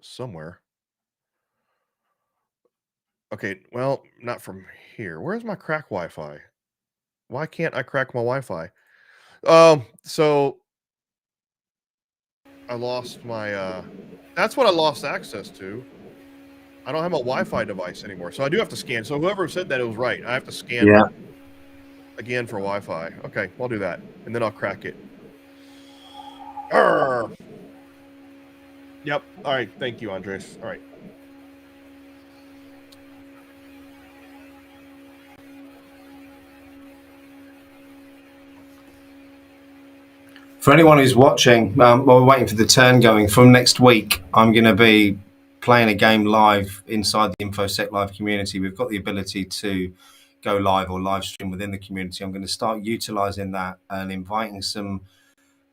somewhere. Okay, well, not from here. Where's my crack Wi-Fi? Why can't I crack my Wi-Fi? So I lost my. That's what I lost access to. I don't have a Wi-Fi device anymore, so I do have to scan. So whoever said that, it was right. I have to scan again for Wi-Fi. Okay, I'll do that, and then I'll crack it. Arr! Yep. All right. Thank you, Andres. All right. For anyone who's watching, while we're waiting for the turn going, from next week, I'm going to be playing a game live inside the Info-sec live community. We've got the ability to go live or live stream within the community. I'm going to start utilizing that and inviting some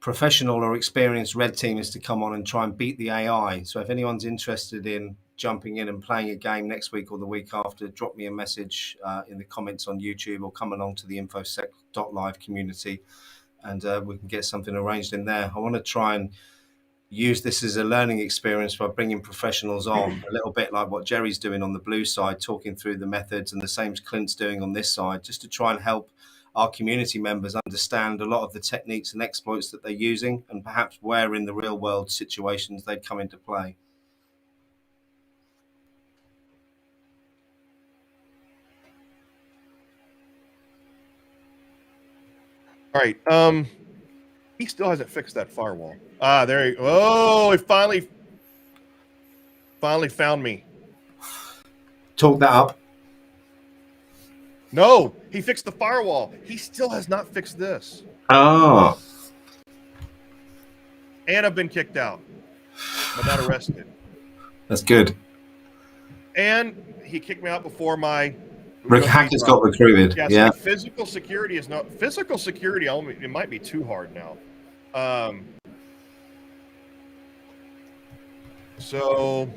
professional or experienced red teamers to come on and try and beat the AI. So if anyone's interested in jumping in and playing a game next week or the week after, drop me a message in the comments on YouTube or come along to the Info-sec.live community, and we can get something arranged in there. I want to try and use this as a learning experience by bringing professionals on, a little bit like what Gerry's doing on the blue side, talking through the methods, and the same as Clint's doing on this side, just to try and help our community members understand a lot of the techniques and exploits that they're using, and perhaps where in the real world situations they'd come into play. All right. He still hasn't fixed that firewall. There he. Oh, he finally found me. Talk that up. No, he fixed the firewall. He still has not fixed this. Oh. And I've been kicked out, but not arrested. That's good. And he kicked me out before my hackers got recruited. Yeah. So physical security is not physical security. It might be too hard now. So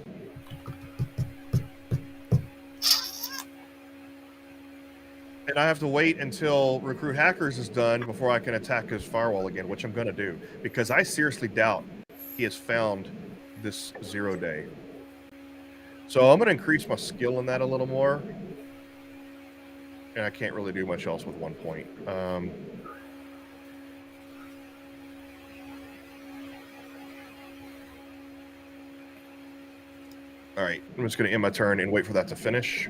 and I have to wait until Recruit Hackers is done before I can attack his firewall again, which I'm going to do, because I seriously doubt he has found this 0 day. So I'm going to increase my skill in that a little more. And I can't really do much else with 1 point. All right, I'm just going to end my turn and wait for that to finish.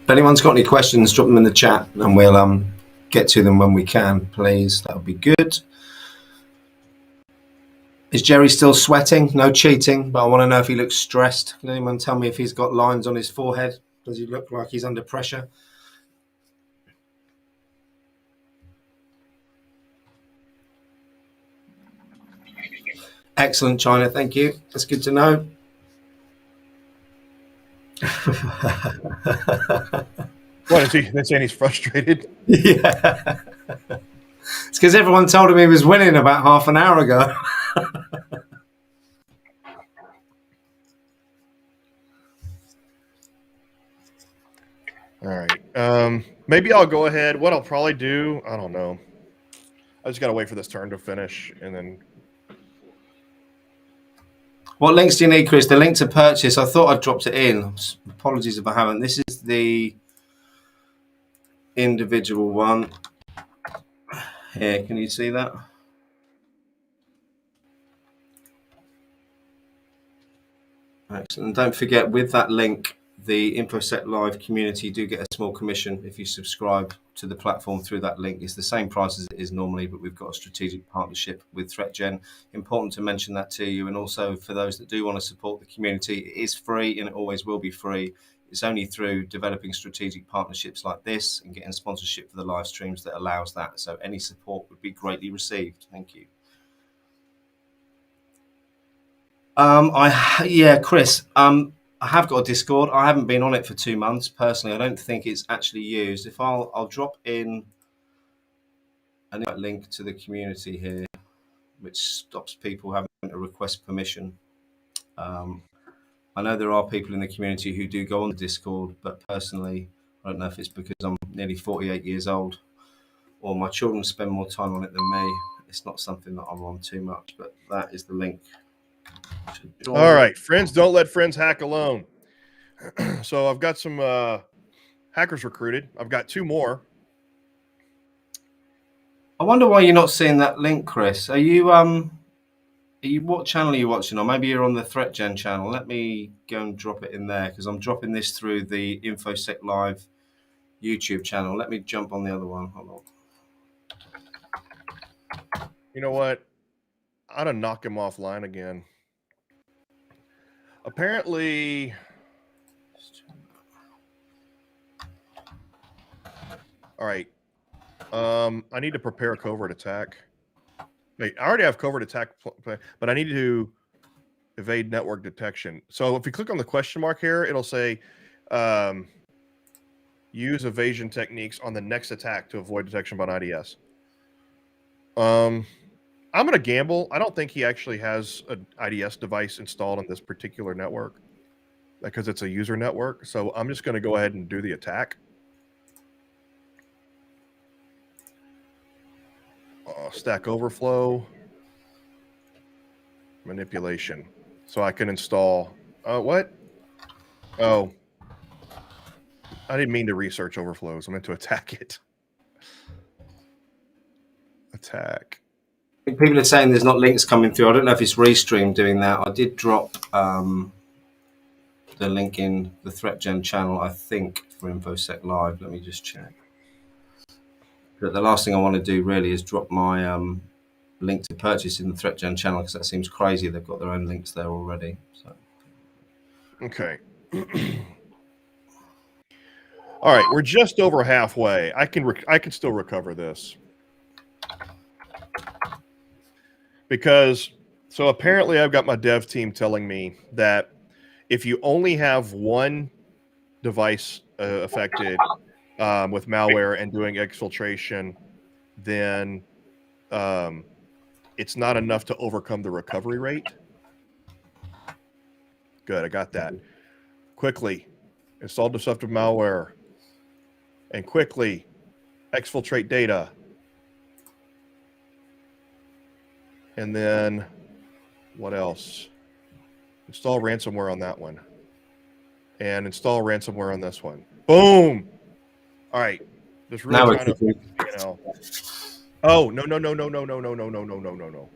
If anyone's got any questions, drop them in the chat and we'll get to them when we can, please. That would be good. Is Gerry still sweating? No cheating, but I want to know if he looks stressed. Can anyone tell me if he's got lines on his forehead? Does he look like he's under pressure? Excellent, China. Thank you. That's good to know. What is he? They're saying he's frustrated. Yeah. It's because everyone told him he was winning about half an hour ago. All right. Maybe I'll go ahead. What I'll probably do, I don't know. I just got to wait for this turn to finish and then. What links do you need, Chris? The link to purchase. I thought I'd dropped it in. Apologies if I haven't. This is the individual one. Here, can you see that? Excellent. And don't forget, with that link, the Info-sec Live community do get a small commission if you subscribe to the platform through that link. It's the same price as it is normally, but we've got a strategic partnership with ThreatGEN. Important to mention that to you. And also for those that do want to support the community, it is free and it always will be free. It's only through developing strategic partnerships like this and getting sponsorship for the live streams that allows that. So any support would be greatly received. Thank you. Chris. I have got a Discord. I haven't been on it for 2 months. Personally, I don't think it's actually used. If I'll drop in a link to the community here, which stops people having to request permission. I know there are people in the community who do go on the Discord, but personally, I don't know if it's because I'm nearly 48 years old or my children spend more time on it than me. It's not something that I'm on too much, but that is the link. All right, friends, don't let friends hack alone. So I've got some hackers recruited. I've got 2 more. I wonder why you're not seeing that link, Chris. Are you what channel are you watching? Or maybe you're on the ThreatGEN channel. Let me go and drop it in there because I'm dropping this through the Info-sec Live YouTube channel. Let me jump on the other one. Hold on. You know what? I ought to knock him offline again. Apparently, all right. I need to prepare a covert attack. Wait, I already have covert attack, but I need to evade network detection. So if you click on the question mark here, it'll say use evasion techniques on the next attack to avoid detection by an IDS. I'm going to gamble. I don't think he actually has an IDS device installed on this particular network because it's a user network. So I'm just going to go ahead and do the attack. Stack Overflow. Manipulation. So I can install... what? Oh. I didn't mean to research overflows. I meant to attack it. Attack. People are saying there's not links coming through. I don't know if it's Restream doing that. I did drop the link in the ThreatGEN channel, I think, for Info-sec Live. Let me just check. But the last thing I want to do really is drop my link to purchase in the ThreatGEN channel because that seems crazy. They've got their own links there already. So. Okay. All right, we're just over halfway. I can still recover this. Because, so apparently I've got my dev team telling me that if you only have one device affected with malware and doing exfiltration, then it's not enough to overcome the recovery rate. Good, I got that. Quickly install deceptive malware and quickly exfiltrate data. And then what else? Install ransomware on that one. And install ransomware on this one. Boom. All right. Just really Now trying to, you know. Oh, no.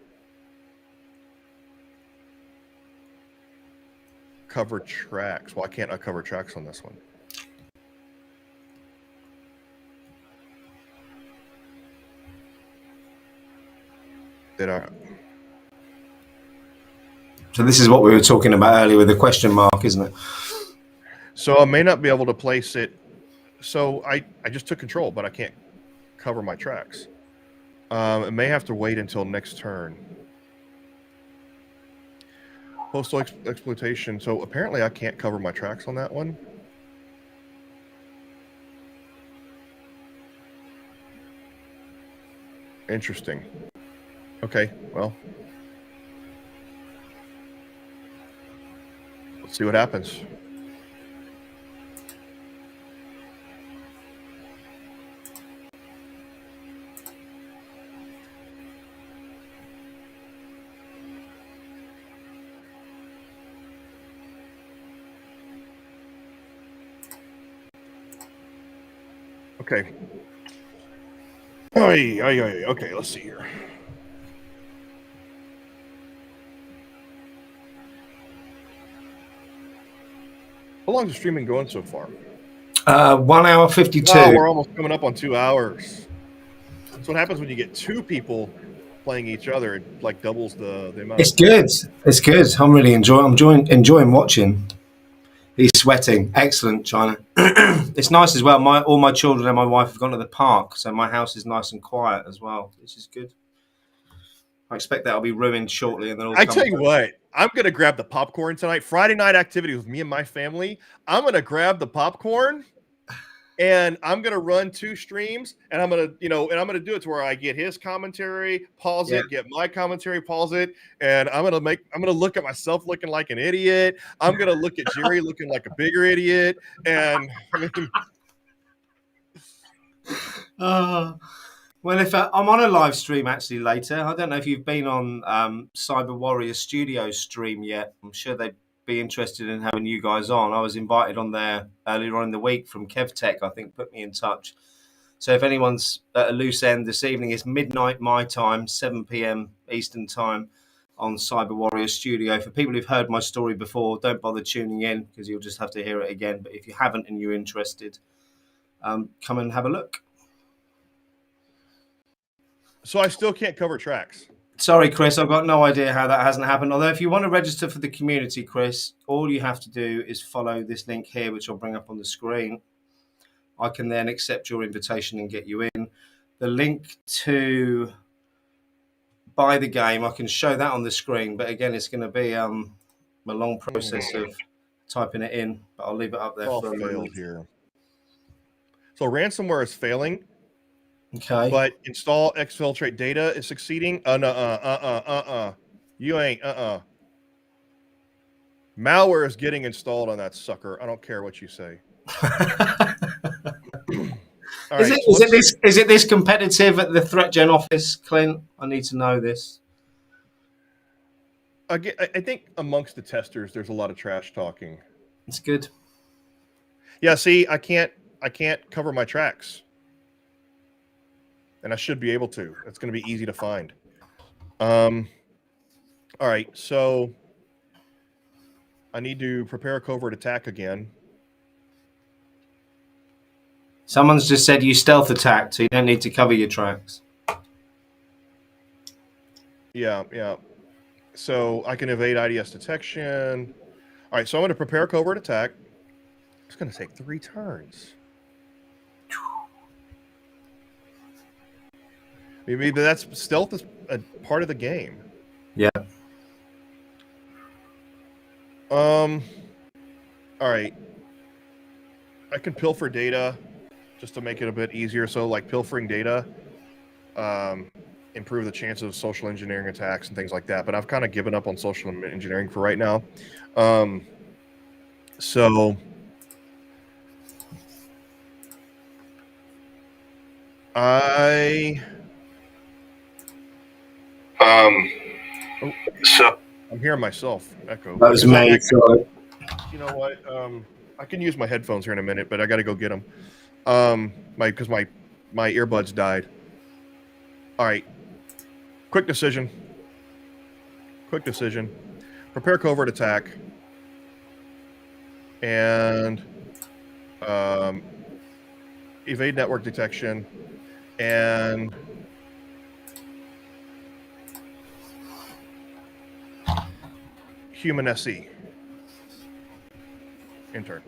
Cover tracks. Why can't I cover tracks on this one? Did I? So this is what we were talking about earlier with the question mark, isn't it? So I may not be able to place it. So I just took control, but I can't cover my tracks. It may have to wait until next turn. Postal exploitation. So apparently I can't cover my tracks on that one. Interesting. Okay, well. Let's see what happens. Okay. Okay, let's see here. How long is the streaming going so far? 1 hour 52. Oh, we're almost coming up on 2 hours. So what happens when you get two people playing each other? It like doubles the amount. It's good. It's good. I'm really enjoying watching. He's sweating. Excellent, China. It's nice as well. All my children and my wife have gone to the park, so my house is nice and quiet as well, which is good. I expect that'll be ruined shortly, and then I tell you what, I'm gonna grab the popcorn tonight. Friday night activity with me and my family. I'm gonna grab the popcorn, and I'm gonna run 2 streams, and I'm gonna, I'm gonna do it to where I get his commentary, pause it, get my commentary, pause it, and I'm gonna look at myself looking like an idiot. I'm gonna look at Gerry looking like a bigger idiot, and I mean. Well, if I'm on a live stream actually later, I don't know if you've been on Cyber Warrior Studio stream yet. I'm sure they'd be interested in having you guys on. I was invited on there earlier on in the week from KevTech, I think, put me in touch. So if anyone's at a loose end this evening, it's midnight my time, 7 p.m. Eastern time on Cyber Warrior Studio. For people who've heard my story before, don't bother tuning in because you'll just have to hear it again. But if you haven't and you're interested, come and have a look. So I still can't cover tracks. Sorry, Chris, I've got no idea how that hasn't happened. Although if you want to register for the community, Chris, all you have to do is follow this link here, which I'll bring up on the screen. I can then accept your invitation and get you in. The link to buy the game, I can show that on the screen. But again, it's going to be a long process of typing it in. But I'll leave it up there for a moment. Here. So ransomware is failing. Okay. But install exfiltrate data is succeeding. You ain't. Malware is getting installed on that sucker. I don't care what you say. Is it this competitive at the ThreatGEN office, Clint? I need to know this. I think amongst the testers, there's a lot of trash talking. It's good. Yeah. See, I can't cover my tracks. And I should be able to. It's going to be easy to find. All right, so I need to prepare a covert attack again. Someone's just said you stealth attacked, so you don't need to cover your tracks. Yeah. So I can evade IDS detection. All right, so I'm going to prepare a covert attack. It's going to take 3 turns. Maybe that's stealth is a part of the game. Yeah. All right. I can pilfer data just to make it a bit easier. So like pilfering data, improve the chances of social engineering attacks and things like that. But I've kind of given up on social engineering for right now. So so I'm hearing myself echo. That was me. Sorry. You know what? I can use my headphones here in a minute, but I got to go get them. Because my earbuds died. All right. Quick decision. Prepare covert attack. And evade network detection. And human SE. Intern.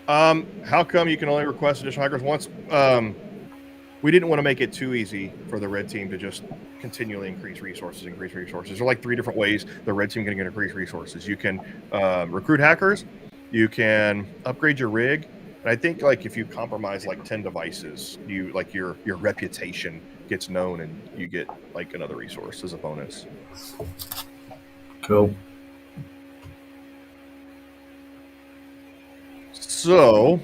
How come you can only request additional hackers once? We didn't want to make it too easy for the red team to just continually increase resources. There are like 3 different ways the red team can increase resources. You can recruit hackers, you can upgrade your rig, and I think like if you compromise like 10 devices, you like your reputation gets known and you get like another resource as a bonus. Cool. So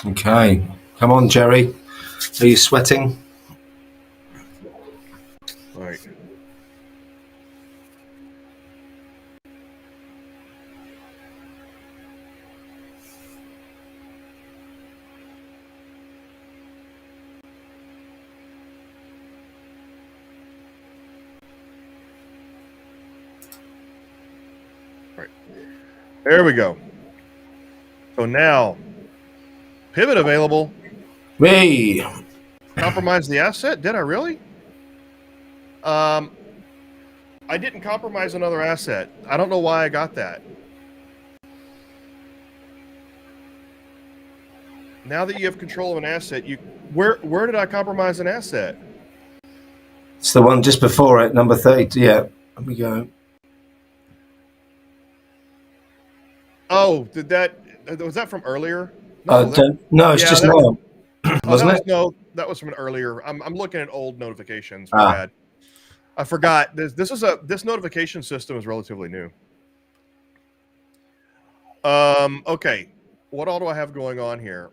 Okay. Come on, Gerry. Are you sweating? all right. There we go. So now, pivot available. Me. Compromise the asset? Did I really? I didn't compromise another asset. I don't know why I got that. Now that you have control of an asset, where did I compromise an asset? It's the one just before it, number 30. Yeah. Let me go. Oh, was that from earlier? No, it's just now. Wasn't it? No, that was from an earlier. I'm looking at old notifications. My bad. I forgot. This notification system is relatively new. Okay. What all do I have going on here?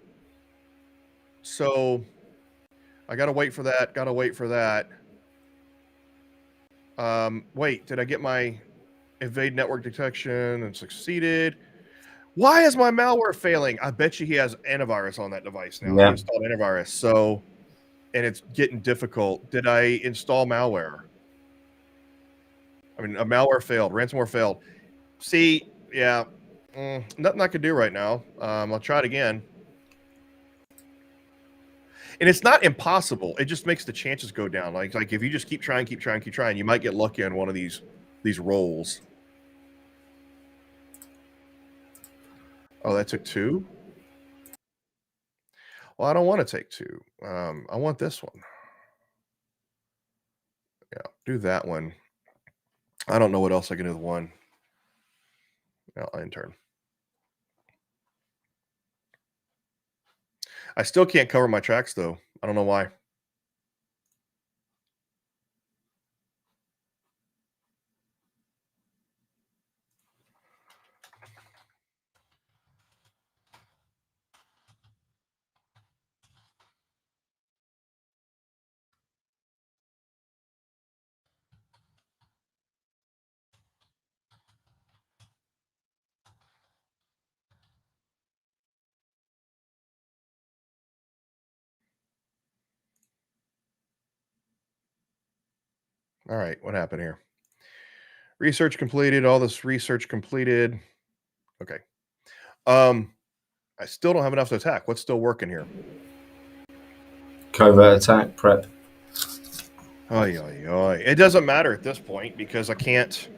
So I gotta wait for that. Wait, did I get my evade network detection and succeeded? Why is my malware failing? I bet you he has antivirus on that device now. Yeah. He installed antivirus. So, and it's getting difficult. Did I install malware? I mean, a malware failed. Ransomware failed. See, yeah, nothing I could do right now. I'll try it again. And it's not impossible. It just makes the chances go down. Like if you just keep trying, you might get lucky on one of these rolls. Oh, that took 2? Well, I don't want to take 2. I want this one. Yeah, do that one. I don't know what else I can do with 1. Yeah, intern. I still can't cover my tracks though. I don't know why. All right, what happened here? Research completed. All this research completed. Okay. I still don't have enough to attack. What's still working here? Covert attack prep. It doesn't matter at this point because I can't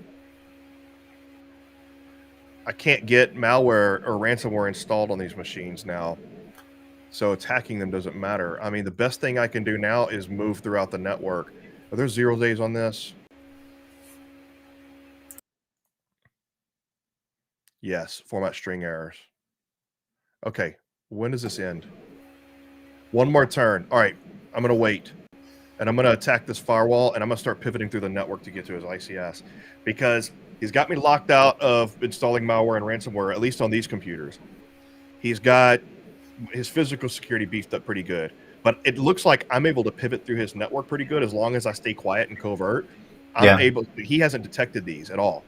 get malware or ransomware installed on these machines now. So attacking them doesn't matter. I mean, the best thing I can do now is move throughout the network. Are there 0 days on this? Yes, format string errors. Okay, when does this end? One more turn. All right, I'm going to wait. And I'm going to attack this firewall, and I'm going to start pivoting through the network to get to his ICS. Because he's got me locked out of installing malware and ransomware, at least on these computers. He's got his physical security beefed up pretty good. But it looks like I'm able to pivot through his network pretty good as long as I stay quiet and covert. He hasn't detected these at all.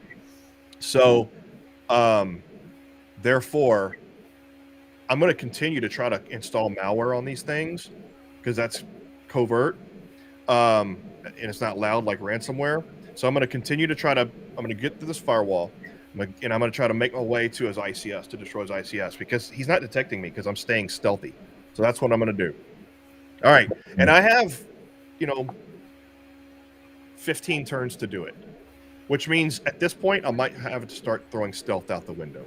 So, therefore, I'm going to continue to try to install malware on these things because that's covert. And it's not loud like ransomware. So I'm going to continue to I'm going to get to this firewall, and I'm going to try to make my way to his ICS to destroy his ICS because he's not detecting me because I'm staying stealthy. So that's what I'm going to do. All right. And I have, 15 turns to do it, which means at this point I might have to start throwing stealth out the window.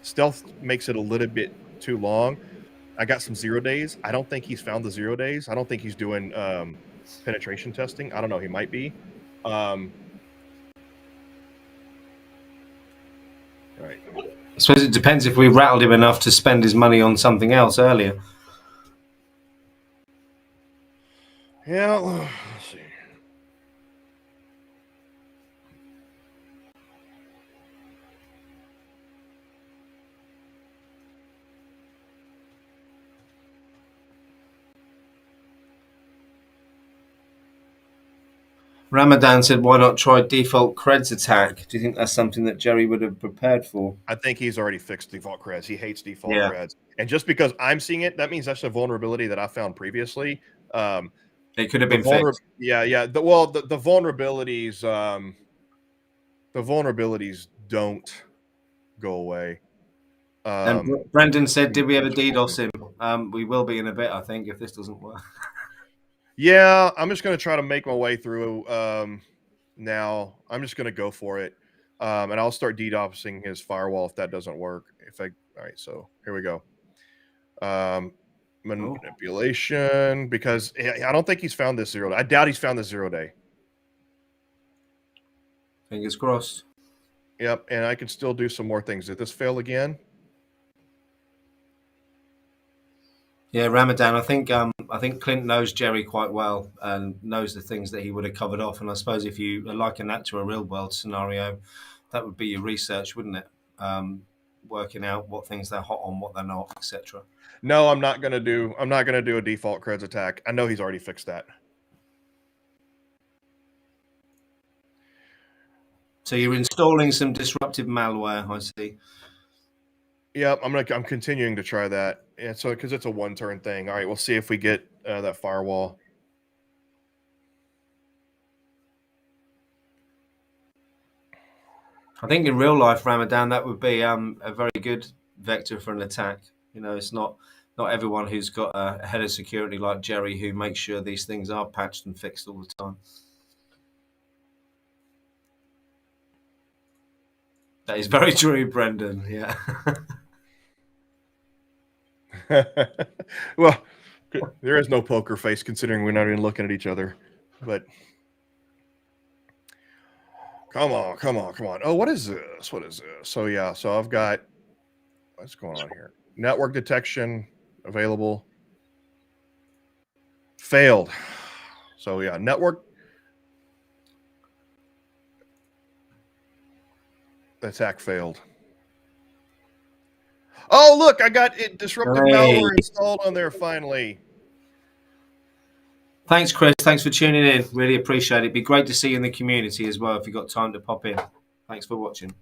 Stealth makes it a little bit too long. I got some 0 days. I don't think he's found the 0 days. I don't think he's doing penetration testing. I don't know. He might be. All right. I suppose it depends if we rattled him enough to spend his money on something else earlier. Yeah, let's see. Ramadan said, why not try default creds attack? Do you think that's something that Gerry would have prepared for? I think he's already fixed default creds. He hates default creds. And just because I'm seeing it, that means that's a vulnerability that I found previously. It could have been fixed. Yeah. The vulnerabilities, the vulnerabilities don't go away. And Brendan said, did we ever DDoS him? We will be in a bit, I think, if this doesn't work. Yeah, I'm just going to try to make my way through now. I'm just going to go for it. And I'll start DDoSing his firewall if that doesn't work. All right, so here we go. Manipulation, because I don't think he's found this 0 day. I doubt he's found this 0 day. Fingers crossed. Yep, and I can still do some more things. Did this fail again? Yeah, Ramadan. I think Clint knows Gerry quite well and knows the things that he would have covered off. And I suppose if you liken that to a real world scenario, that would be your research, wouldn't it? Working out what things they're hot on, what they're not, etc. No, I'm not gonna do a default creds attack. I know he's already fixed that. So you're installing some disruptive malware, I see. Yep, I'm continuing to try that. Yeah, so because it's a 1-turn thing. All right, we'll see if we get that firewall. I think in real life, Ramadan, that would be a very good vector for an attack. It's not everyone who's got a head of security like Gerry who makes sure these things are patched and fixed all the time. That is very true, Brendan. Yeah. Well, there is no poker face considering we're not even looking at each other. But come on. Oh, what is this? So yeah, so I've got, what's going on here? Network detection available. Failed. So yeah, network attack failed. Oh, look, I got it disruptive malware installed on there finally. Thanks, Chris. Thanks for tuning in. Really appreciate it. It'd be great to see you in the community as well if you've got time to pop in. Thanks for watching.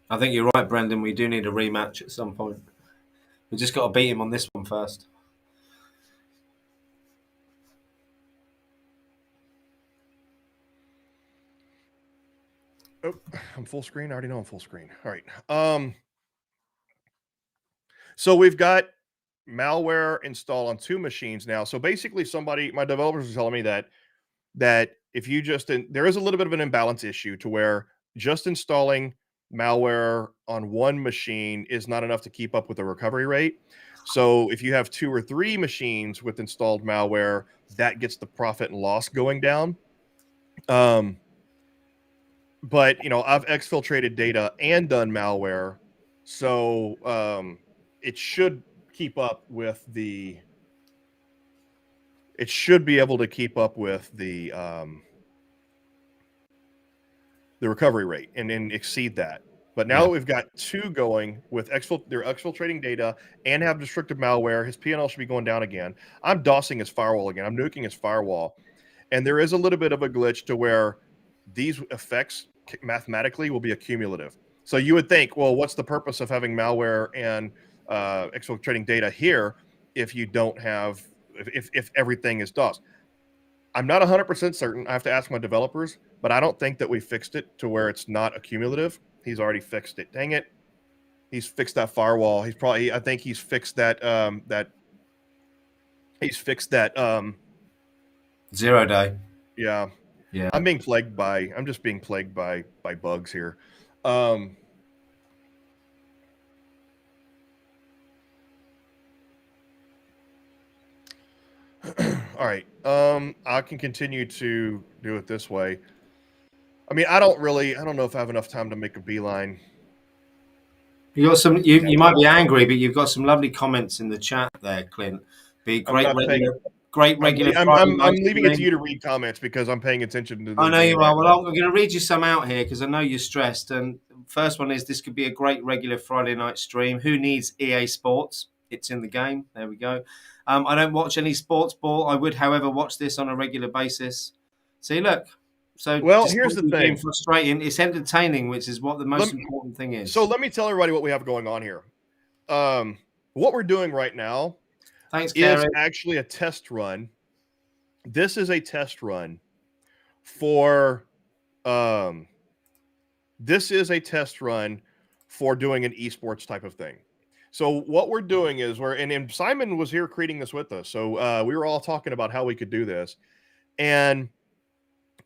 I think you're right, Brendan. We do need a rematch at some point. We just got to beat him on this one first. Oh, I'm full screen. I already know I'm full screen. All right. So we've got malware installed on 2 machines now. So basically my developers are telling me that if you there is a little bit of an imbalance issue to where just installing malware on 1 machine is not enough to keep up with the recovery rate. So if you have 2 or 3 machines with installed malware, that gets the profit and loss going down. But I've exfiltrated data and done malware, so it should keep up with the. It should be able to keep up with the recovery rate and exceed that. But now Yeah. that we've got two going with they're exfiltrating data and have destructive malware, his P&L should be going down again. I'm DOSing his firewall again. I'm nuking his firewall. And there is a little bit of a glitch to where these effects mathematically will be accumulative. So you would think, well, what's the purpose of having malware and exfiltrating data here if you don't have, if everything is DOS? I'm not 100% certain. I have to ask my developers, but I don't think that we fixed it to where it's not accumulative. He's already fixed it. Dang it. He's fixed that firewall. I think he's fixed that, that 0 day. yeah. Yeah. I'm just being plagued by bugs here. All right. I can continue to do it this way. I mean, I don't know if I have enough time to make a beeline. You got some. You might be angry, but you've got some lovely comments in the chat there, Clint. Be great regular, great regular Friday I'm night leaving it to stream. you to read comments because I'm paying attention to the I know game you are. right Well, now. I'm going to read you some out here because I know you're stressed. And first one is, this could be a great regular Friday night stream. Who needs EA Sports? It's in the game. There we go. I don't watch any sports ball. I would, however, watch this on a regular basis. See, look. So, Well, here's despite the it being thing. frustrating, it's entertaining, which is what the most important thing is. So let me tell everybody what we have going on here. What we're doing right now Thanks, is Kerry. actually a test run. This is a test run for this is a test run for doing an esports type of thing. So what we're doing is and Simon was here creating this with us. So we were all talking about how we could do this, and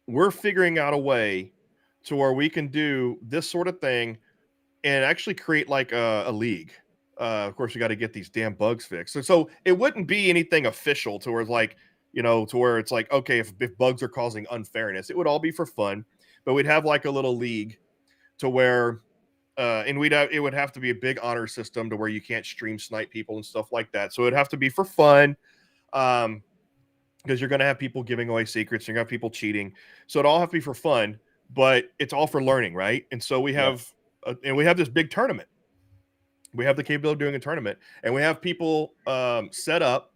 we're figuring out a way to where we can do this sort of thing and actually create like a league. Of course, we got to get these damn bugs fixed. So it wouldn't be anything official to where it's like, to where it's like, okay, if bugs are causing unfairness, it would all be for fun, but we'd have like a little league to where, and it would have to be a big honor system to where you can't stream snipe people and stuff like that. So it'd have to be for fun. Because you're going to have people giving away secrets, you're going to have people cheating. So it all have to be for fun, but it's all for learning, right? And so we have, we have this big tournament. We have the capability of doing a tournament, and we have people set up,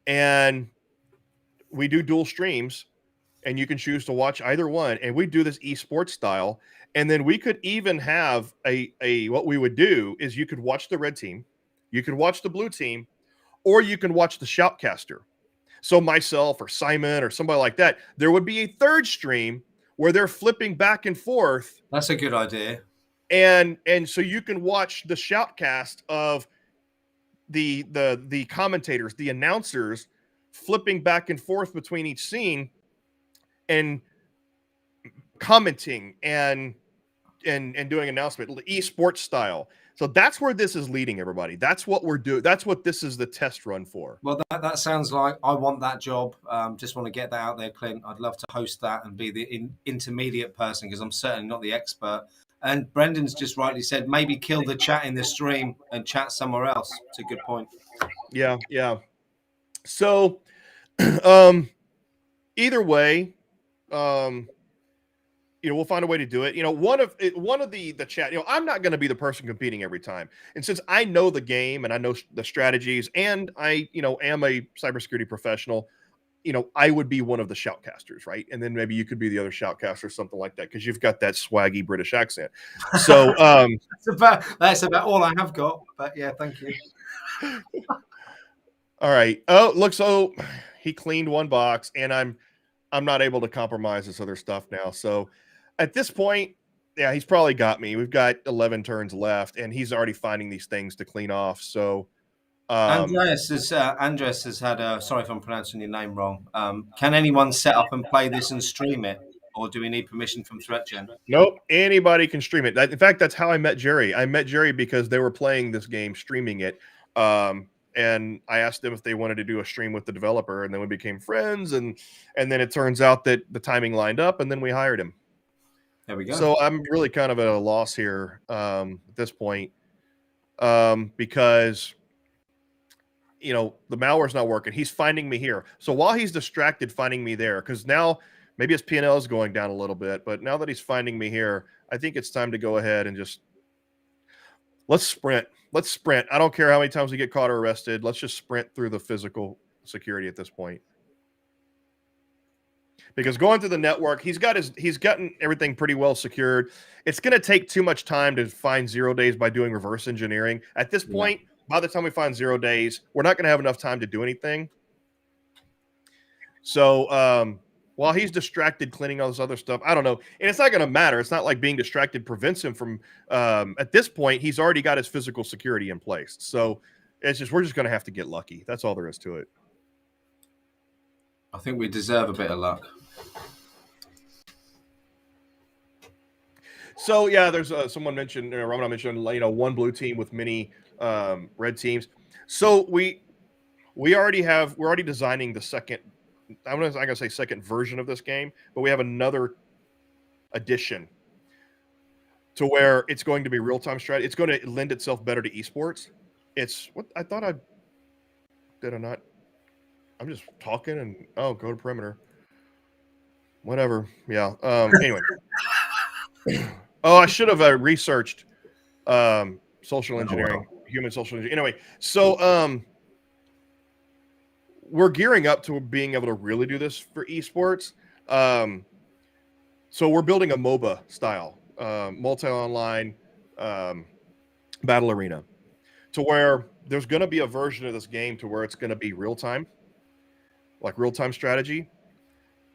and we do dual streams, and you can choose to watch either one. And we do this esports style, and then we could even have a what we would do is you could watch the red team, you could watch the blue team, or you can watch the shoutcaster. So myself or Simon or somebody like that, there would be a third stream where they're flipping back and forth. That's a good idea. And so you can watch the shoutcast of the commentators, the announcers flipping back and forth between each scene and commenting and doing announcement, esports style. So that's where this is leading everybody. That's what we're doing. That's what this is the test run for. Well, that sounds like I want that job. Just want to get that out there, Clint. I'd love to host that and be the intermediate person because I'm certainly not the expert. And Brendan's just rightly said, maybe kill the chat in the stream and chat somewhere else. It's a good point. Yeah. So, either way, we'll find a way to do it. One of the chat, I'm not going to be the person competing every time. And since I know the game and I know the strategies and I, am a cybersecurity professional, I would be one of the shoutcasters, right? And then maybe you could be the other shoutcaster, something like that, because you've got that swaggy British accent. So that's about all I have got. But yeah, thank you. All right. Oh, look, so he cleaned one box, and I'm not able to compromise this other stuff now. So at this point, yeah, he's probably got me. We've got 11 turns left, and he's already finding these things to clean off. So Andres has had sorry if I'm pronouncing your name wrong. Can anyone set up and play this and stream it, or do we need permission from ThreatGEN? Nope, anybody can stream it. In fact, that's how I met Gerry. I met Gerry because they were playing this game, streaming it. and I asked them if they wanted to do a stream with the developer, and then we became friends, and then it turns out that the timing lined up, and then we hired him. There we go. So I'm really kind of at a loss here at this point, because the malware's not working. He's finding me here. So while he's distracted finding me there, because now maybe his P&L is going down a little bit, but now that he's finding me here, I think it's time to go ahead and just let's sprint. Let's sprint. I don't care how many times we get caught or arrested. Let's just sprint through the physical security at this point. Because going through the network, he's gotten everything pretty well secured. It's going to take too much time to find 0 days by doing reverse engineering. At this point, by the time we find 0 days, we're not going to have enough time to do anything. So while he's distracted cleaning all this other stuff, I don't know. And it's not going to matter. It's not like being distracted prevents him from, at this point, he's already got his physical security in place. So we're just going to have to get lucky. That's all there is to it. I think we deserve a bit of luck. So yeah, there's someone mentioned, Ramana mentioned, one blue team with many red teams. So we're already designing the second. I'm gonna say second version of this game, but we have another addition to where it's going to be real-time strategy. It's going to lend itself better to esports. It's what I thought did I not? I'm just talking and go to perimeter. Whatever. Yeah. Anyway. I should have researched social engineering, human social engineering. Anyway, so we're gearing up to being able to really do this for esports. So we're building a MOBA style, multi-online battle arena, to where there's going to be a version of this game to where it's going to be real-time, like real-time strategy.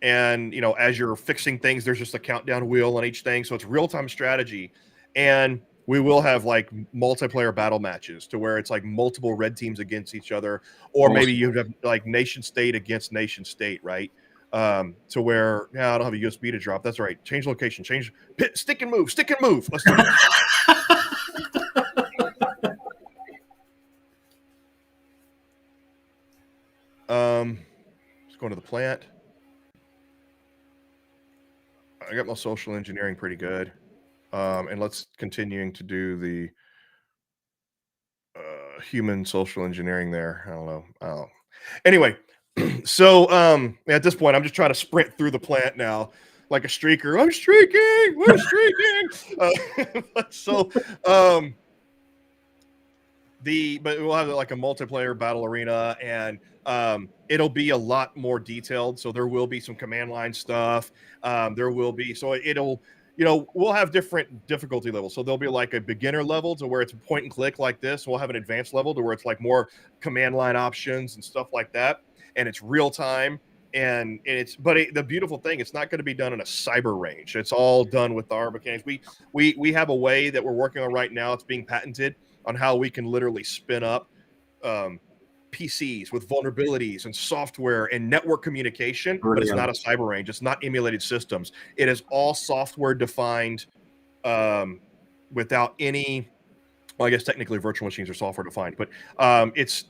And, as you're fixing things, there's just a countdown wheel on each thing. So it's real-time strategy. And we will have like multiplayer battle matches to where it's like multiple red teams against each other, or maybe you have like nation state against nation state, right? To where I don't have a USB to drop. That's right. Change location. Change stick and move. Stick and move. Let's do this. Let's go into the plant. I got my social engineering pretty good. And let's continuing to do the human social engineering there. I don't know. Anyway, so at this point, I'm just trying to sprint through the plant now like a streaker. I'm streaking. We're streaking. But we'll have like a multiplayer battle arena, and it'll be a lot more detailed. So there will be some command line stuff. We'll have different difficulty levels. So there'll be like a beginner level to where it's point and click like this. We'll have an advanced level to where it's like more command line options and stuff like that. And it's real time. And the beautiful thing, it's not going to be done in a cyber range. It's all done with our mechanics. We have a way that we're working on right now. It's being patented on how we can literally spin up PCs with vulnerabilities and software and network communication. Brilliant. But it's not a cyber range. It's not emulated systems. It is all software defined without any, well, I guess technically virtual machines are software defined, but it's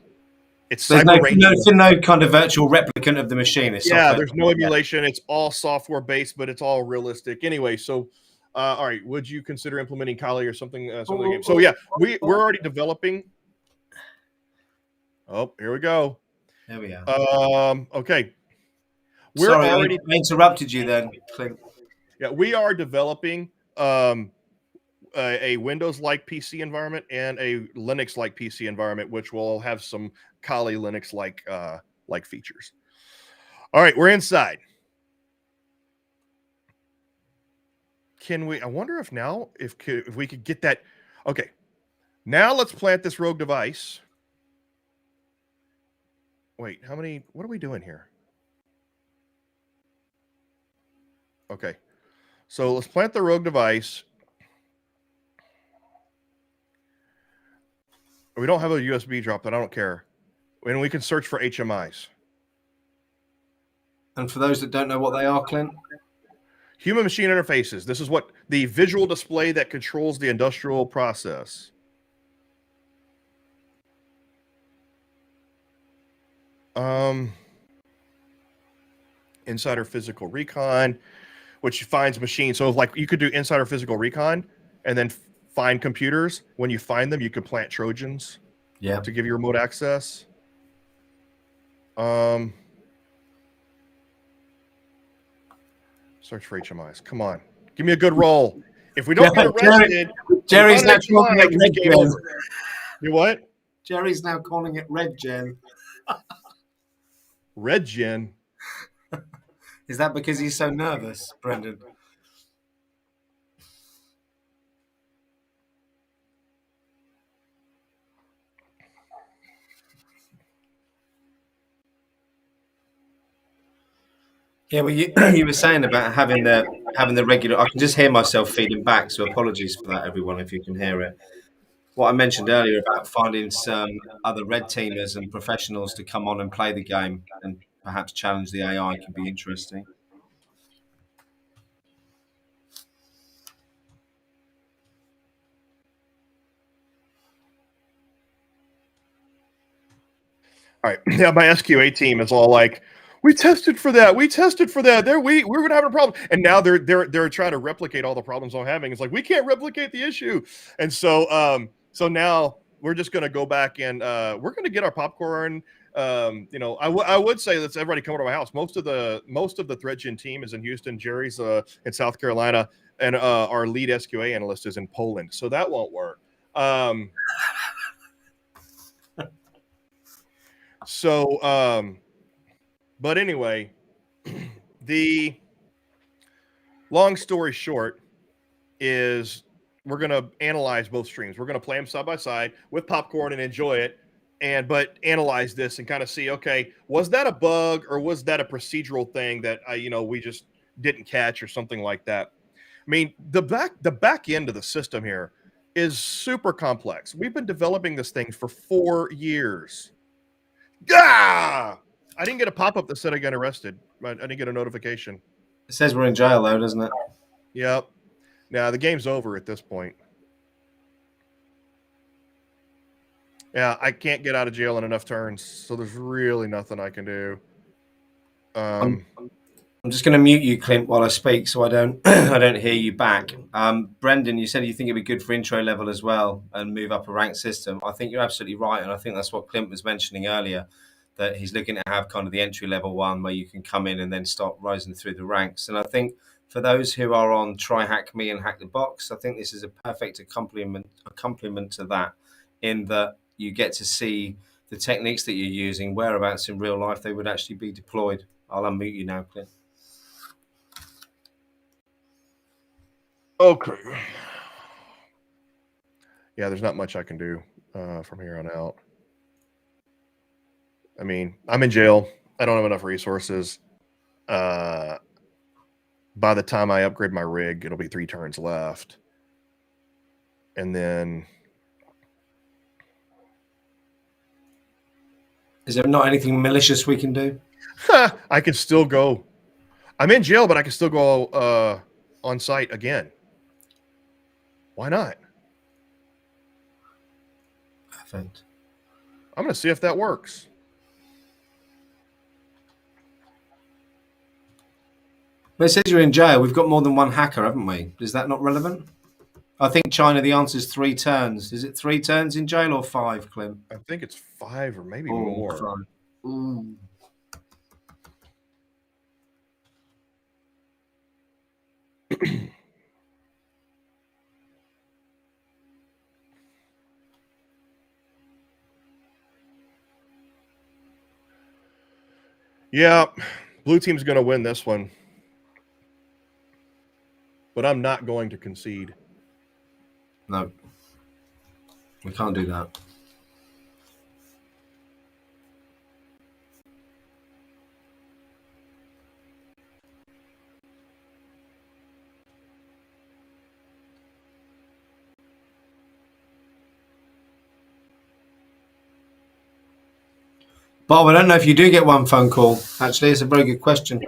cyber range. No kind of virtual replicant of the machine. There's no emulation. It's all software based, but it's all realistic. Anyway, so all right, would you consider implementing Kali or something? Game? So yeah, we're already developing. Oh, here we go. There we are. Okay. I interrupted you then, Clint. Yeah, we are developing a Windows-like PC environment and a Linux-like PC environment, which will have some Kali Linux-like like features. All right, we're inside. I wonder if now, if we could get that. Okay, now let's plant this rogue device. Wait, what are we doing here? Okay, so let's plant the rogue device. We don't have a USB drop, but I don't care. And we can search for HMIs. And for those that don't know what they are, Clint? Human machine interfaces. This is what the visual display that controls the industrial process. Insider physical recon, which finds machines. So like you could do insider physical recon and then find computers. When you find them, you can plant Trojans to give you remote access. Search for HMIs. Come on. Give me a good roll. If we don't get arrested, Jerry's now calling it Red Gen. You what? Jerry's now calling it Red Gen. Red Gen? Is that because he's so nervous, Brendan? Yeah, well, you were saying about having the regular. I can just hear myself feeding back, so apologies for that, everyone, if you can hear it. What I mentioned earlier about finding some other red teamers and professionals to come on and play the game and perhaps challenge the AI can be interesting. All right. Yeah, my SQA team is all like, we tested for that. We tested for that. We're gonna have a problem. And now they're trying to replicate all the problems I'm having. It's like we can't replicate the issue. And so now we're just gonna go back and we're gonna get our popcorn. I would say let's everybody come over to my house. Most of the ThreatGEN team is in Houston. Gerry's in South Carolina, and our lead SQA analyst is in Poland. So that won't work. But anyway, the long story short is we're going to analyze both streams. We're going to play them side by side with popcorn and enjoy it. But analyze this and kind of see, okay, was that a bug or was that a procedural thing that we just didn't catch or something like that? I mean, the back end of the system here is super complex. We've been developing this thing for 4 years. Ah! I didn't get a pop-up that said I got arrested. I didn't get a notification. It says we're in jail, though, doesn't it? Yep. Now, the game's over at this point. Yeah, I can't get out of jail in enough turns, so there's really nothing I can do. I'm just going to mute you, Clint, while I speak, so I don't I don't hear you back. Brendan, you said you think it'd be good for intro level as well and move up a ranked system. I think you're absolutely right, and I think that's what Clint was mentioning earlier, that he's looking to have kind of the entry level one where you can come in and then start rising through the ranks. And I think for those who are on Try Hack Me and Hack the Box, I think this is a perfect accompaniment to that, in that you get to see the techniques that you're using, whereabouts in real life they would actually be deployed. I'll unmute you now, Clint. Okay. Yeah, there's not much I can do from here on out. I mean, I'm in jail. I don't have enough resources. By the time I upgrade my rig, it'll be 3 turns left. And then... Is there not anything malicious we can do? I can still go. I'm in jail, but I can still go on site again. Why not? Perfect. I'm going to see if that works. But it says you're in jail. We've got more than one hacker, haven't we? Is that not relevant? I think China, the answer is 3 turns. Is it 3 turns in jail or 5, Clint? I think it's 5 or maybe more. Ooh. Yeah, blue team's going to win this one. But I'm not going to concede. No. We can't do that. Bob, I don't know if you do get one phone call. Actually, it's a very good question.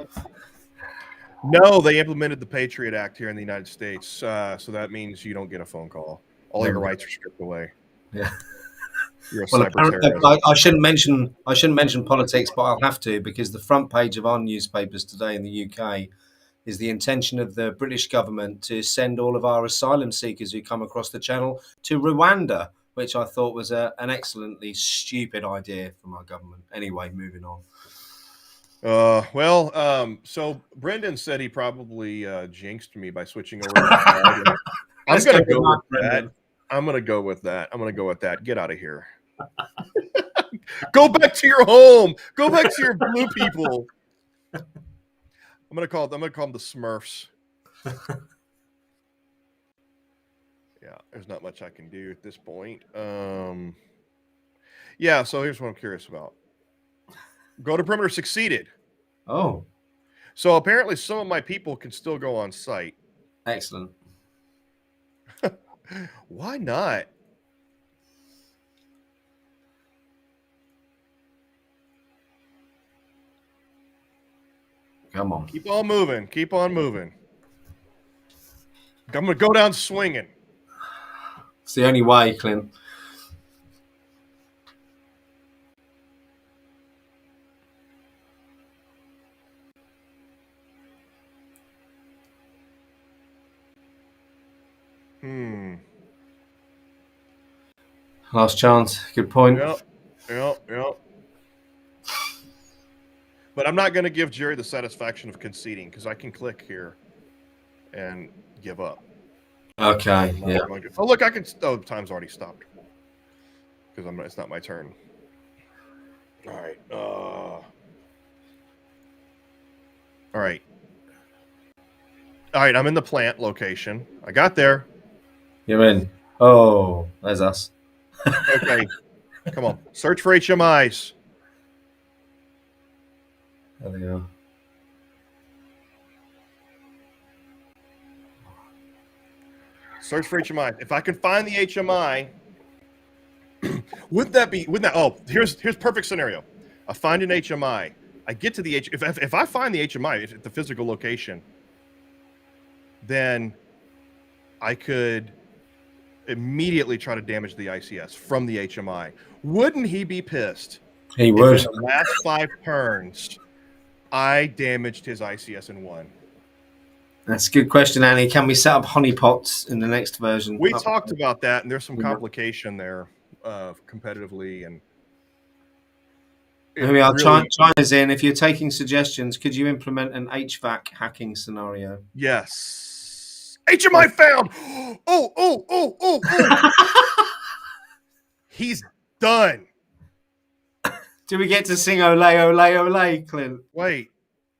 No, they implemented the Patriot Act here in the United States. So that means you don't get a phone call. All your rights are stripped away. Yeah. You're a Well, cyber apparently, terrorist. I shouldn't mention politics, but I'll have to because the front page of our newspapers today in the UK is the intention of the British government to send all of our asylum seekers who come across the channel to Rwanda, which I thought was an excellently stupid idea from our government. Anyway, moving on. So Brendan said he probably jinxed me by switching over to the cloud. I'm Let's gonna go go with with Brendan. that. I'm gonna go with that. Get out of here. Go back to your home. Go back to your blue people. I'm gonna call them the Smurfs. Yeah, there's not much I can do at this point. Yeah, so here's what I'm curious about. Go to perimeter succeeded. Oh, So apparently some of my people can still go on site. excellent. Why not? Come on. Keep on moving. Keep on moving. I'm gonna go down swinging. It's the only way, Clint. Last chance. Good point. Yep. But I'm not going to give Jerry the satisfaction of conceding because I can click here and give up. Okay. Yeah. Oh, look, I can. Oh, time's already stopped because it's not my turn. All right. All right. I'm in the plant location. I got there. You're in. Oh, there's us. Okay. Come on. Search for HMIs. There they are. Search for HMI. If I can find the HMI, wouldn't that? Oh, here's perfect scenario. I find an HMI. I get to the if I find the HMI at the physical location, then I could immediately try to damage the ICS from the HMI. Wouldn't he be pissed? He would. If in the last 5 turns, I damaged his ICS in 1. That's a good question, Annie. Can we set up honeypots in the next version? We talked about that, and there's some complication there competitively. And here we are. Really... China's in. If you're taking suggestions, could you implement an HVAC hacking scenario? Yes. HMI found. Oh. He's done. Do we get to sing ole, Clint? Wait,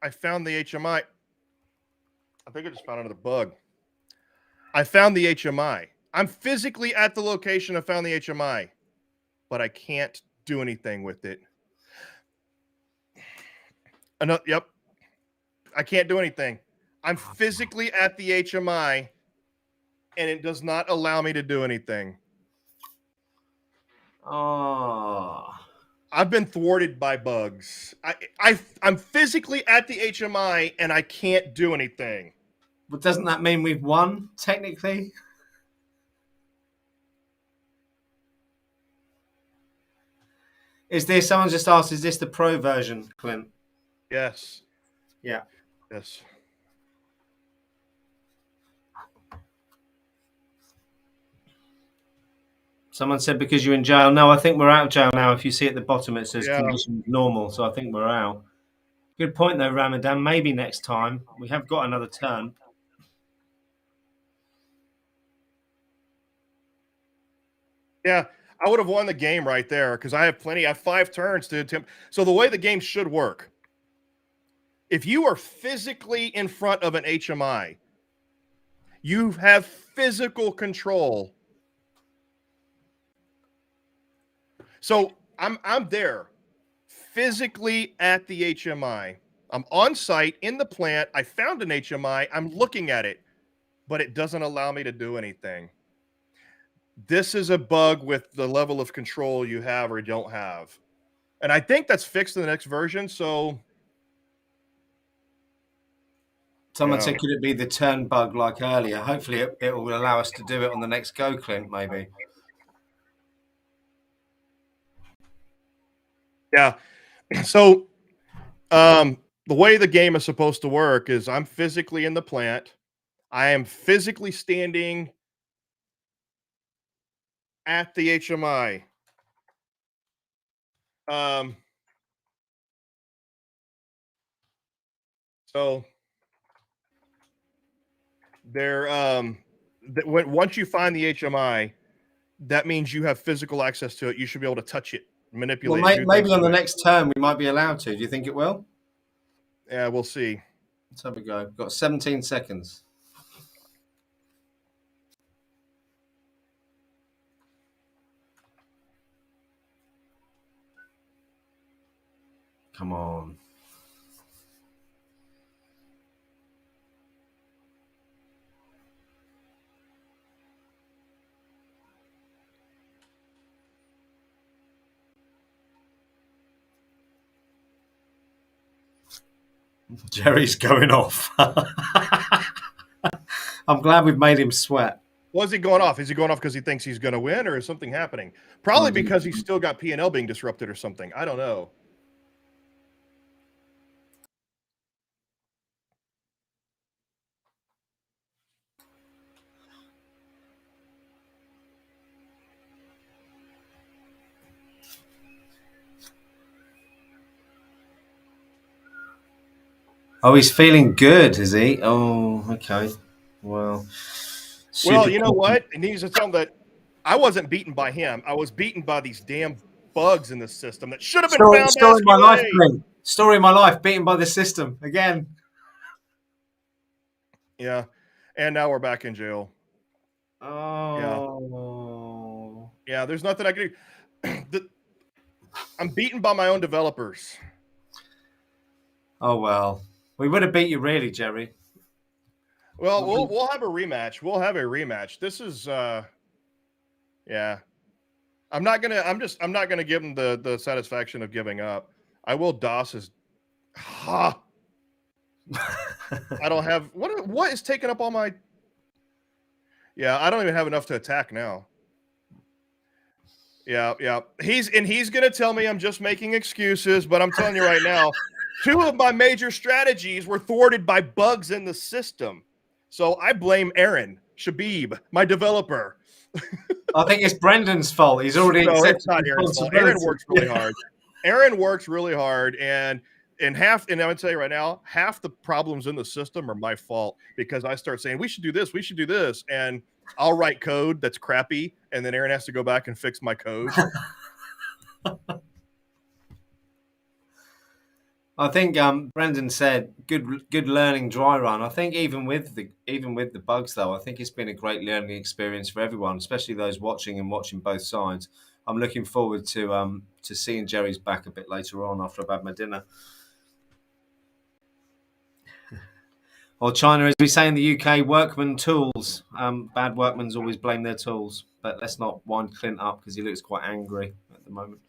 I found the HMI. I think I just found another bug. I found the HMI. I'm physically at the location I found the HMI, but I can't do anything with it. Yep. I can't do anything. I'm physically at the HMI, and it does not allow me to do anything. Oh. I've been thwarted by bugs. I'm physically at the HMI, and I can't do anything. But doesn't that mean we've won, technically? Someone just asked, is this the pro version, Clint? Yes. Yeah. Yes. Someone said because you're in jail. No, I think we're out of jail now. If you see at the bottom, it says conditions normal. So I think we're out. Good point, though, Ramadan. Maybe next time. We have got another turn. Yeah, I would have won the game right there because I have 5 turns to attempt. So the way the game should work, if you are physically in front of an HMI, you have physical control. So I'm there physically at the HMI. I'm on site in the plant. I found an HMI. I'm looking at it, but it doesn't allow me to do anything. This is a bug with the level of control you have or don't have. And I think that's fixed in the next version. So someone said, could it be the turn bug like earlier? Hopefully it will allow us to do it on the next go, Clint, maybe. Yeah. So the way the game is supposed to work is I'm physically in the plant. I am physically standing at the HMI. Um, so there, once you find the HMI, that means you have physical access to it. You should be able to touch it, Well, manipulate it, do things maybe on to the it. next turn we might be allowed to. Do you think it will? Yeah, we'll see. Let's have a go. We've got 17 seconds. Come on. Jerry's going off. I'm glad we've made him sweat. Was he going off? Is he going off because he thinks he's going to win, or is something happening? Probably because he's still got P&L being disrupted or something. I don't know. Oh, he's feeling good, is he? Oh, okay. Well, Well, you know what? He needs to tell him that I wasn't beaten by him. I was beaten by these damn bugs in the system that should have been found Story last of my life, QA. Clint. Story of my life, beaten by the system again. Yeah. And now we're back in jail. Oh. Yeah, there's nothing I can do. I'm beaten by my own developers. Oh well. We would have beat you really, Jerry. Well, we'll have a rematch. We'll have a rematch. This is yeah. I'm not gonna give him the satisfaction of giving up. I will DOS his I don't have what is taking up all my. Yeah, I don't even have enough to attack now. Yeah. He's gonna tell me I'm just making excuses, but I'm telling you right now, 2 of my major strategies were thwarted by bugs in the system. So I blame Aaron Shabib, my developer. I think it's Brendan's fault. He's already accepted It's not Aaron's fault. responsibility. Aaron works really hard. Aaron works really hard, and I'm gonna tell you right now, half the problems in the system are my fault because I start saying we should do this, and I'll write code that's crappy, and then Aaron has to go back and fix my code. I think Brendan said good learning dry run. I think even with the bugs though, I think it's been a great learning experience for everyone, especially those watching both sides. I'm looking forward to seeing Jerry's back a bit later on after I've had my dinner. Or China, as we say in the UK, workman tools. Bad workmen's always blame their tools. But let's not wind Clint up because he looks quite angry at the moment.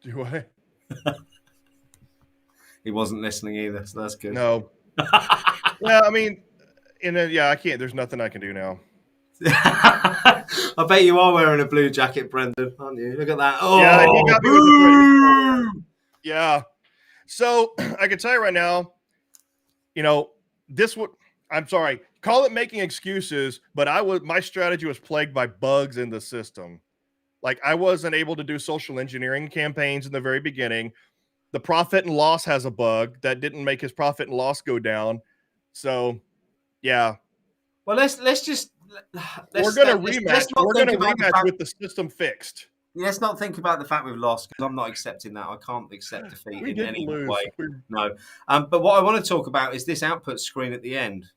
Do I? He wasn't listening either, so that's good. No. Yeah, I mean, I can't. There's nothing I can do now. I bet you are wearing a blue jacket, Brendan, aren't you? Look at that. Oh, yeah, he got me with the yeah. So I can tell you right now, I'm sorry, call it making excuses, but my strategy was plagued by bugs in the system. Like I wasn't able to do social engineering campaigns in the very beginning. The profit and loss has a bug that didn't make his profit and loss go down. So, yeah. Well, we're gonna rematch. We're gonna rematch with the system fixed. Let's not think about the fact we've lost because I'm not accepting that. I can't accept defeat in any way. No. But what I want to talk about is this output screen at the end.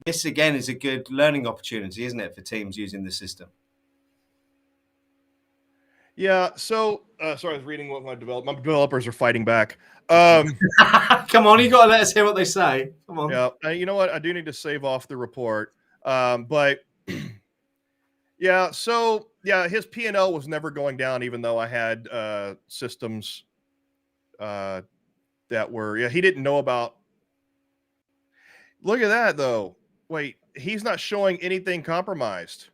This again is a good learning opportunity, isn't it, for teams using the system? Yeah. So, sorry, I was reading what my developers are fighting back. Come on, you got to let us hear what they say. Come on. Yeah. You know what? I do need to save off the report. But yeah. So yeah, his P&L was never going down, even though I had systems that were. Yeah, he didn't know about. Look at that though. Wait, he's not showing anything compromised.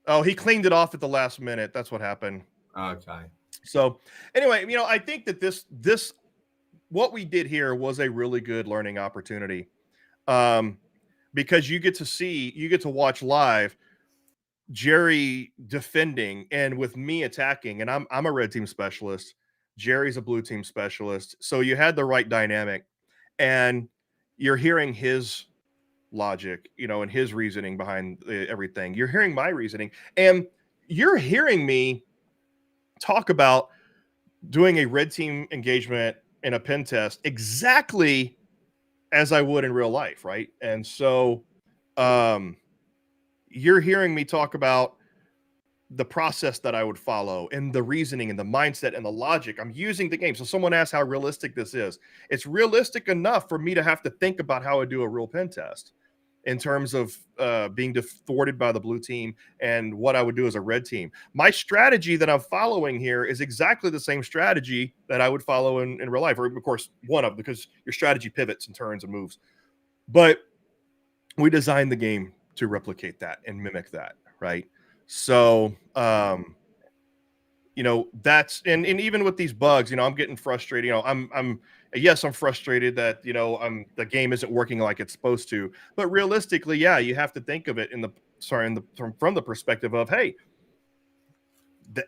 Oh, he cleaned it off at the last minute. That's what happened. Okay. So anyway, I think that this what we did here was a really good learning opportunity, because you get to watch live Gerry defending and with me attacking, and I'm a red team specialist. Gerry's a blue team specialist. So you had the right dynamic, and you're hearing his logic, and his reasoning behind everything. You're hearing my reasoning, and you're hearing me talk about doing a red team engagement in a pen test exactly as I would in real life, right? And so you're hearing me talk about the process that I would follow and the reasoning and the mindset and the logic. I'm using the game. So someone asked how realistic this is. It's realistic enough for me to have to think about how I do a real pen test in terms of being thwarted by the blue team and what I would do as a red team. My strategy that I'm following here is exactly the same strategy that I would follow in real life, or of course because your strategy pivots and turns and moves. But we designed the game to replicate that and mimic that, right? So that's and even with these bugs, I'm getting frustrated. I'm frustrated that the game isn't working like it's supposed to. But realistically, yeah, you have to think of it from the perspective of, hey, that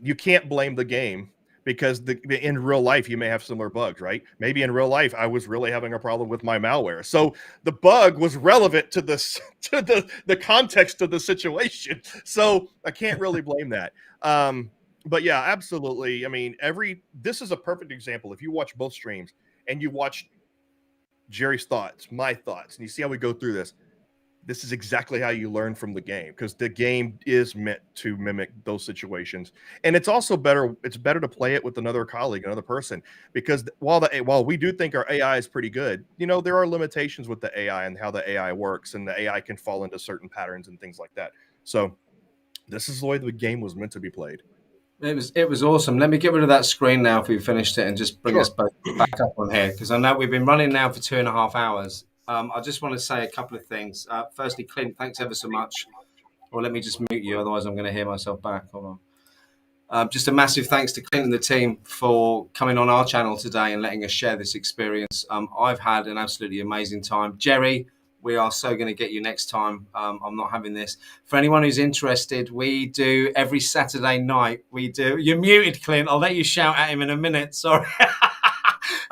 you can't blame the game, because in real life you may have similar bugs, right? Maybe in real life I was really having a problem with my malware, so the bug was relevant to this to the context of the situation. So I can't really blame that. But yeah, absolutely. I mean, this is a perfect example. If you watch both streams and you watch Gerry's thoughts, my thoughts, and you see how we go through this is exactly how you learn from the game, because the game is meant to mimic those situations. And it's also better to play it with another colleague, another person, because while we do think our AI is pretty good, there are limitations with the AI and how the AI works, and the AI can fall into certain patterns and things like that. So this is the way the game was meant to be played. It was awesome. Let me get rid of that screen now if we've finished it, and just bring us both back up on here, because I know we've been running now for 2.5 hours. I just want to say a couple of things. Firstly, Clint, thanks ever so much. Or let me just mute you, otherwise I'm going to hear myself back. Hold on. Just a massive thanks to Clint and the team for coming on our channel today and letting us share this experience. I've had an absolutely amazing time. Gerry, we are so going to get you next time. I'm not having this. For anyone who's interested, we do every Saturday night. You're muted, Clint. I'll let you shout at him in a minute. Sorry.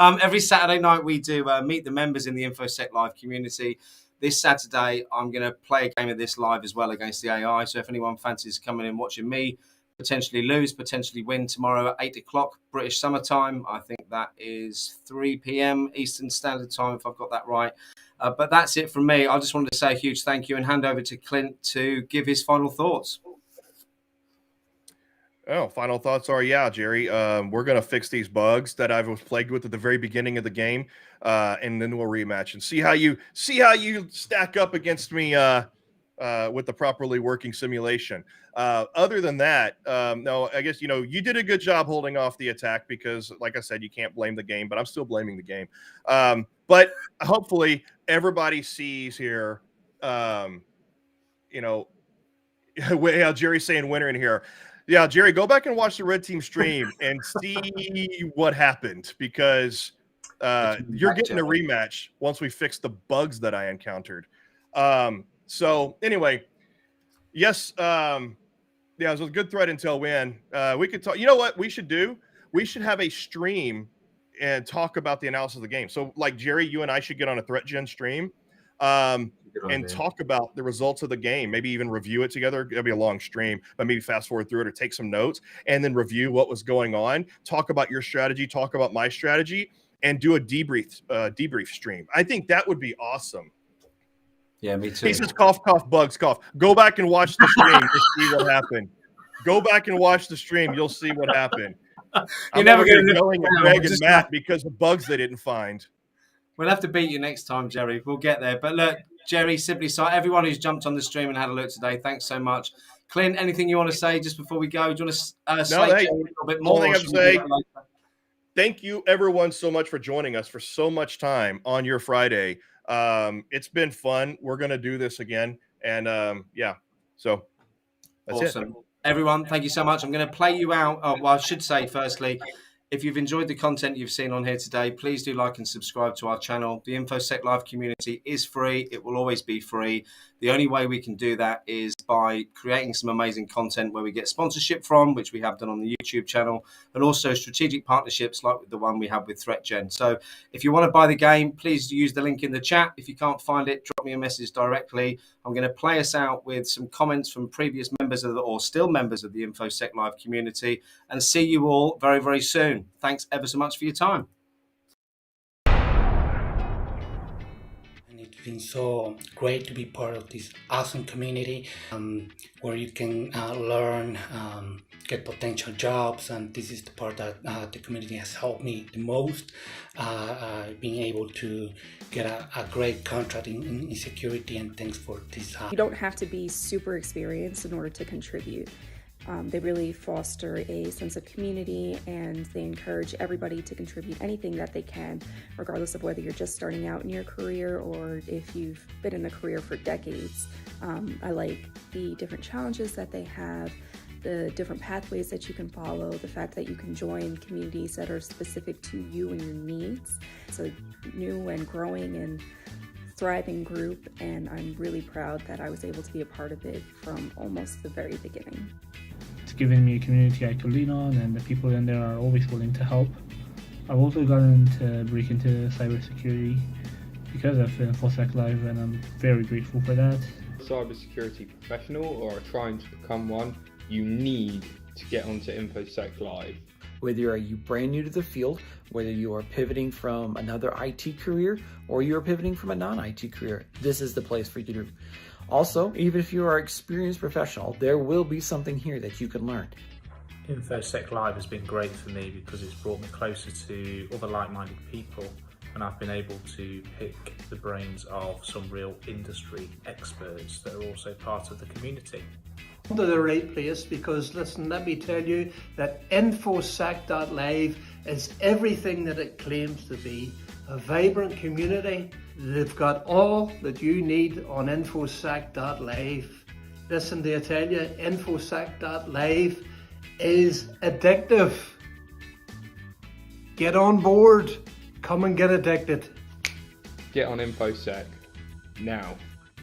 Every Saturday night we do meet the members in the Info-sec Live community. This Saturday, I'm going to play a game of this live as well against the AI. So if anyone fancies coming in watching me potentially lose, potentially win tomorrow at 8 o'clock British summertime, I think that is 3 p.m. Eastern Standard Time, if I've got that right. But that's it from me. I just wanted to say a huge thank you and hand over to Clint to give his final thoughts. Oh, final thoughts are, yeah, Gerry, we're going to fix these bugs that I was plagued with at the very beginning of the game, and then we'll rematch and see how you stack up against me with the properly working simulation. Other than that, no, I guess, you did a good job holding off the attack, because, like I said, you can't blame the game, but I'm still blaming the game. But hopefully everybody sees here, how Gerry's saying winner in here. Yeah, Gerry, go back and watch the red team stream and see what happened, because you're getting a rematch once we fix the bugs that I encountered. So anyway, yes, yeah, it was a good threat until when we could talk. You know what we should do? We should have a stream and talk about the analysis of the game. So, like, Gerry, you and I should get on a ThreatGEN stream and talk about the results of the game, maybe even review it together. It'll be a long stream, but maybe fast forward through it or take some notes and then review what was going on, talk about your strategy, talk about my strategy, and do a debrief stream. I think that would be awesome. Yeah, me too. He says, cough, cough, bugs, cough. Go back and watch the stream to see what happened. Go back and watch the stream. You'll see what happened. I'm never going to yelling at Greg and Matt because of bugs they didn't find. We'll have to beat you next time, Gerry. We'll get there. But look, Gerry, SimplyCyber, everyone who's jumped on the stream and had a look today, thanks so much. Clint, anything you want to say just before we go? Do you want to slate Gerry a little bit more? Only thing I have to say, thank you, everyone, so much for joining us for so much time on your Friday. It's been fun. We're going to do this again. And yeah, so that's awesome. it. Everyone, thank you so much. I'm going to play you out. Oh, well, I should say, firstly, if you've enjoyed the content you've seen on here today, please do like and subscribe to our channel. The InfoSec Live community is free. It will always be free. The only way we can do that is by creating some amazing content where we get sponsorship from, which we have done on the YouTube channel, and also strategic partnerships like the one we have with ThreatGEN. So if you want to buy the game, please use the link in the chat. If you can't find it, drop me a message directly. I'm going to play us out with some comments from previous members of or still members of the InfoSec Live community, and see you all very, very soon. Thanks ever so much for your time. And it's been so great to be part of this awesome community where you can learn, get potential jobs, and this is the part that the community has helped me the most, being able to get a great contract in security, and thanks for this. You don't have to be super experienced in order to contribute. They really foster a sense of community, and they encourage everybody to contribute anything that they can, regardless of whether you're just starting out in your career or if you've been in a career for decades. I like the different challenges that they have, the different pathways that you can follow, the fact that you can join communities that are specific to you and your needs. It's a new and growing and thriving group, and I'm really proud that I was able to be a part of it from almost the very beginning. It's given me a community I can lean on, and the people in there are always willing to help. I've also gotten to break into cybersecurity because of InfoSec Live, and I'm very grateful for that. Cybersecurity professional or trying to become one, you need to get onto InfoSec Live. Whether you are brand new to the field, whether you are pivoting from another IT career or you are pivoting from a non-IT career, this is the place for you to. Also, even if you are an experienced professional, there will be something here that you can learn. InfoSec Live has been great for me because it's brought me closer to other like-minded people, and I've been able to pick the brains of some real industry experts that are also part of the community. To the right place, because listen, let me tell you that Info-sec.live is everything that it claims to be. A vibrant community. They've got all that you need on Info-sec.live. Listen, they tell you, Info-sec.live is addictive. Get on board. Come and get addicted. Get on InfoSec now.